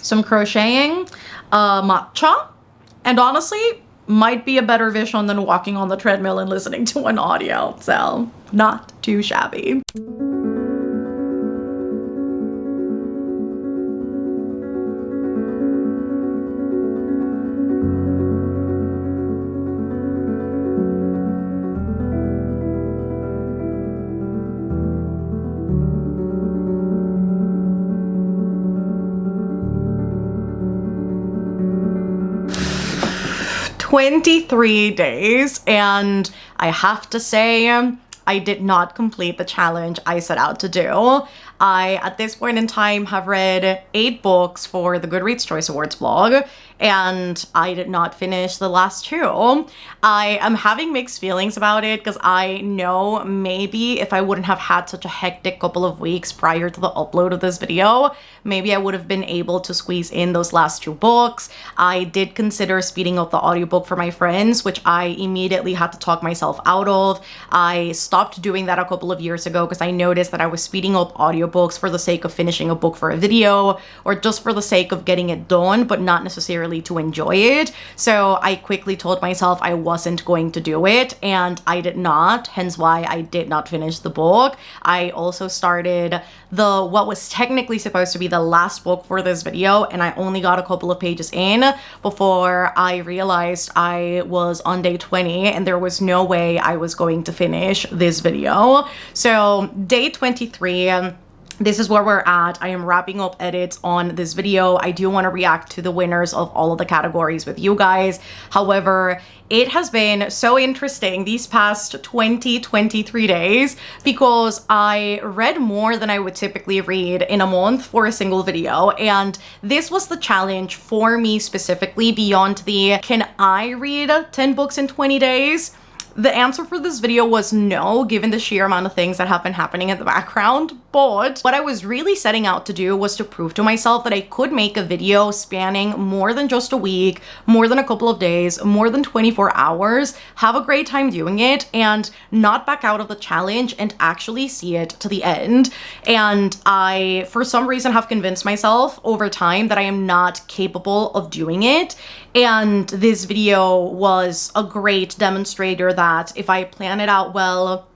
[SPEAKER 1] some crocheting, matcha, and honestly, might be a better vision than walking on the treadmill and listening to an audio. So not too shabby. 23 days, and I have to say, I did not complete the challenge I set out to do. I, at this point in time, have read 8 books for the Goodreads Choice Awards blog, and I did not finish the last 2. I am having mixed feelings about it because I know maybe if I wouldn't have had such a hectic couple of weeks prior to the upload of this video, maybe I would have been able to squeeze in those last 2 books. I did consider speeding up the audiobook for My Friends, which I immediately had to talk myself out of. I stopped doing that a couple of years ago because I noticed that I was speeding up audiobooks for the sake of finishing a book for a video, or just for the sake of getting it done, but not necessarily to enjoy it. So I quickly told myself I wasn't going to do it, and I did not, hence why I did not finish the book. I also started what was technically supposed to be the last book for this video, and I only got a couple of pages in before I realized I was on day 20 and there was no way I was going to finish this video. So day 23, this is where we're at. I am wrapping up edits on this video. I do want to react to the winners of all of the categories with you guys. However, it has been so interesting these past 23 days because I read more than I would typically read in a month for a single video. And this was the challenge for me specifically beyond the, can I read 10 books in 20 days? The answer for this video was no, given the sheer amount of things that have been happening in the background. But what I was really setting out to do was to prove to myself that I could make a video spanning more than just a week, more than a couple of days, more than 24 hours, have a great time doing it, and not back out of the challenge and actually see it to the end. And I, for some reason, have convinced myself over time that I am not capable of doing it. And this video was a great demonstrator that if I plan it out well,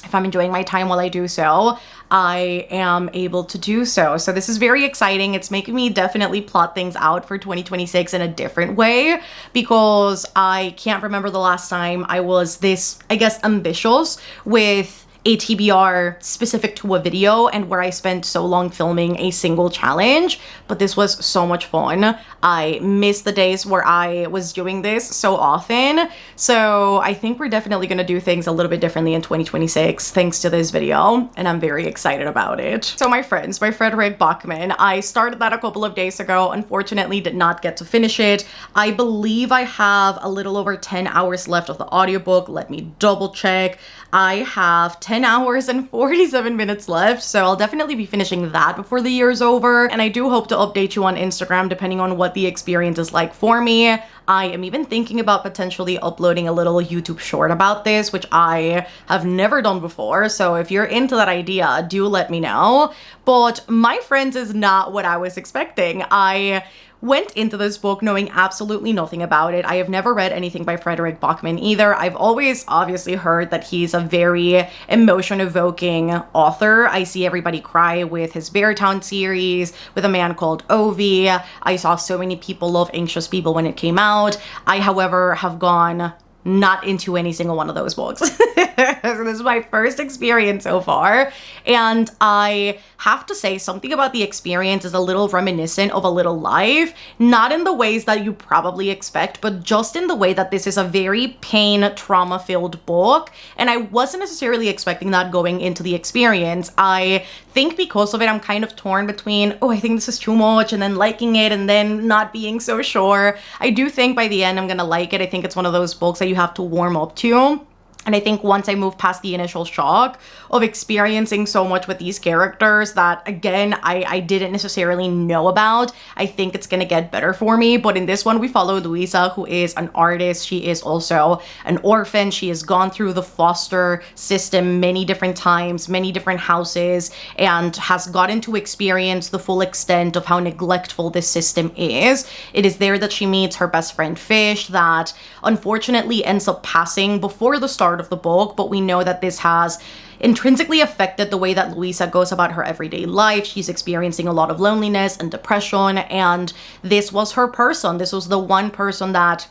[SPEAKER 1] if I'm enjoying my time while I do so, I am able to do so. So this is very exciting. It's making me definitely plot things out for 2026 in a different way, because I can't remember the last time I was this, I guess, ambitious with a TBR specific to a video and where I spent so long filming a single challenge, but this was so much fun. I miss the days where I was doing this so often. So I think we're definitely going to do things a little bit differently in 2026 thanks to this video, and I'm very excited about it. So My Friends by Frederick Bachman, I started that a couple of days ago, unfortunately did not get to finish it. I believe I have a little over 10 hours left of the audiobook. Let me double check. I have 10 hours and 47 minutes left, so I'll definitely be finishing that before the year is over, and I do hope to update you on Instagram depending on what the experience is like for me. I am even thinking about potentially uploading a little YouTube short about this, which I have never done before, so if you're into that idea, do let me know. But My Friends is not what I was expecting. I went into this book knowing absolutely nothing about it. I have never read anything by Frederick Bachman either. I've always obviously heard that he's a very emotion-evoking author. I see everybody cry with his Beartown series, with A Man Called Ovi. I saw so many people love Anxious People when it came out. I, however, have gone not into any single one of those books. So this is my first experience so far, and I have to say something about the experience is a little reminiscent of A Little Life, not in the ways that you probably expect, but just in the way that this is a very pain, trauma-filled book, and I wasn't necessarily expecting that going into the experience. I think because of it, I'm kind of torn between, oh, I think this is too much, and then liking it, and then not being so sure. I do think by the end I'm gonna like it. I think it's one of those books that you have to warm up to. And I think once I move past the initial shock of experiencing so much with these characters that, again, I didn't necessarily know about, I think it's gonna get better for me. But in this one, we follow Louisa, who is an artist. She is also an orphan. She has gone through the foster system many different times, many different houses, and has gotten to experience the full extent of how neglectful this system is. It is there that she meets her best friend Fish, that unfortunately ends up passing before the start of the book, but we know that this has intrinsically affected the way that Louisa goes about her everyday life. She's experiencing a lot of loneliness and depression, and this was her person. This was the one person that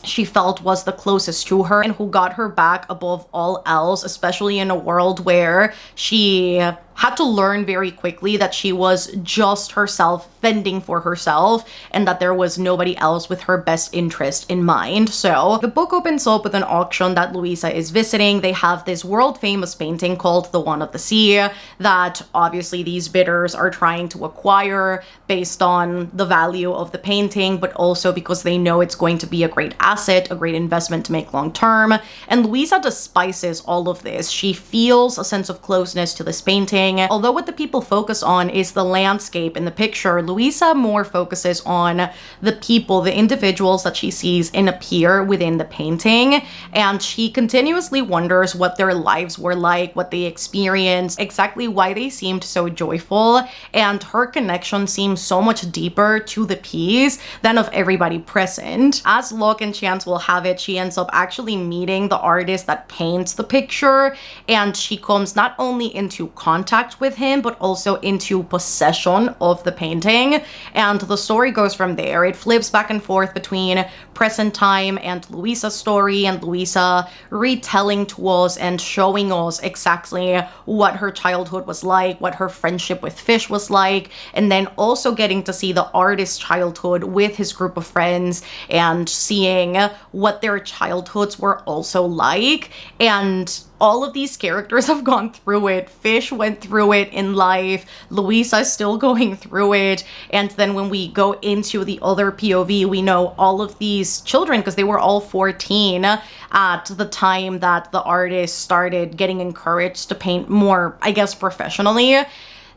[SPEAKER 1] she felt was the closest to her and who got her back above all else, especially in a world where she had to learn very quickly that she was just herself fending for herself and that there was nobody else with her best interest in mind. So the book opens up with an auction that Louisa is visiting. They have this world famous painting called The One of the Sea that obviously these bidders are trying to acquire based on the value of the painting, but also because they know it's going to be a great asset, a great investment to make long term. And Louisa despises all of this. She feels a sense of closeness to this painting. Although what the people focus on is the landscape in the picture, Louisa more focuses on the people, the individuals that she sees and appear within the painting. And she continuously wonders what their lives were like, what they experienced, exactly why they seemed so joyful. And her connection seems so much deeper to the piece than of everybody present. As luck and chance will have it, she ends up actually meeting the artist that paints the picture, and she comes not only into contact with him, but also into possession of the painting. And the story goes from there. It flips back and forth between present time and Louisa's story, and Louisa retelling to us and showing us exactly what her childhood was like, what her friendship with Fish was like, and then also getting to see the artist's childhood with his group of friends and seeing what their childhoods were also like. And all of these characters have gone through it. Fish went through it in life. Louisa is still going through it. And then when we go into the other POV, we know all of these children, because they were all 14 at the time that the artist started getting encouraged to paint more, I guess, professionally.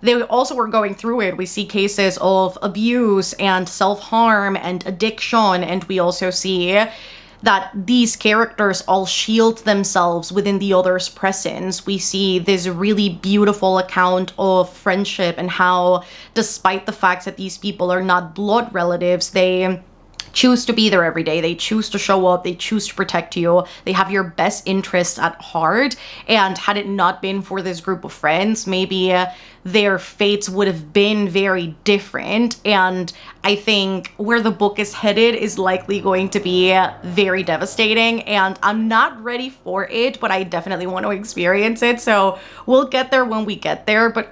[SPEAKER 1] They also were going through it. We see cases of abuse and self-harm and addiction, and we also see that these characters all shield themselves within the other's presence. We see this really beautiful account of friendship and how, despite the fact that these people are not blood relatives, they choose to be there every day. They choose to show up. They choose to protect you. They have your best interests at heart. And had it not been for this group of friends, maybe their fates would have been very different. And I think where the book is headed is likely going to be very devastating. And I'm not ready for it, but I definitely want to experience it. So we'll get there when we get there. But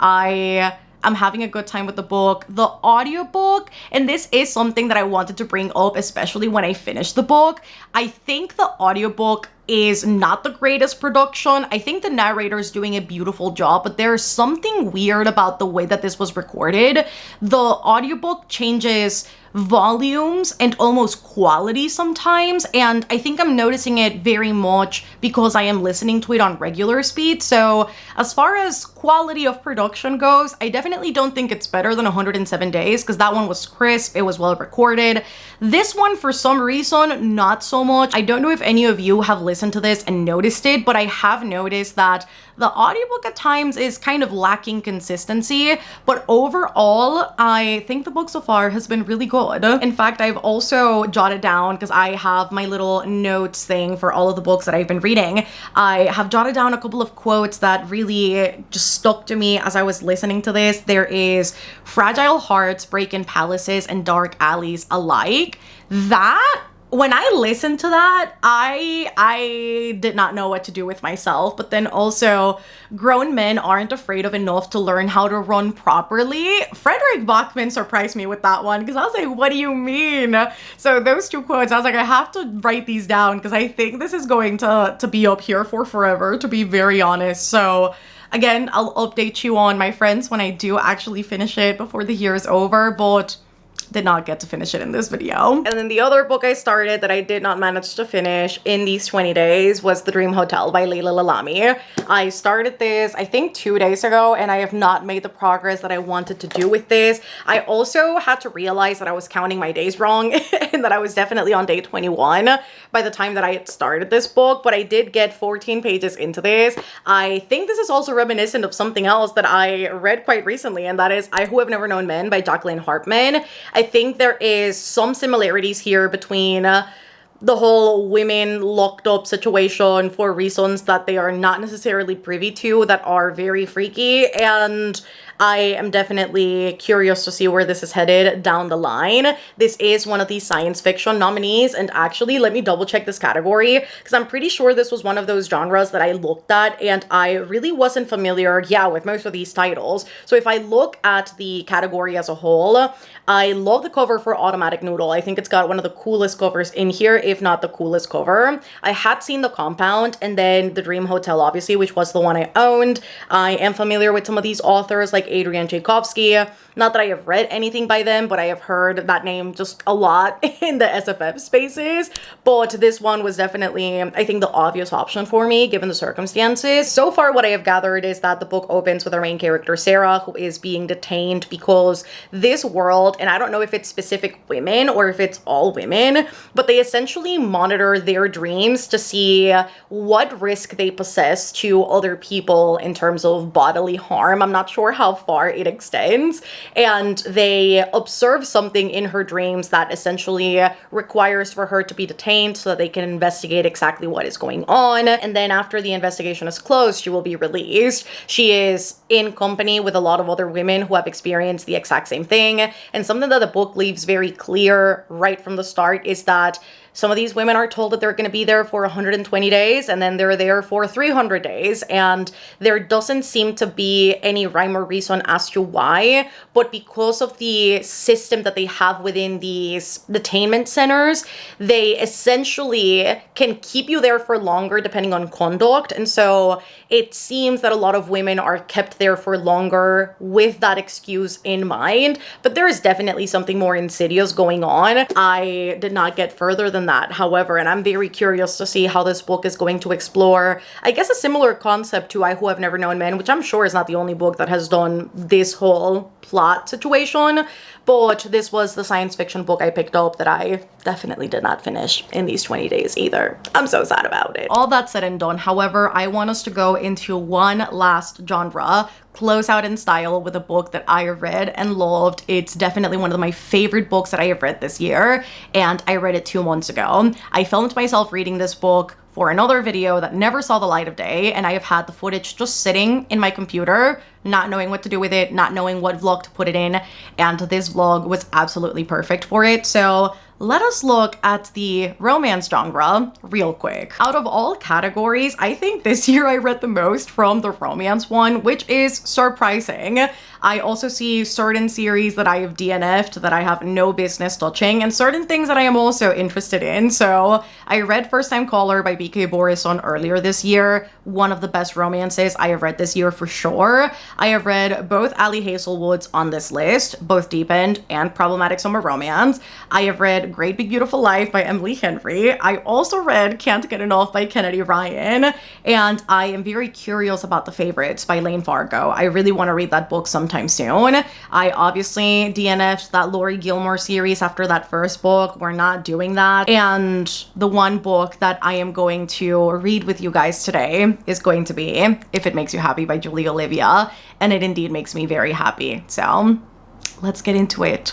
[SPEAKER 1] I'm having a good time with the book. The audiobook, and this is something that I wanted to bring up, especially when I finished the book. I think the audiobook is not the greatest production. I think the narrator is doing a beautiful job, but there's something weird about the way that this was recorded. The audiobook changes volumes and almost quality sometimes, and I think I'm noticing it very much because I am listening to it on regular speed. So as far as quality of production goes, I definitely don't think it's better than 107 Days, because that one was crisp, it was well recorded. This one, for some reason, not so much. I don't know if any of you have listened to this and noticed it, but I have noticed that the audiobook at times is kind of lacking consistency, but overall, I think the book so far has been really good. In fact, I've also jotted down, because I have my little notes thing for all of the books that I've been reading, I have jotted down a couple of quotes that really just stuck to me as I was listening to this. There is "Fragile hearts break in palaces and dark alleys alike." That, when I listened to that, I did not know what to do with myself. But then also, grown men aren't afraid of enough to learn how to run properly. Frederick Bachman surprised me with that one, because I was like, what do you mean? So those two quotes, I was like, I have to write these down, because I think this is going to be up here for forever, to be very honest. So again, I'll update you on, my friends, when I do actually finish it before the year is over, but did not get to finish it in this video. And then the other book I started that I did not manage to finish in these 20 days was The Dream Hotel by Leila Lalami. I started this, I think, 2 days ago, and I have not made the progress that I wanted to do with this. I also had to realize that I was counting my days wrong and that I was definitely on day 21 by the time that I had started this book, but I did get 14 pages into this. I think this is also reminiscent of something else that I read quite recently, and that is I Who Have Never Known Men by Jacqueline Hartman. I think there is some similarities here between the whole women locked up situation for reasons that they are not necessarily privy to, that are very freaky, and I am definitely curious to see where this is headed down the line. This is one of these science fiction nominees, and actually, let me double check this category, because I'm pretty sure this was one of those genres that I looked at and I really wasn't familiar, with most of these titles. So if I look at the category as a whole, I love the cover for Automatic Noodle. I think it's got one of the coolest covers in here, if not the coolest cover. I had seen The Compound and then The Dream Hotel, obviously, which was the one I owned. I am familiar with some of these authors like Adrian Tchaikovsky. Not that I have read anything by them, but I have heard that name just a lot in the SFF spaces. But this one was definitely, I think, the obvious option for me, given the circumstances. So far, what I have gathered is that the book opens with our main character, Sarah, who is being detained because this world, and I don't know if it's specific women or if it's all women, but they essentially monitor their dreams to see what risk they possess to other people in terms of bodily harm. I'm not sure how far it extends. And they observe something in her dreams that essentially requires for her to be detained so that they can investigate exactly what is going on. And then after the investigation is closed, she will be released. She is in company with a lot of other women who have experienced the exact same thing. And something that the book leaves very clear right from the start is that some of these women are told that they're going to be there for 120 days and then they're there for 300 days. And there doesn't seem to be any rhyme or reason as to why. But because of the system that they have within these detainment centers, they essentially can keep you there for longer depending on conduct. And so it seems that a lot of women are kept there for longer with that excuse in mind. But there is definitely something more insidious going on. I did not get further than that, however, and I'm very curious to see how this book is going to explore, I guess, a similar concept to I Who Have Never Known Men, which I'm sure is not the only book that has done this whole plot situation, but this was the science fiction book I picked up that I definitely did not finish in these 20 days either. I'm so sad about it. All that said and done, however, I want us to go into one last genre, close out in style, with a book that I read and loved. It's definitely one of my favorite books that I have read this year, and I read it 2 months ago. I filmed myself reading this book for another video that never saw the light of day, and I have had the footage just sitting in my computer, not knowing what to do with it, not knowing what vlog to put it in, and this vlog was absolutely perfect for it. So let us look at the romance genre real quick. Out of all categories, I think this year I read the most from the romance one, which is surprising. I also see certain series that I have DNF'd that I have no business touching, and certain things that I am also interested in. So I read First Time Caller by B.K. Borison earlier this year, one of the best romances I have read this year for sure. I have read both Ali Hazelwood's on this list, both Deep End and Problematic Summer Romance. I have read Great Big Beautiful Life by Emily Henry. I also read Can't Get Enough by Kennedy Ryan, and I am very curious about The Favorites by Lane Fargo. I really want to read that book sometime soon. I obviously DNF'd that Lori Gilmore series after that first book. We're not doing that. And the one book that I am going to read with you guys today is going to be If It Makes You Happy by Julie Olivia, and it indeed makes me very happy. So let's get into it.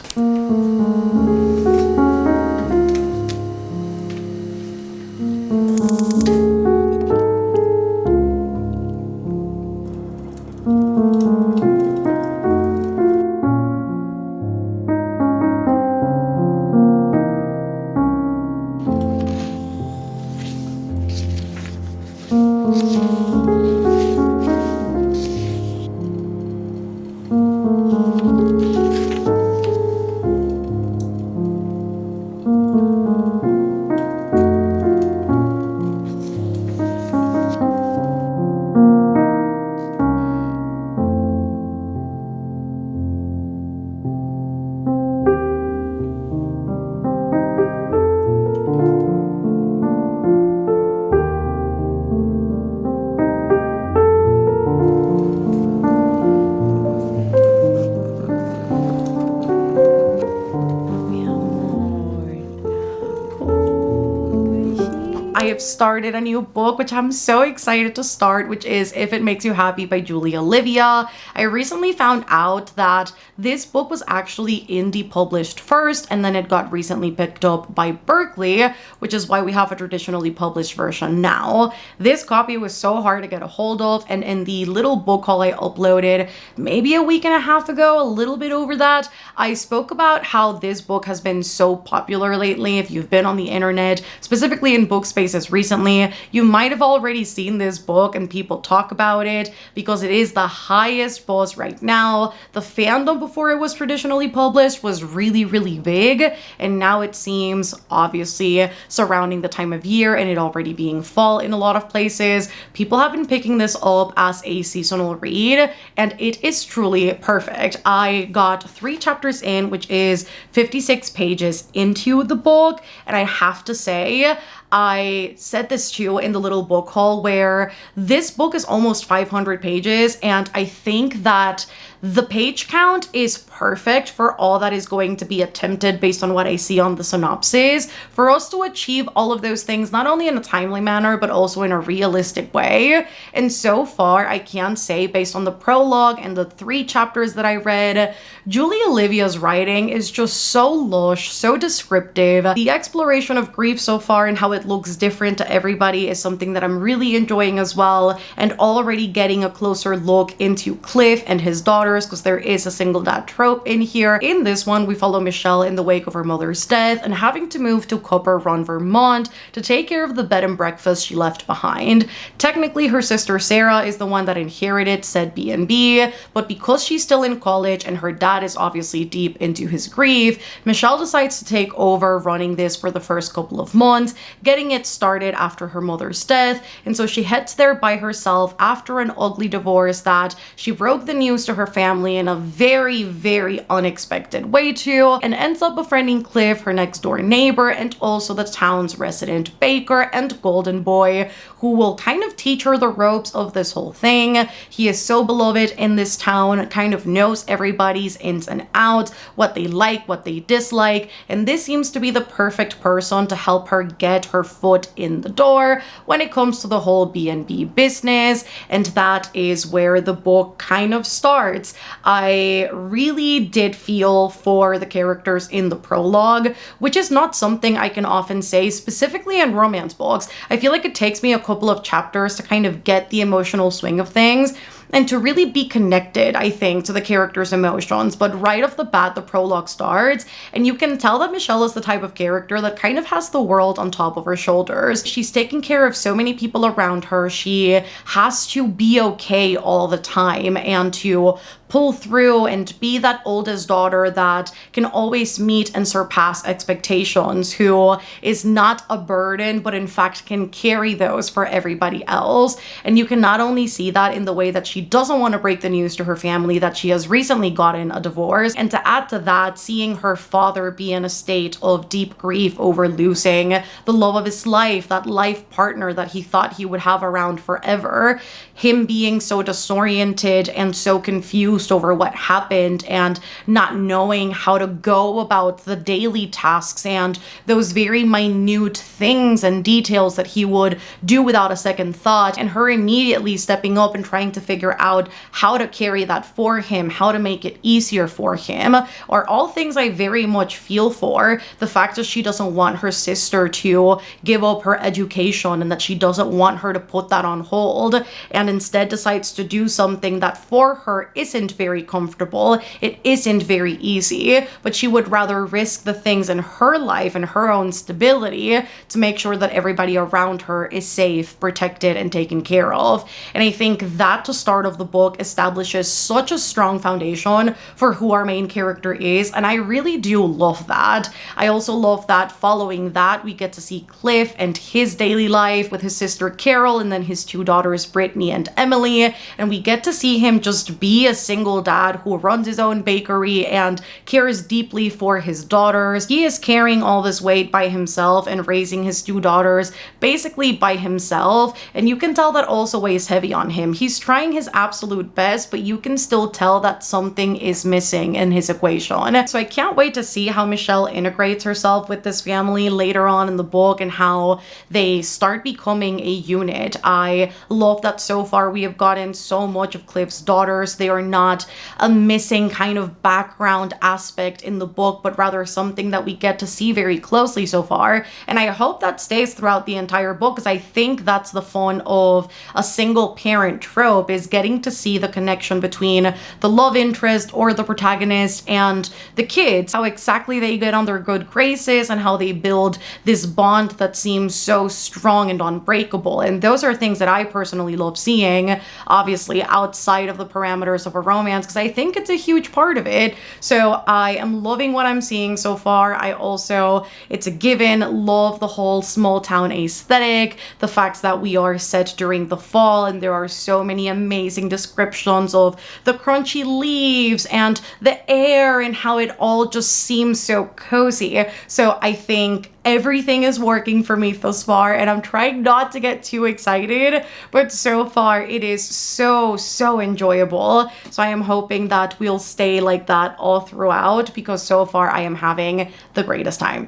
[SPEAKER 1] I have started a new book, which I'm so excited to start, which is If It Makes You Happy by Julie Olivia. I recently found out that this book was actually indie published first, and then it got recently picked up by Berkeley, which is why we have a traditionally published version now. This copy was so hard to get a hold of, and in the little book haul I uploaded maybe a week and a half ago, a little bit over that, I spoke about how this book has been so popular lately. If you've been on the internet, specifically in book spaces recently, you might have already seen this book and people talk about it because it is the highest buzz right now. The fandom before it was traditionally published was really, really big, and now it seems, obviously surrounding the time of year and it already being fall in a lot of places, people have been picking this up as a seasonal read, and it is truly perfect. I got 3 chapters in, which is 56 pages into the book, and I have to say, I said this too in the little book haul, where this book is almost 500 pages, and I think that the page count is perfect for all that is going to be attempted based on what I see on the synopsis, for us to achieve all of those things, not only in a timely manner, but also in a realistic way. And so far, I can say, based on the prologue and the 3 chapters that I read, Julie Olivia's writing is just so lush, so descriptive. The exploration of grief so far and how it looks different to everybody is something that I'm really enjoying as well, and already getting a closer look into Cliff and his daughters, because there is a single dad trope in here. In this one, we follow Michelle in the wake of her mother's death and having to move to Copper Run, Vermont to take care of the bed and breakfast she left behind. Technically, her sister Sarah is the one that inherited said B&B, but because she's still in college and her dad is obviously deep into his grief, Michelle decides to take over running this for the first couple of months, getting it started after her mother's death, and so she heads there by herself after an ugly divorce that she broke the news to her family in a very, very unexpected way too, and ends up befriending Cliff, her next door neighbor, and also the town's resident baker and golden boy, who will kind of teach her the ropes of this whole thing. He is so beloved in this town, kind of knows everybody's ins and outs, what they like, what they dislike, and this seems to be the perfect person to help her get her foot in the door when it comes to the whole B&B business, and that is where the book kind of starts. I really did feel for the characters in the prologue, which is not something I can often say, specifically in romance books. I feel like it takes me a couple of chapters to kind of get the emotional swing of things and to really be connected, I think, to the characters' emotions. But right off the bat, the prologue starts, and you can tell that Michelle is the type of character that kind of has the world on top of her shoulders. She's taking care of so many people around her. She has to be okay all the time and to pull through and be that oldest daughter that can always meet and surpass expectations, who is not a burden, but in fact can carry those for everybody else. And you can not only see that in the way that she she doesn't want to break the news to her family that she has recently gotten a divorce. And to add to that, seeing her father be in a state of deep grief over losing the love of his life, that life partner that he thought he would have around forever, him being so disoriented and so confused over what happened and not knowing how to go about the daily tasks and those very minute things and details that he would do without a second thought, and her immediately stepping up and trying to figure out how to carry that for him, how to make it easier for him, are all things I very much feel for. The fact that she doesn't want her sister to give up her education and that she doesn't want her to put that on hold and instead decides to do something that for her isn't very comfortable, it isn't very easy, but she would rather risk the things in her life and her own stability to make sure that everybody around her is safe, protected, and taken care of. And I think that to start of the book establishes such a strong foundation for who our main character is, and I really do love that. I also love that following that we get to see Cliff and his daily life with his sister Carol and then his two daughters Brittany and Emily, and we get to see him just be a single dad who runs his own bakery and cares deeply for his daughters. He is carrying all this weight by himself and raising his two daughters basically by himself, and you can tell that also weighs heavy on him. He's trying his absolute best, but you can still tell that something is missing in his equation. So I can't wait to see how Michelle integrates herself with this family later on in the book and how they start becoming a unit. I love that so far we have gotten so much of Cliff's daughters. They are not a missing kind of background aspect in the book, but rather something that we get to see very closely so far. And I hope that stays throughout the entire book, because I think that's the fun of a single parent trope, is getting to see the connection between the love interest or the protagonist and the kids, how exactly they get on their good graces and how they build this bond that seems so strong and unbreakable. And those are things that I personally love seeing, obviously outside of the parameters of a romance, because I think it's a huge part of it. So I am loving what I'm seeing so far. I also, it's a given, love the whole small town aesthetic, the fact that we are set during the fall and there are so many amazing descriptions of the crunchy leaves and the air and how it all just seems so cozy. So I think everything is working for me thus far, and I'm trying not to get too excited, but so far it is so enjoyable. So I am hoping that we'll stay like that all throughout, because so far I am having the greatest time.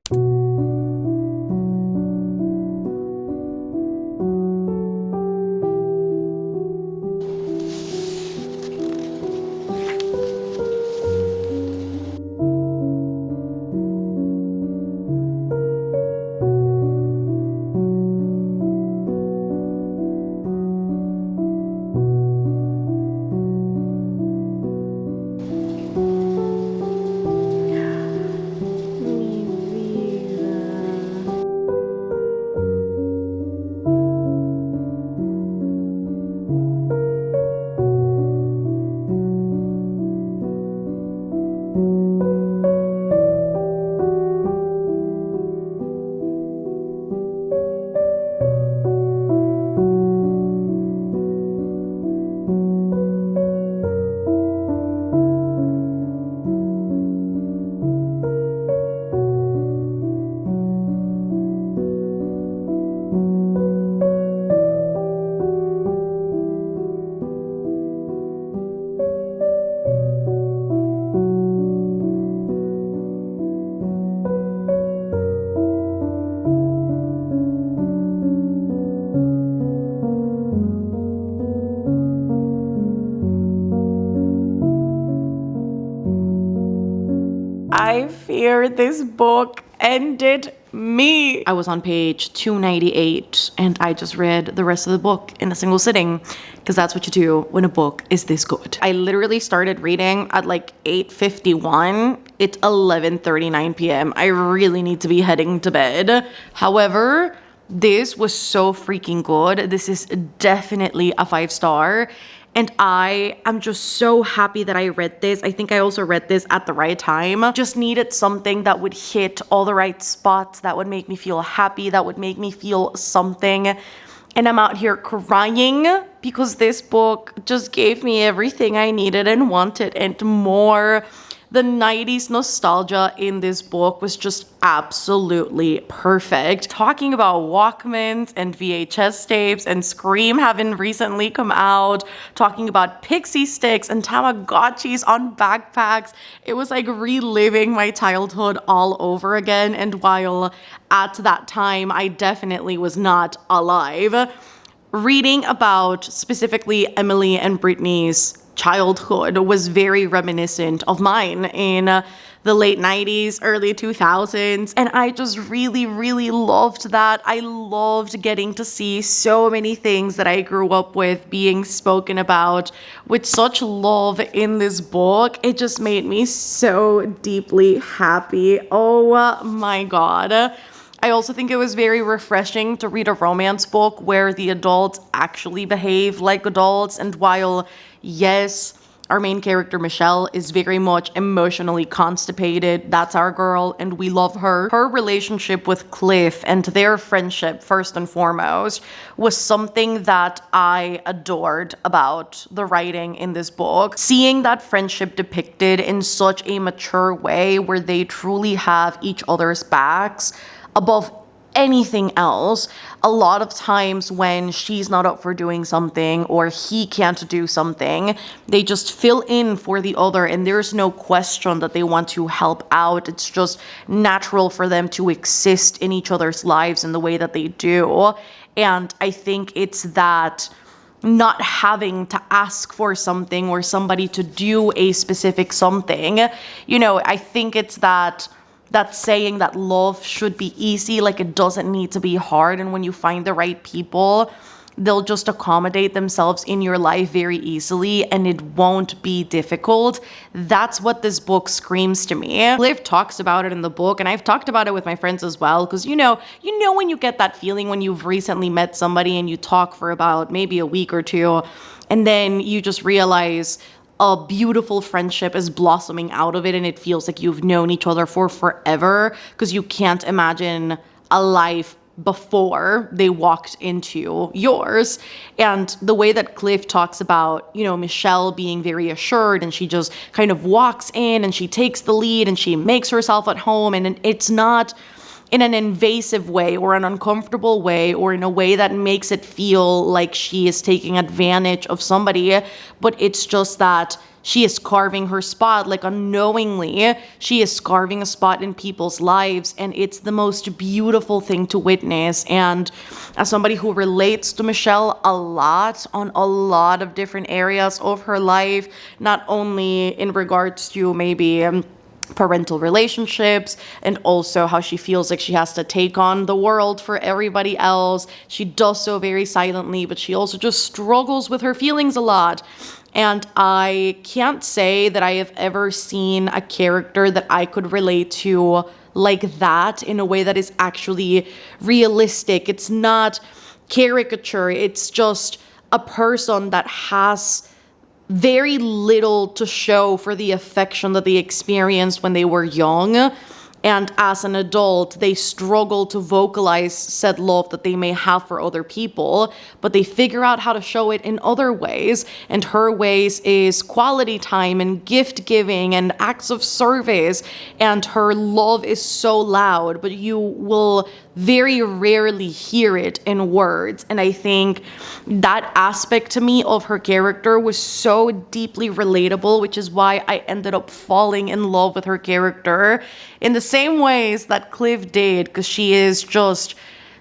[SPEAKER 1] I fear this book ended me. I was on page 298 and I just read the rest of the book in a single sitting, because that's what you do when a book is this good. I literally started reading at like 8:51. It's 11:39 p.m. I really need to be heading to bed. However, this was so freaking good. This is definitely a 5-star. And I am just so happy that I read this. I think I also read this at the right time. Just needed something that would hit all the right spots, that would make me feel happy, that would make me feel something. And I'm out here crying because this book just gave me everything I needed and wanted and more. The 90s nostalgia in this book was just absolutely perfect. Talking about Walkmans and VHS tapes and Scream having recently come out, talking about pixie sticks and Tamagotchis on backpacks. It was like reliving my childhood all over again. And while at that time I definitely was not alive, reading about specifically Emily and Brittany's childhood was very reminiscent of mine in the late 90s, early 2000s, and I just really, really loved that. I loved getting to see so many things that I grew up with being spoken about with such love in this book. It just made me so deeply happy. Oh my God. I also think it was very refreshing to read a romance book where the adults actually behave like adults. And while, yes, our main character, Michelle, is very much emotionally constipated, that's our girl, and we love her. Her relationship with Cliff and their friendship, first and foremost, was something that I adored about the writing in this book. Seeing that friendship depicted in such a mature way where they truly have each other's backs above anything else. A lot of times when she's not up for doing something or he can't do something, they just fill in for the other, and there's no question that they want to help out. It's just natural for them to exist in each other's lives in the way that they do. And I think it's that not having to ask for something or somebody to do a specific something. You know, I think it's that saying that love should be easy, like it doesn't need to be hard. And when you find the right people, they'll just accommodate themselves in your life very easily and it won't be difficult. That's what this book screams to me. Liv talks about it in the book, and I've talked about it with my friends as well, because you know when you get that feeling when you've recently met somebody and you talk for about maybe a week or two, and then you just realize a beautiful friendship is blossoming out of it and it feels like you've known each other for forever because you can't imagine a life before they walked into yours. And the way that Cliff talks about, Michelle being very assured, and she just kind of walks in and she takes the lead and she makes herself at home, and it's not in an invasive way or an uncomfortable way or in a way that makes it feel like she is taking advantage of somebody, but it's just that she is carving her spot, like unknowingly, she is carving a spot in people's lives, and it's the most beautiful thing to witness. And as somebody who relates to Michelle a lot on a lot of different areas of her life, not only in regards to maybe parental relationships and also how she feels like she has to take on the world for everybody else. She does so very silently, but she also just struggles with her feelings a lot. And I can't say that I have ever seen a character that I could relate to like that in a way that is actually realistic. It's not caricature. It's just a person that has very little to show for the affection that they experienced when they were young. And as an adult, they struggle to vocalize said love that they may have for other people, but they figure out how to show it in other ways. And her ways is quality time and gift giving and acts of service. And her love is so loud, but you will very rarely hear it in words. And I think that aspect to me of her character was so deeply relatable, which is why I ended up falling in love with her character in the same ways that Cliff did, because she is just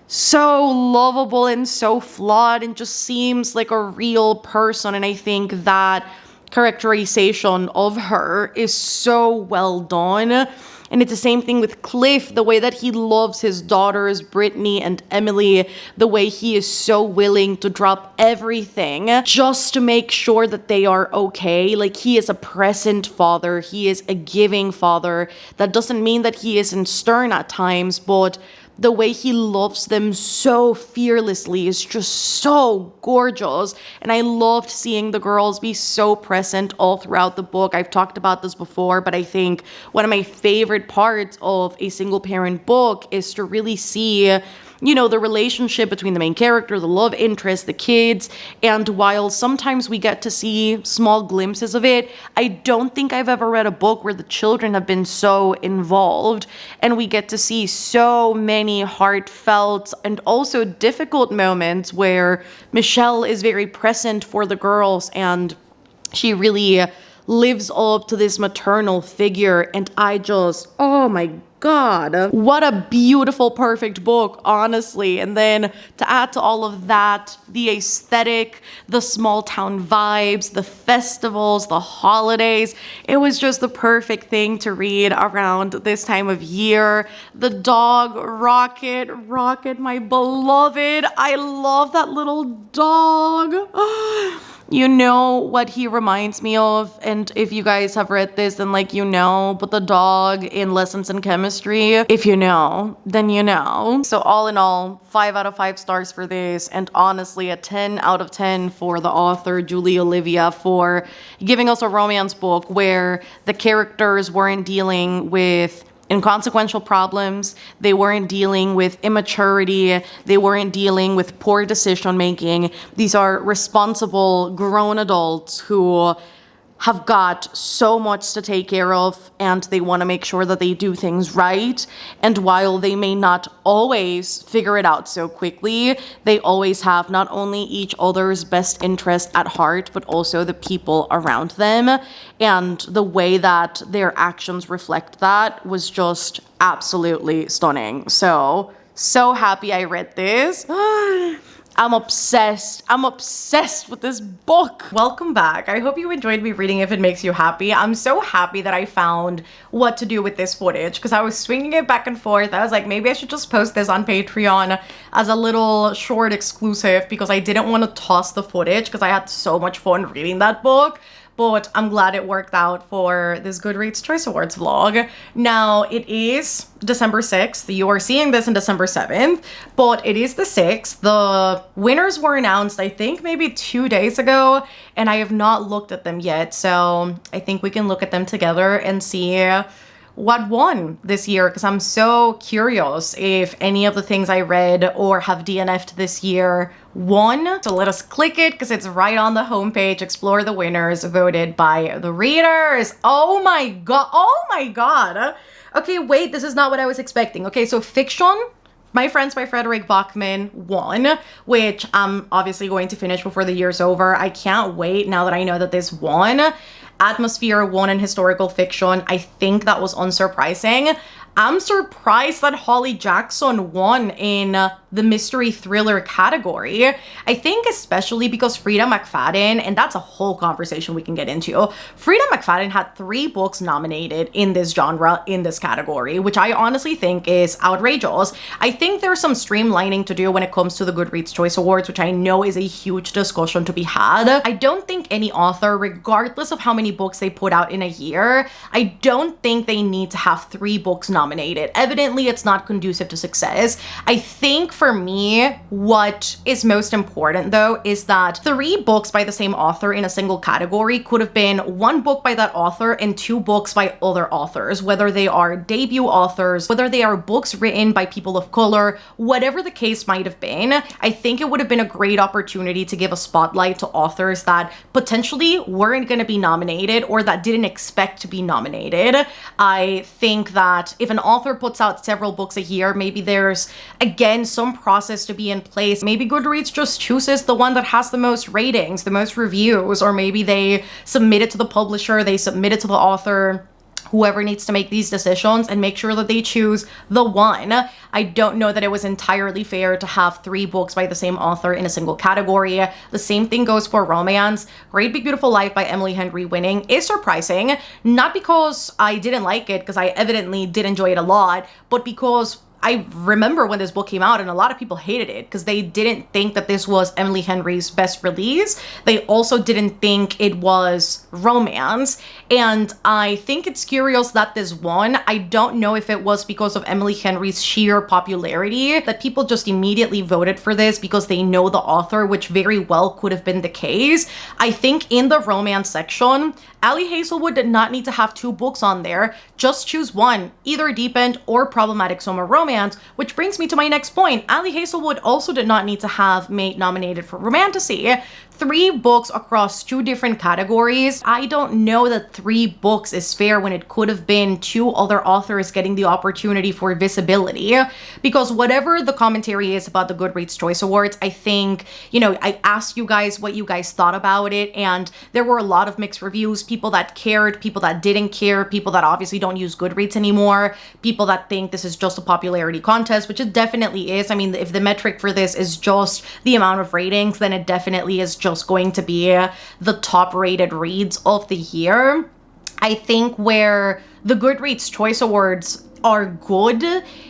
[SPEAKER 1] so lovable and so flawed and just seems like a real person. And I think that characterization of her is so well done. And it's the same thing with Cliff, the way that he loves his daughters, Brittany and Emily, the way he is so willing to drop everything just to make sure that they are okay. Like, he is a present father. He is a giving father. That doesn't mean that he isn't stern at times, but the way he loves them so fearlessly is just so gorgeous. And I loved seeing the girls be so present all throughout the book. I've talked about this before, but I think one of my favorite parts of a single parent book is to really see you know, the relationship between the main character, the love interest, the kids. And while sometimes we get to see small glimpses of it, I don't think I've ever read a book where the children have been so involved, and we get to see so many heartfelt and also difficult moments where Michelle is very present for the girls, and she really lives up to this maternal figure. And I just, oh my God, what a beautiful, perfect book, honestly. And then to add to all of that, the aesthetic, the small town vibes, the festivals, the holidays, it was just the perfect thing to read around this time of year. The dog, Rocket, my beloved. I love that little dog. You know what he reminds me of, and if you guys have read this, then like you know, but the dog in Lessons in Chemistry, if you know, then you know. So all in all, 5 out of 5 stars for this, and honestly a 10 out of 10 for the author, Julie Olivia, for giving us a romance book where the characters weren't dealing with inconsequential problems, they weren't dealing with immaturity, they weren't dealing with poor decision making. These are responsible, grown adults who have got so much to take care of, and they want to make sure that they do things right. And while they may not always figure it out so quickly, they always have not only each other's best interest at heart, but also the people around them. And the way that their actions reflect that was just absolutely stunning. So happy I read this. I'm obsessed with this book. Welcome back. I hope you enjoyed me reading if it makes you happy. I'm so happy that I found what to do with this footage, because I was swinging it back and forth. I was like, maybe I should just post this on Patreon as a little short exclusive, because I didn't want to toss the footage because I had so much fun reading that book. But I'm glad it worked out for this Goodreads Choice Awards vlog. Now, it is December 6th. You are seeing this on December 7th, but it is the 6th. The winners were announced, I think, maybe 2 days ago, and I have not looked at them yet. So I think we can look at them together and see what won this year, because I'm so curious if any of the things I read or have DNF'd this year won. So let us click it, because it's right on the homepage. Explore the winners voted by the readers. Oh my god. Okay, wait, this is not what I was expecting. Okay, so fiction, My Friends by Frederick Bachman won, which I'm obviously going to finish before the year's over. I can't wait now that I know that this won. Atmosphere won in historical fiction. I think that was unsurprising. I'm surprised that Holly Jackson won in the mystery thriller category. I think especially because Frida McFadden, and that's a whole conversation we can get into, Frida McFadden had 3 books nominated in this genre, in this category, which I honestly think is outrageous. I think there's some streamlining to do when it comes to the Goodreads Choice Awards, which I know is a huge discussion to be had. I don't think any author, regardless of how many books they put out in a year, I don't think they need to have 3 books nominated. Evidently, it's not conducive to success. I think for me, what is most important though is that 3 books by the same author in a single category could have been 1 book by that author and 2 books by other authors, whether they are debut authors, whether they are books written by people of color, whatever the case might have been. I think it would have been a great opportunity to give a spotlight to authors that potentially weren't going to be nominated or that didn't expect to be nominated. I think that if an author puts out several books a year, maybe there's, again, some process to be in place. Maybe Goodreads just chooses the one that has the most ratings, the most reviews, or maybe they submit it to the publisher, they submit it to the author, whoever needs to make these decisions, and make sure that they choose the one. I don't know that it was entirely fair to have 3 books by the same author in a single category. The same thing goes for romance. Great Big Beautiful Life by Emily Henry winning is surprising, not because I didn't like it, because I evidently did enjoy it a lot, but because I remember when this book came out and a lot of people hated it because they didn't think that this was Emily Henry's best release. They also didn't think it was romance. And I think it's curious that this won. I don't know if it was because of Emily Henry's sheer popularity that people just immediately voted for this because they know the author, which very well could have been the case. I think in the romance section, Ali Hazelwood did not need to have 2 books on there. Just choose one, either Deep End or Problematic Summer Romance. romance, which brings me to my next point. Ali Hazelwood also did not need to have made nominated for Romantasy. 3 books across 2 different categories. I don't know that 3 books is fair when it could have been 2 other authors getting the opportunity for visibility. Because whatever the commentary is about the Goodreads Choice Awards, I think, I asked you guys what you guys thought about it, and there were a lot of mixed reviews. People that cared, people that didn't care, people that obviously don't use Goodreads anymore, people that think this is just a popularity contest, which it definitely is. I mean, if the metric for this is just the amount of ratings, then it definitely is just going to be the top rated reads of the year. I think where the Goodreads Choice Awards are good,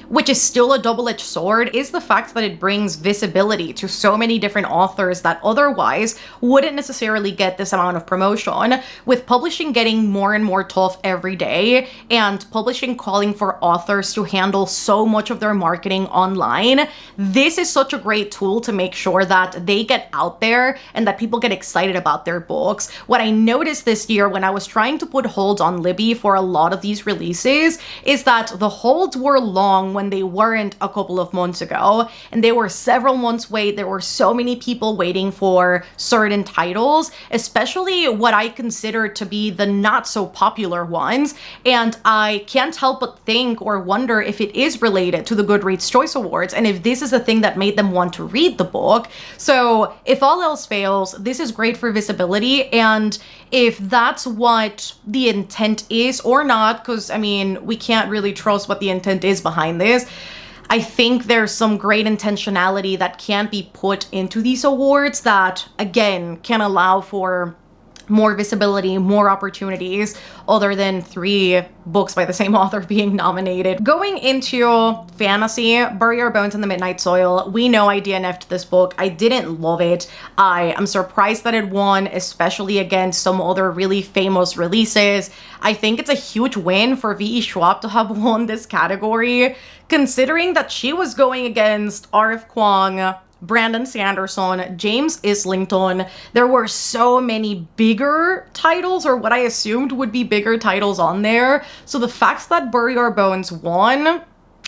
[SPEAKER 1] which is still a double-edged sword, is the fact that it brings visibility to so many different authors that otherwise wouldn't necessarily get this amount of promotion. With publishing getting more and more tough every day, and publishing calling for authors to handle so much of their marketing online, this is such a great tool to make sure that they get out there and that people get excited about their books. What I noticed this year when I was trying to put holds on Libby for a lot of these releases is that the holds were long when they weren't a couple of months ago, and they were several months wait. There were so many people waiting for certain titles, especially what I consider to be the not so popular ones, and I can't help but think or wonder if it is related to the Goodreads Choice Awards and if this is the thing that made them want to read the book. So if all else fails, this is great for visibility, and if that's what the intent is or not, because I mean, we can't really trust what the intent is behind this, I think there's some great intentionality that can be put into these awards that, again, can allow for more visibility, more opportunities, other than 3 books by the same author being nominated. Going into fantasy, Bury Our Bones in the Midnight Soil, we know I DNF'd this book. I didn't love it. I am surprised that it won, especially against some other really famous releases. I think it's a huge win for V.E. Schwab to have won this category, considering that she was going against R.F. Kuang, Brandon Sanderson, James Islington. There were so many bigger titles, or what I assumed would be bigger titles on there. So the fact that Bury Our Bones won,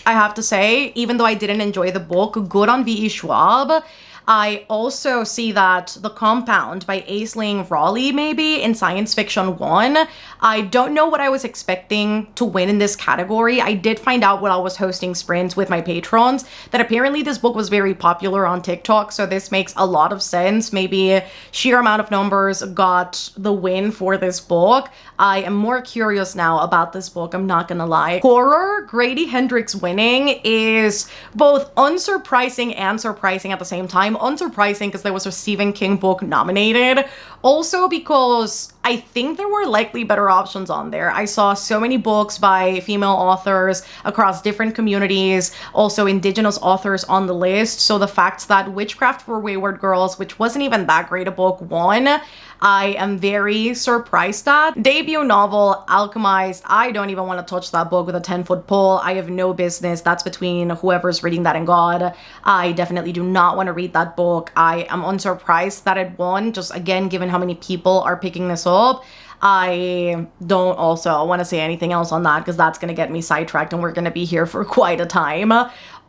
[SPEAKER 1] I have to say, even though I didn't enjoy the book, good on V.E. Schwab. I also see that The Compound by Aisling Raleigh, maybe, in science fiction won. I don't know what I was expecting to win in this category. I did find out while I was hosting sprints with my patrons that apparently this book was very popular on TikTok, so this makes a lot of sense. Maybe sheer amount of numbers got the win for this book. I am more curious now about this book, I'm not gonna lie. Horror, Grady Hendrix winning is both unsurprising and surprising at the same time. Unsurprising because there was a Stephen King book nominated. Also because I think there were likely better options on there. I saw so many books by female authors across different communities, also indigenous authors on the list. So the fact that Witchcraft for Wayward Girls, which wasn't even that great a book, won, I am very surprised at. Debut novel, Alchemized. I don't even want to touch that book with a 10-foot pole. I have no business. That's between whoever's reading that and God. I definitely do not want to read that book. I am unsurprised that it won, just again, given how many people are picking this up. I don't also want to say anything else on that because that's going to get me sidetracked and we're going to be here for quite a time.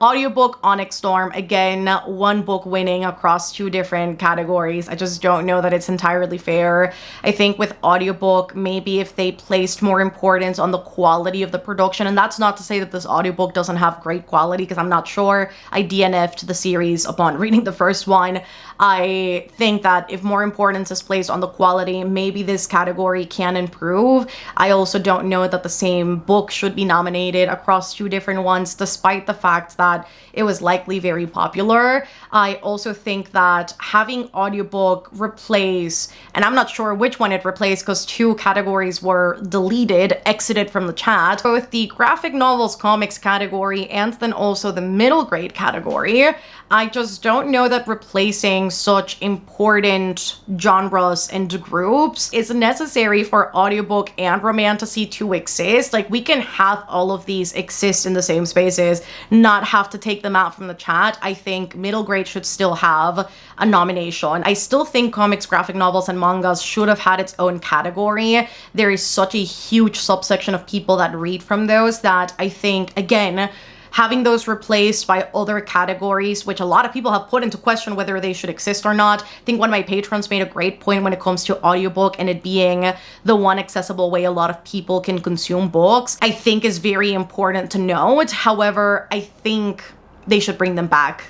[SPEAKER 1] Audiobook, Onyx Storm, again, 1 book winning across 2 different categories. I just don't know that it's entirely fair. I think with audiobook, maybe if they placed more importance on the quality of the production, and that's not to say that this audiobook doesn't have great quality, because I'm not sure. I DNF'd the series upon reading the first one. I think that if more importance is placed on the quality, maybe this category can improve. I also don't know that the same book should be nominated across 2 different ones, despite the fact that it was likely very popular. I also think that having audiobook replace, and I'm not sure which one it replaced because 2 categories were deleted, exited from the chat, both the graphic novels comics category and then also the middle grade category. I just don't know that replacing such important genres and groups is necessary for audiobook and romantasy to exist. Like, we can have all of these exist in the same spaces, not have to take them out from the chat. I think middle grade should still have a nomination. I still think comics, graphic novels, and mangas should have had its own category. There is such a huge subsection of people that read from those that I think, again, having those replaced by other categories, which a lot of people have put into question whether they should exist or not. I think one of my patrons made a great point when it comes to audiobook and it being the one accessible way a lot of people can consume books, I think is very important to note. However, I think they should bring them back.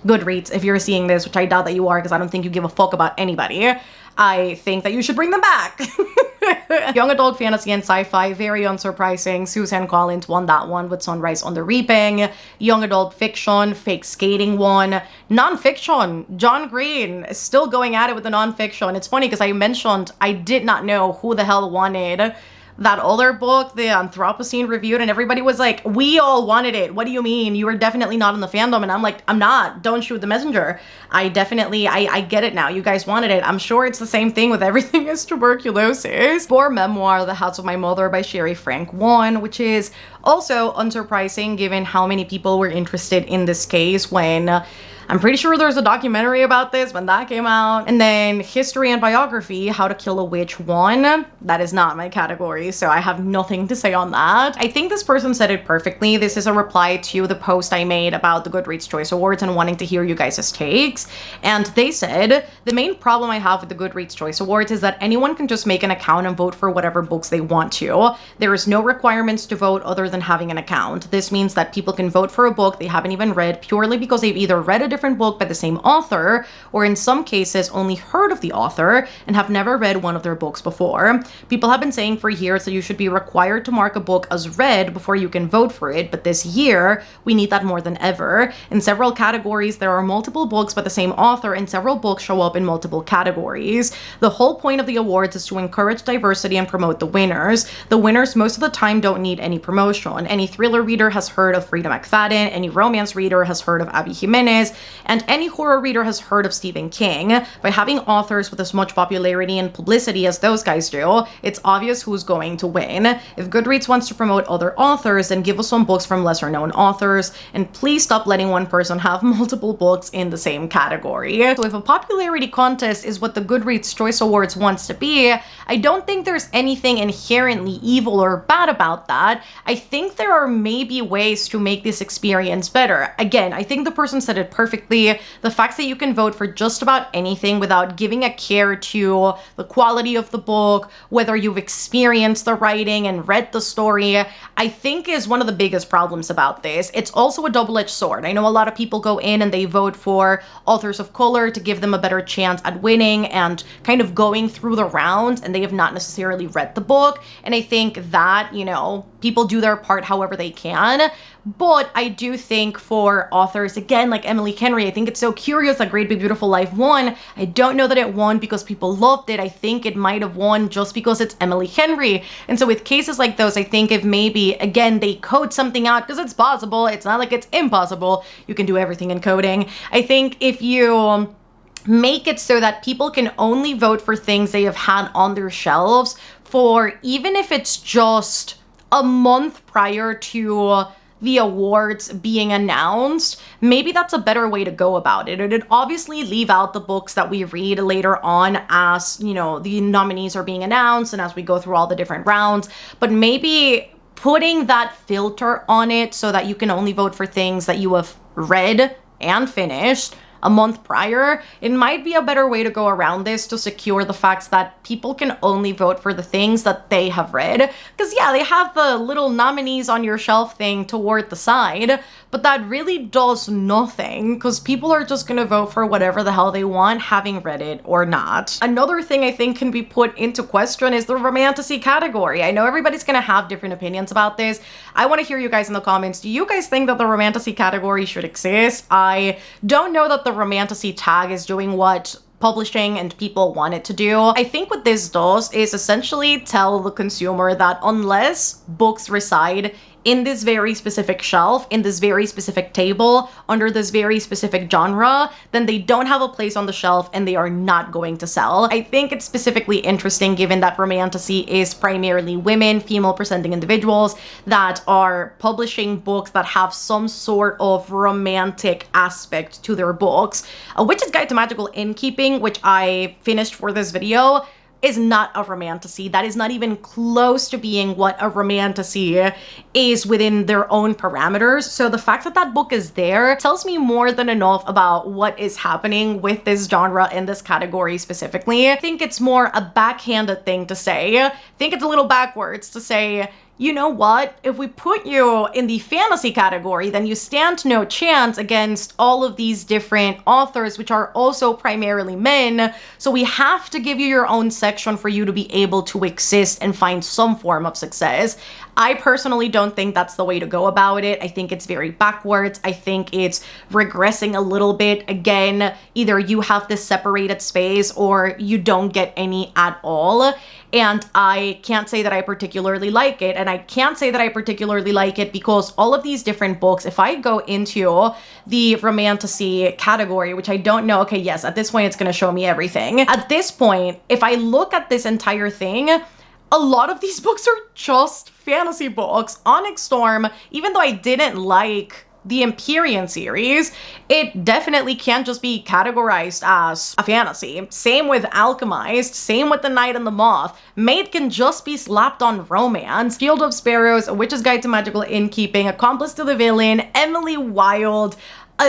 [SPEAKER 1] Goodreads, if you're seeing this, which I doubt that you are because I don't think you give a fuck about anybody, I think that you should bring them back. Young adult fantasy and sci-fi, very unsurprising. Suzanne Collins won that one with Sunrise on the Reaping. Young adult fiction, Fake Skating won. Non-fiction, John Green is still going at it with the non-fiction. It's funny because I mentioned I did not know who the hell wanted that other book, the Anthropocene Reviewed, and everybody was like, we all wanted it. What do you mean? You were definitely not in the fandom. And I'm like, I'm not. Don't shoot the messenger. I get it now. You guys wanted it. I'm sure it's the same thing with Everything is Tuberculosis. For Memoir, The House of My Mother by Sherry Frank won, which is also unsurprising given how many people were interested in this case when I'm pretty sure there's a documentary about this when that came out. And then History and Biography, How to Kill a Witch won. That is not my category, so I have nothing to say on that. I think this person said it perfectly. This is a reply to the post I made about the Goodreads Choice Awards and wanting to hear you guys' takes. And they said, the main problem I have with the Goodreads Choice Awards is that anyone can just make an account and vote for whatever books they want to. There is no requirements to vote other than having an account. This means that people can vote for a book they haven't even read purely because they've either read a different book by the same author, or in some cases only heard of the author and have never read one of their books before. People have been saying for years that you should be required to mark a book as read before you can vote for it, but this year we need that more than ever. In several categories there are multiple books by the same author and several books show up in multiple categories. The whole point of the awards is to encourage diversity and promote the winners. The winners most of the time don't need any promotion. Any thriller reader has heard of Frida McFadden, any romance reader has heard of Abby Jimenez, and any horror reader has heard of Stephen King. By having authors with as much popularity and publicity as those guys do, it's obvious who's going to win. If Goodreads wants to promote other authors, then give us some books from lesser known authors, and please stop letting one person have multiple books in the same category. So if a popularity contest is what the Goodreads Choice Awards wants to be, I don't think there's anything inherently evil or bad about that. I think there are maybe ways to make this experience better. Again, I think the person said it perfectly. The fact that you can vote for just about anything without giving a care to the quality of the book, whether you've experienced the writing and read the story, I think is one of the biggest problems about this. It's also a double-edged sword. I know a lot of people go in and they vote for authors of color to give them a better chance at winning and kind of going through the rounds, and they have not necessarily read the book. And I think that, you know, people do their part however they can. But I do think for authors, again, like Emily Henry, I think it's so curious that Great Big Beautiful Life won. I don't know that it won because people loved it. I think it might have won just because it's Emily Henry. And so with cases like those, I think if maybe, again, they code something out, because it's possible, it's not like it's impossible, you can do everything in coding. I think if you make it so that people can only vote for things they have had on their shelves for, even if it's just a month prior to the awards being announced, maybe that's a better way to go about it. It'd obviously leave out the books that we read later on as, you know, the nominees are being announced and as we go through all the different rounds, but maybe putting that filter on it so that you can only vote for things that you have read and finished a month prior, it might be a better way to go around this to secure the fact that people can only vote for the things that they have read. Because yeah, they have the little nominees on your shelf thing toward the side, but that really does nothing because people are just gonna vote for whatever the hell they want, having read it or not. Another thing I think can be put into question is the Romantasy category. I know everybody's gonna have different opinions about this. I want to hear you guys in the comments. Do you guys think that the Romantasy category should exist? I don't know that the Romantasy tag is doing what publishing and people want it to do. I think what this does is essentially tell the consumer that unless books reside in this very specific shelf, in this very specific table, under this very specific genre, then they don't have a place on the shelf and they are not going to sell. I think it's specifically interesting given that Romantasy is primarily women, female-presenting individuals that are publishing books that have some sort of romantic aspect to their books. A Witch's Guide to Magical Innkeeping, which I finished for this video, is not a romantasy. That is not even close to being what a romantasy is within their own parameters. So the fact that that book is there tells me more than enough about what is happening with this genre in this category specifically. I think it's more a backhanded thing to say. I think it's a little backwards to say, you know what, if we put you in the fantasy category, then you stand no chance against all of these different authors, which are also primarily men. So we have to give you your own section for you to be able to exist and find some form of success. I personally don't think that's the way to go about it. I think it's very backwards. I think it's regressing a little bit. Again, either you have this separated space or you don't get any at all. And I can't say that I particularly like it. And I can't say that I particularly like it because all of these different books, if I go into the romantasy category, which I don't know, okay, yes, at this point it's gonna show me everything. At this point, if I look at this entire thing, a lot of these books are just fantasy books. Onyx Storm, even though I didn't like the Empyrean series, it definitely can't just be categorized as a fantasy. Same with Alchemized, same with The Knight and the Moth. Maid can just be slapped on romance. Field of Sparrows, A Witch's Guide to Magical Innkeeping, Accomplice to the Villain, Emily Wilde,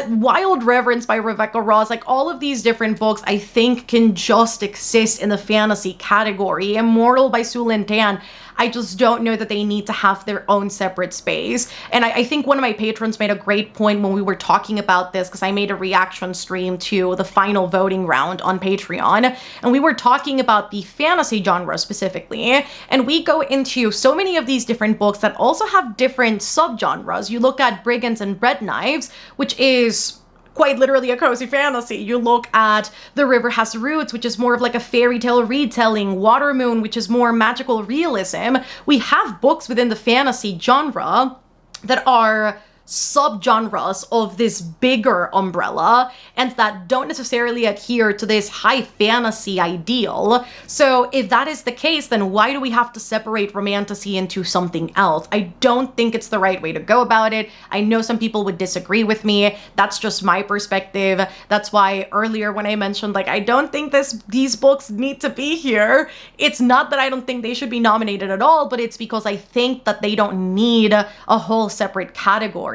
[SPEAKER 1] Wild Reverence by Rebecca Ross, like all of these different books I think can just exist in the fantasy category. Immortal by Su Lin Tan, I just don't know that they need to have their own separate space. And I think one of my patrons made a great point when we were talking about this, because I made a reaction stream to the final voting round on Patreon, and we were talking about the fantasy genre specifically, and we go into so many of these different books that also have different subgenres. You look at Brigands and Bread Knives, which is quite literally a cozy fantasy. You look at The River Has Roots, which is more of like a fairy tale retelling. Watermoon, which is more magical realism. We have books within the fantasy genre that are subgenres of this bigger umbrella and that don't necessarily adhere to this high fantasy ideal. So if that is the case, then why do we have to separate romantasy into something else? I don't think it's the right way to go about it. I know some people would disagree with me. That's just my perspective. That's why earlier when I mentioned, like, I don't think these books need to be here, it's not that I don't think they should be nominated at all, but it's because I think that they don't need a whole separate category.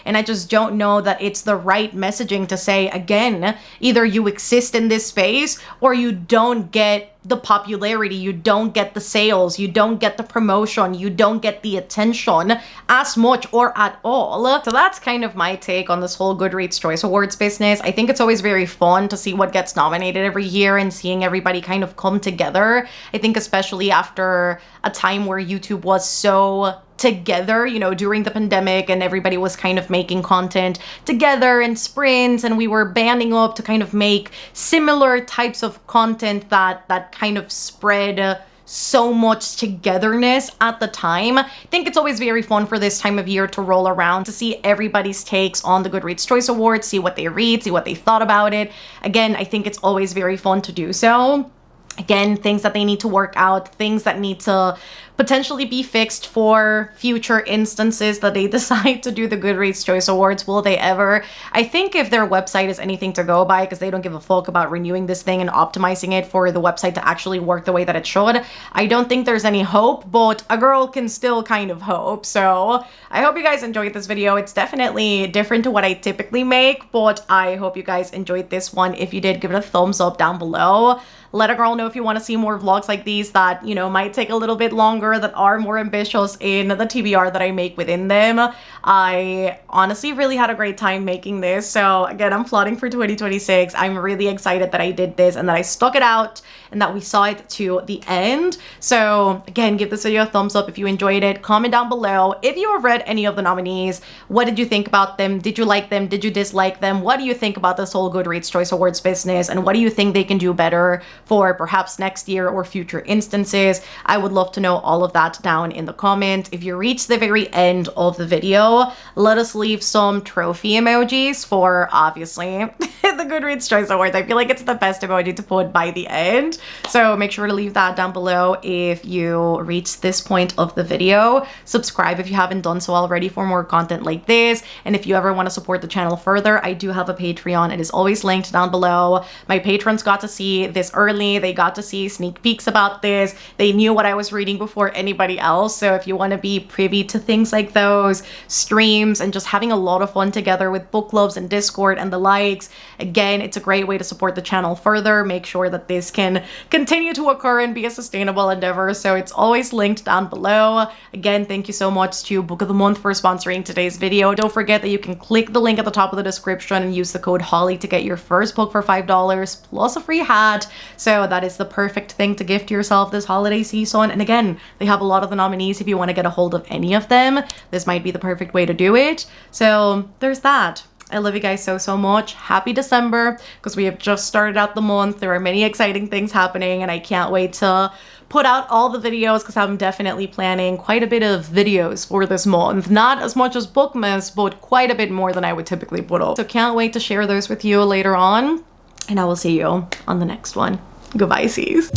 [SPEAKER 1] And I just don't know that it's the right messaging to say, again, either you exist in this space or you don't get the popularity, you don't get the sales, you don't get the promotion, you don't get the attention as much or at all. So that's kind of my take on this whole Goodreads Choice Awards business. I think it's always very fun to see what gets nominated every year and seeing everybody kind of come together. I think especially after a time where YouTube was so together, you know, during the pandemic, and everybody was kind of making content together in sprints, and we were banding up to kind of make similar types of content that kind of spread so much togetherness at the time. I think it's always very fun for this time of year to roll around to see everybody's takes on the Goodreads Choice Awards, see what they read, see what they thought about it. Again, I think it's always very fun to do so. Again, things that they need to work out, things that need to potentially be fixed for future instances that they decide to do the Goodreads Choice Awards. Will they ever? I think if their website is anything to go by, because they don't give a fuck about renewing this thing and optimizing it for the website to actually work the way that it should, I don't think there's any hope, but a girl can still kind of hope. So I hope you guys enjoyed this video. It's definitely different to what I typically make, but I hope you guys enjoyed this one. If you did, give it a thumbs up down below. Let a girl know if you want to see more vlogs like these that, you know, might take a little bit longer, that are more ambitious in the TBR that I make within them. I honestly really had a great time making this. So again, I'm plotting for 2026. I'm really excited that I did this and that I stuck it out and that we saw it to the end. So again, give this video a thumbs up if you enjoyed it. Comment down below if you have read any of the nominees. What did you think about them? Did you like them? Did you dislike them? What do you think about this whole Goodreads Choice Awards business? And what do you think they can do better for perhaps next year or future instances? I would love to know all of that down in the comments. If you reach the very end of the video, let us leave some trophy emojis for, obviously, the Goodreads Choice Awards. I feel like it's the best emoji to put by the end. So make sure to leave that down below if you reach this point of the video. Subscribe if you haven't done so already for more content like this. And if you ever want to support the channel further, I do have a Patreon. It is always linked down below. My patrons got to see this early early. They got to see sneak peeks about this. They knew what I was reading before anybody else. So if you want to be privy to things like those, streams, and just having a lot of fun together with book clubs and Discord and the likes, again, it's a great way to support the channel further, make sure that this can continue to occur and be a sustainable endeavor. So it's always linked down below. Again, thank you so much to Book of the Month for sponsoring today's video. Don't forget that you can click the link at the top of the description and use the code HOLLY to get your first book for $5 plus a free hat. So that is the perfect thing to gift yourself this holiday season. And again, they have a lot of the nominees. If you want to get a hold of any of them, this might be the perfect way to do it. So there's that. I love you guys so much. Happy December, because we have just started out the month. There are many exciting things happening, and I can't wait to put out all the videos, because I'm definitely planning quite a bit of videos for this month. Not as much as Bookmas, but quite a bit more than I would typically put up. So can't wait to share those with you later on, and I will see you on the next one. Goodbye, Cs.